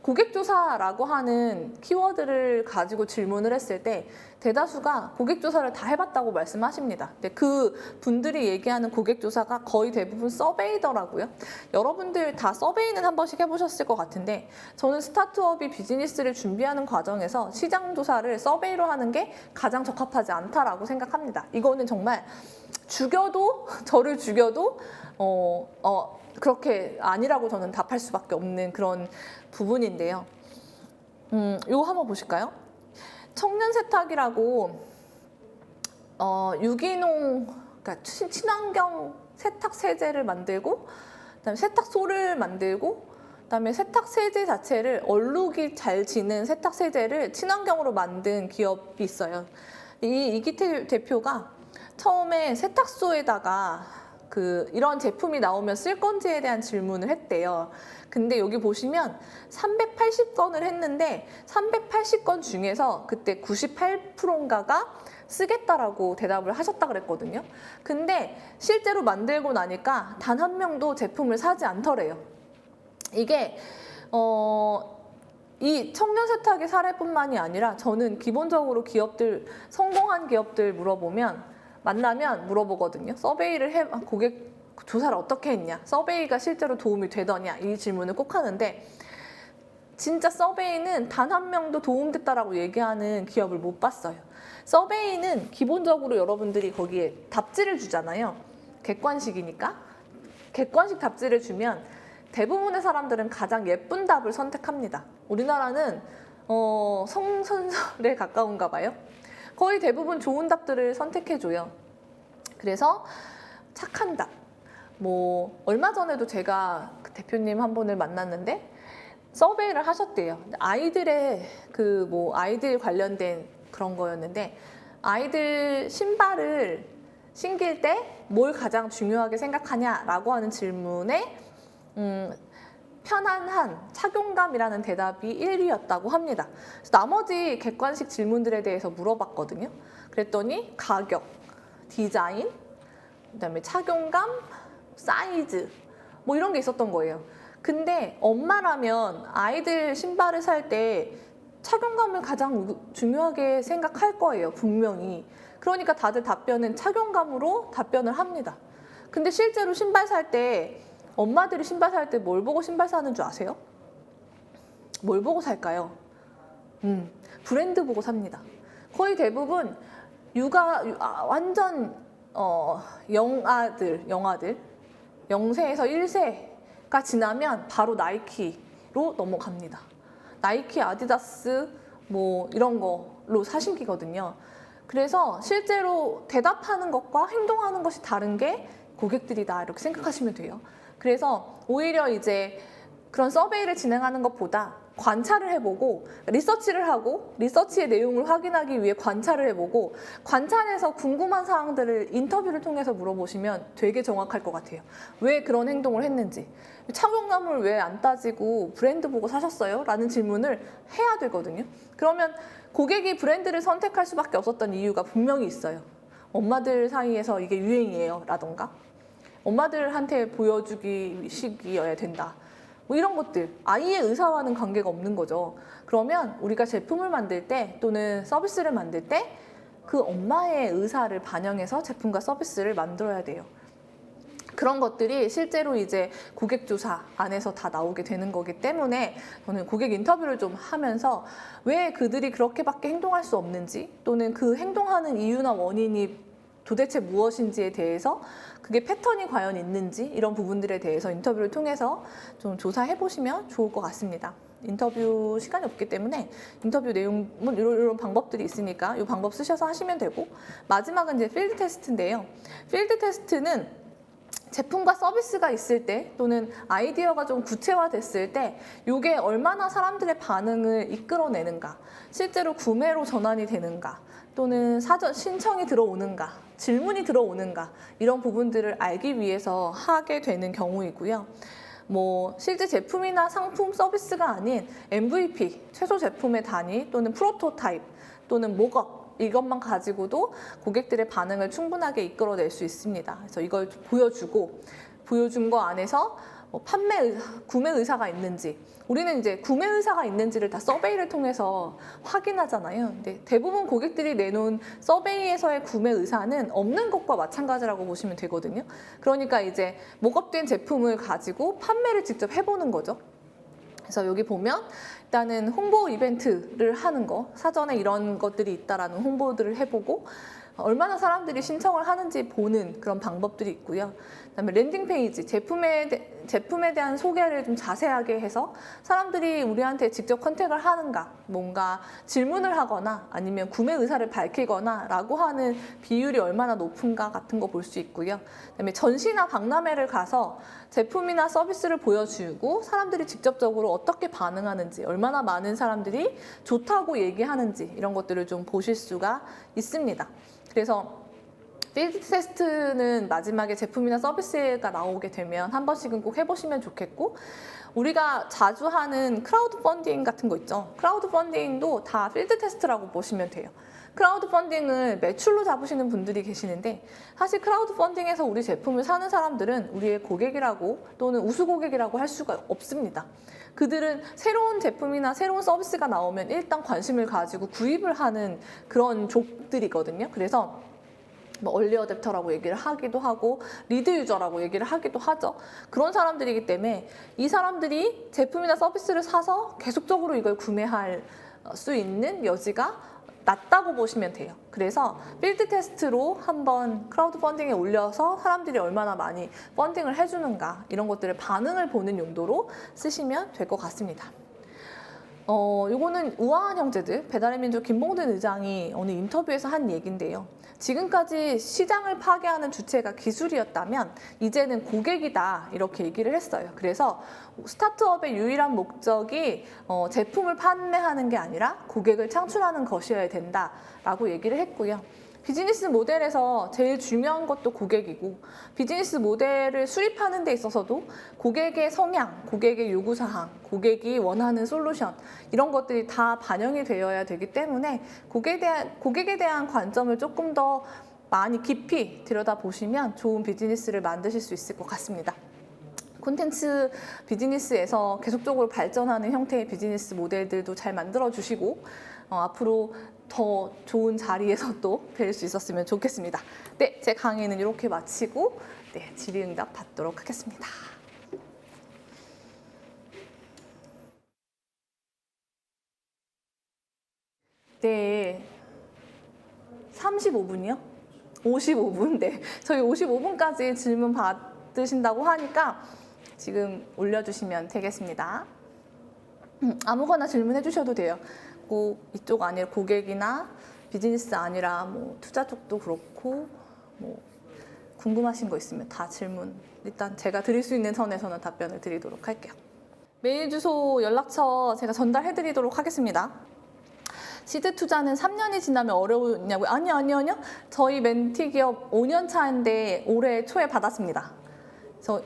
고객조사라고 하는 키워드를 가지고 질문을 했을 때 대다수가 고객조사를 다 해봤다고 말씀하십니다. 근데 그 분들이 얘기하는 고객조사가 거의 대부분 서베이더라고요. 여러분들 다 서베이는 한 번씩 해보셨을 것 같은데 저는 스타트업이 비즈니스를 준비하는 과정에서 시장조사를 서베이로 하는 게 가장 적합하지 않다라고 생각합니다. 이거는 정말 저를 죽여도 그렇게 아니라고 저는 답할 수밖에 없는 그런 부분인데요. 이거 한번 보실까요? 청년 세탁이라고 유기농, 그러니까 친환경 세탁 세제를 만들고, 그다음에 세탁소를 만들고, 그다음에 세탁 세제 자체를 얼룩이 잘 지는 세탁 세제를 친환경으로 만든 기업이 있어요. 이기태 대표가 처음에 세탁소에다가 이런 제품이 나오면 쓸 건지에 대한 질문을 했대요. 근데 여기 보시면 380건을 했는데 380건 중에서 그때 98%인가가 쓰겠다라고 대답을 하셨다 그랬거든요. 근데 실제로 만들고 나니까 단 한 명도 제품을 사지 않더래요. 이게 이 청년 세탁의 사례뿐만이 아니라 저는 기본적으로 성공한 기업들 만나면 물어보거든요. 서베이를 고객 조사를 어떻게 했냐? 서베이가 실제로 도움이 되더냐? 이 질문을 꼭 하는데 진짜 서베이는 단 한 명도 도움됐다라고 얘기하는 기업을 못 봤어요. 서베이는 기본적으로 여러분들이 거기에 답지를 주잖아요. 객관식이니까. 객관식 답지를 주면 대부분의 사람들은 가장 예쁜 답을 선택합니다. 우리나라는 성선설에 가까운가 봐요. 거의 대부분 좋은 답들을 선택해줘요. 그래서 착한 답. 얼마 전에도 제가 그 대표님 한 분을 만났는데 서베이를 하셨대요. 아이들의 아이들 관련된 그런 거였는데 아이들 신발을 신길 때 뭘 가장 중요하게 생각하냐라고 하는 질문에 편안한 착용감이라는 대답이 1위였다고 합니다. 그래서 나머지 객관식 질문들에 대해서 물어봤거든요. 그랬더니 가격, 디자인, 그다음에 착용감, 사이즈 이런 게 있었던 거예요. 근데 엄마라면 아이들 신발을 살 때 착용감을 가장 중요하게 생각할 거예요, 분명히. 그러니까 다들 답변은 착용감으로 답변을 합니다. 근데 실제로 신발 살 때 엄마들이 신발 살 때 뭘 보고 신발 사는 줄 아세요? 뭘 보고 살까요? 브랜드 보고 삽니다. 거의 대부분 완전 영아들 0세에서 1세가 지나면 바로 나이키로 넘어갑니다. 나이키, 아디다스 이런 거로 사신기거든요. 그래서 실제로 대답하는 것과 행동하는 것이 다른 게 고객들이다 이렇게 생각하시면 돼요. 그래서 오히려 이제 그런 서베이를 진행하는 것보다 관찰을 해보고 리서치를 하고 리서치의 내용을 확인하기 위해 관찰을 해보고 관찰해서 궁금한 사항들을 인터뷰를 통해서 물어보시면 되게 정확할 것 같아요. 왜 그런 행동을 했는지, 착용감을 왜 안 따지고 브랜드 보고 사셨어요? 라는 질문을 해야 되거든요. 그러면 고객이 브랜드를 선택할 수밖에 없었던 이유가 분명히 있어요. 엄마들 사이에서 이게 유행이에요 라던가 엄마들한테 보여주기식이어야 된다. 이런 것들, 아이의 의사와는 관계가 없는 거죠. 그러면 우리가 제품을 만들 때 또는 서비스를 만들 때 그 엄마의 의사를 반영해서 제품과 서비스를 만들어야 돼요. 그런 것들이 실제로 이제 고객 조사 안에서 다 나오게 되는 거기 때문에 저는 고객 인터뷰를 좀 하면서 왜 그들이 그렇게밖에 행동할 수 없는지 또는 그 행동하는 이유나 원인이 도대체 무엇인지에 대해서 그게 패턴이 과연 있는지 이런 부분들에 대해서 인터뷰를 통해서 좀 조사해 보시면 좋을 것 같습니다. 인터뷰 시간이 없기 때문에 인터뷰 내용은 이런 방법들이 있으니까 이 방법 쓰셔서 하시면 되고, 마지막은 이제 필드 테스트인데요. 필드 테스트는 제품과 서비스가 있을 때 또는 아이디어가 좀 구체화됐을 때 이게 얼마나 사람들의 반응을 이끌어내는가, 실제로 구매로 전환이 되는가, 또는 사전 신청이 들어오는가, 질문이 들어오는가, 이런 부분들을 알기 위해서 하게 되는 경우이고요. 실제 제품이나 상품 서비스가 아닌 MVP, 최소 제품의 단위 또는 프로토타입 또는 목업, 이것만 가지고도 고객들의 반응을 충분하게 이끌어낼 수 있습니다. 그래서 이걸 보여준 거 안에서 구매 의사가 있는지, 우리는 이제 구매 의사가 있는지를 다 서베이를 통해서 확인하잖아요. 근데 대부분 고객들이 내놓은 서베이에서의 구매 의사는 없는 것과 마찬가지라고 보시면 되거든요. 그러니까 이제 목업된 제품을 가지고 판매를 직접 해보는 거죠. 그래서 여기 보면 일단은 홍보 이벤트를 하는 거, 사전에 이런 것들이 있다라는 홍보들을 해보고 얼마나 사람들이 신청을 하는지 보는 그런 방법들이 있고요. 그다음에 랜딩 페이지, 제품에 대한 소개를 좀 자세하게 해서 사람들이 우리한테 직접 컨택을 하는가, 뭔가 질문을 하거나 아니면 구매 의사를 밝히거나 라고 하는 비율이 얼마나 높은가 같은 거 볼 수 있고요. 그다음에 전시나 박람회를 가서 제품이나 서비스를 보여주고 사람들이 직접적으로 어떻게 반응하는지, 얼마나 많은 사람들이 좋다고 얘기하는지 이런 것들을 좀 보실 수가 있습니다. 그래서 필드 테스트는 마지막에 제품이나 서비스가 나오게 되면 한 번씩은 꼭 해보시면 좋겠고, 우리가 자주 하는 크라우드 펀딩 같은 거 있죠. 크라우드 펀딩도 다 필드 테스트라고 보시면 돼요. 크라우드 펀딩을 매출로 잡으시는 분들이 계시는데, 사실 크라우드 펀딩에서 우리 제품을 사는 사람들은 우리의 고객이라고 또는 우수 고객이라고 할 수가 없습니다. 그들은 새로운 제품이나 새로운 서비스가 나오면 일단 관심을 가지고 구입을 하는 그런 족들이거든요. 그래서 얼리 어댑터라고 얘기를 하기도 하고 리드 유저라고 얘기를 하기도 하죠. 그런 사람들이기 때문에 이 사람들이 제품이나 서비스를 사서 계속적으로 이걸 구매할 수 있는 여지가 낮다고 보시면 돼요. 그래서 필드 테스트로 한번 크라우드 펀딩에 올려서 사람들이 얼마나 많이 펀딩을 해주는가, 이런 것들을 반응을 보는 용도로 쓰시면 될 것 같습니다. 요거는 우아한 형제들, 배달의 민족 김봉든 의장이 어느 인터뷰에서 한 얘기인데요. 지금까지 시장을 파괴하는 주체가 기술이었다면 이제는 고객이다, 이렇게 얘기를 했어요. 그래서 스타트업의 유일한 목적이 제품을 판매하는 게 아니라 고객을 창출하는 것이어야 된다라고 얘기를 했고요. 비즈니스 모델에서 제일 중요한 것도 고객이고, 비즈니스 모델을 수립하는 데 있어서도 고객의 성향, 고객의 요구사항, 고객이 원하는 솔루션, 이런 것들이 다 반영이 되어야 되기 때문에 고객에 대한 관점을 조금 더 많이 깊이 들여다보시면 좋은 비즈니스를 만드실 수 있을 것 같습니다. 콘텐츠 비즈니스에서 계속적으로 발전하는 형태의 비즈니스 모델들도 잘 만들어 주시고, 앞으로 더 좋은 자리에서 또 뵐 수 있었으면 좋겠습니다. 네, 제 강의는 이렇게 마치고 질의응답 받도록 하겠습니다. 네, 35분이요? 55분? 네, 저희 55분까지 질문 받으신다고 하니까 지금 올려주시면 되겠습니다. 아무거나 질문해 주셔도 돼요. 꼭 이쪽 아니라 고객이나 비즈니스 아니라 투자 쪽도 그렇고 궁금하신 거 있으면 다 질문, 일단 제가 드릴 수 있는 선에서는 답변을 드리도록 할게요. 메일 주소, 연락처 제가 전달해 드리도록 하겠습니다. 시드 투자는 3년이 지나면 어려우냐고요? 아니요. 저희 멘티 기업 5년 차인데 올해 초에 받았습니다. 그래서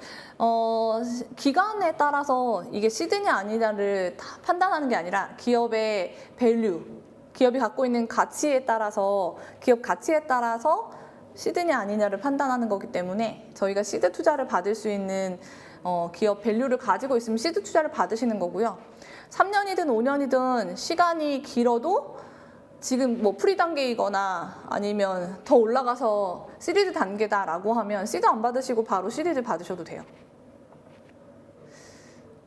기간에 따라서 이게 시드냐 아니냐를 판단하는 게 아니라 기업의 밸류, 기업이 갖고 있는 가치에 따라서, 기업 가치에 따라서 시드냐 아니냐를 판단하는 거기 때문에 저희가 시드 투자를 받을 수 있는 기업 밸류를 가지고 있으면 시드 투자를 받으시는 거고요. 3년이든 5년이든 시간이 길어도 지금 뭐 프리 단계이거나 아니면 더 올라가서 시리즈 단계다라고 하면 시드 안 받으시고 바로 시리즈 받으셔도 돼요.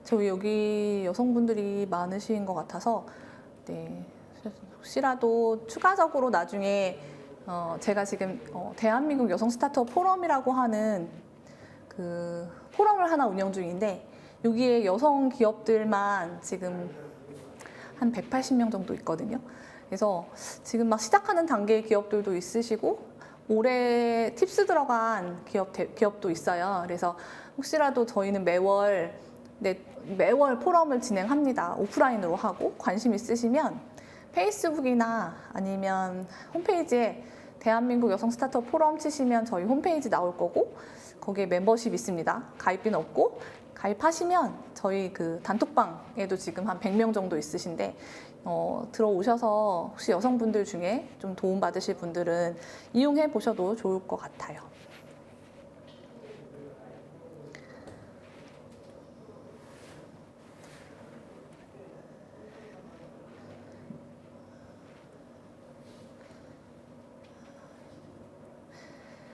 저희 여기 여성분들이 많으신 것 같아서 네, 혹시라도 추가적으로 나중에 제가 지금 대한민국 여성 스타트업 포럼이라고 하는 그 포럼을 하나 운영 중인데 여기에 여성 기업들만 지금 한 180명 정도 있거든요. 그래서 지금 막 시작하는 단계의 기업들도 있으시고 올해 팁스 들어간 기업도 있어요. 그래서 혹시라도 저희는 매월 포럼을 진행합니다. 오프라인으로 하고 관심 있으시면 페이스북이나 아니면 홈페이지에 대한민국 여성 스타트업 포럼 치시면 저희 홈페이지 나올 거고 거기에 멤버십 있습니다. 가입비는 없고 가입하시면 저희 그 단톡방에도 지금 한 100명 정도 있으신데 들어오셔서 혹시 여성분들 중에 좀 도움 받으실 분들은 이용해 보셔도 좋을 것 같아요.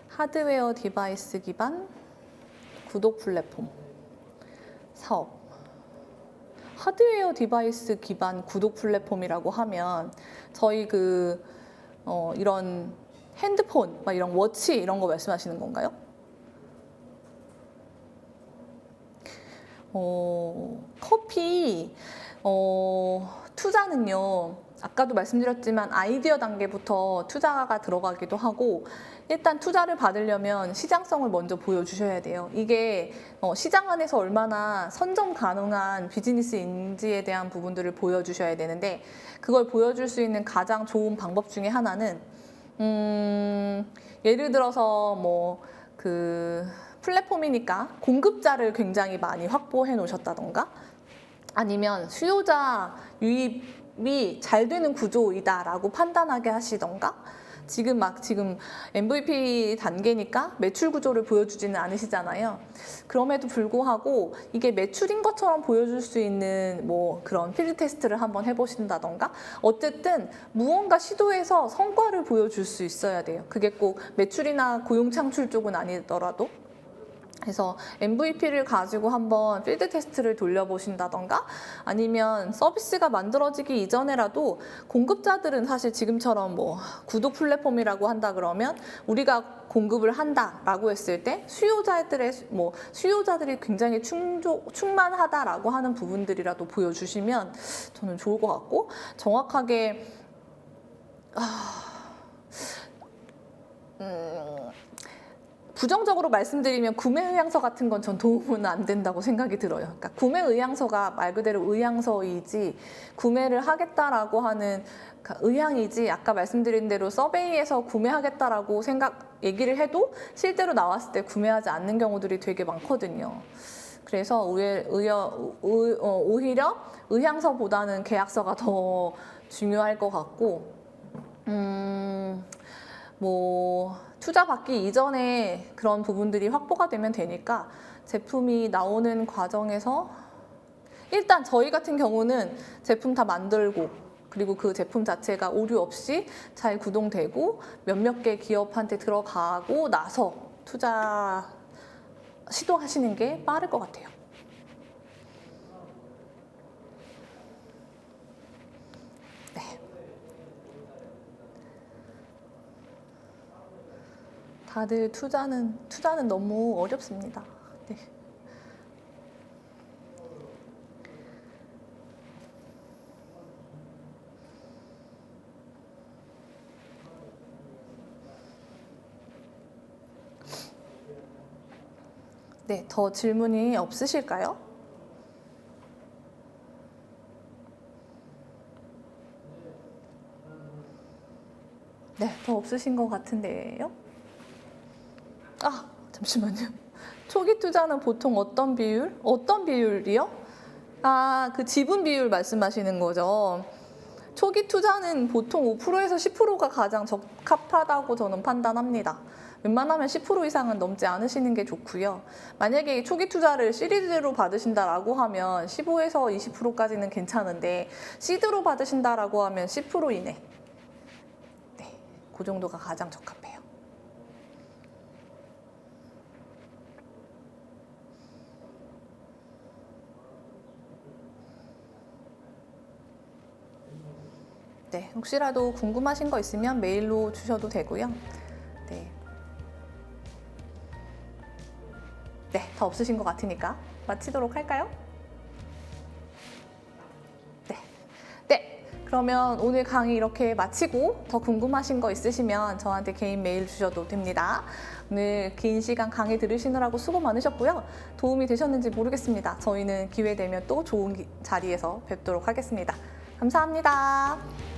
하드웨어 디바이스 기반 구독 플랫폼 사업. 하드웨어 디바이스 기반 구독 플랫폼이라고 하면 저희 이런 핸드폰, 막 이런 워치 이런 거 말씀하시는 건가요? 커피 투자는요. 아까도 말씀드렸지만 아이디어 단계부터 투자가 들어가기도 하고 일단 투자를 받으려면 시장성을 먼저 보여주셔야 돼요. 이게 시장 안에서 얼마나 선점 가능한 비즈니스인지에 대한 부분들을 보여주셔야 되는데 그걸 보여줄 수 있는 가장 좋은 방법 중에 하나는 예를 들어서 뭐 플랫폼이니까 공급자를 굉장히 많이 확보해 놓으셨다던가 아니면 수요자 유입이 잘 되는 구조이다라고 판단하게 하시던가 지금 MVP 단계니까 매출 구조를 보여주지는 않으시잖아요. 그럼에도 불구하고 이게 매출인 것처럼 보여줄 수 있는 뭐 그런 필드 테스트를 한번 해보신다던가 어쨌든 무언가 시도해서 성과를 보여줄 수 있어야 돼요. 그게 꼭 매출이나 고용 창출 쪽은 아니더라도. 그래서 MVP를 가지고 한번 필드 테스트를 돌려보신다던가 아니면 서비스가 만들어지기 이전에라도 공급자들은 사실 지금처럼 뭐 구독 플랫폼이라고 한다 그러면 우리가 공급을 한다라고 했을 때 수요자들이 굉장히 충만하다라고 하는 부분들이라도 보여주시면 저는 좋을 것 같고 정확하게 부정적으로 말씀드리면 구매 의향서 같은 건 전 도움은 안 된다고 생각이 들어요. 그러니까 구매 의향서가 말 그대로 의향서이지 구매를 하겠다라고 하는 의향이지 아까 말씀드린 대로 서베이에서 구매하겠다라고 얘기를 해도 실제로 나왔을 때 구매하지 않는 경우들이 되게 많거든요. 그래서 오히려 의향서보다는 계약서가 더 중요할 것 같고 투자 받기 이전에 그런 부분들이 확보가 되면 되니까 제품이 나오는 과정에서 일단 저희 같은 경우는 제품 다 만들고 그리고 그 제품 자체가 오류 없이 잘 구동되고 몇몇 개 기업한테 들어가고 나서 투자 시도하시는 게 빠를 것 같아요. 다들 투자는 너무 어렵습니다. 네. 네, 더 질문이 없으실까요? 네, 더 없으신 것 같은데요. 잠시만요. 초기 투자는 보통 어떤 비율? 어떤 비율이요? 그 지분 비율 말씀하시는 거죠. 초기 투자는 보통 5%에서 10%가 가장 적합하다고 저는 판단합니다. 웬만하면 10% 이상은 넘지 않으시는 게 좋고요. 만약에 초기 투자를 시리즈로 받으신다라고 하면 15에서 20%까지는 괜찮은데 시드로 받으신다라고 하면 10% 이내. 그 정도가 가장 적합해요. 네, 혹시라도 궁금하신 거 있으면 메일로 주셔도 되고요. 네. 네, 더 없으신 것 같으니까 마치도록 할까요? 네. 네, 그러면 오늘 강의 이렇게 마치고 더 궁금하신 거 있으시면 저한테 개인 메일 주셔도 됩니다. 오늘 긴 시간 강의 들으시느라고 수고 많으셨고요. 도움이 되셨는지 모르겠습니다. 저희는 기회 되면 또 좋은 자리에서 뵙도록 하겠습니다. 감사합니다.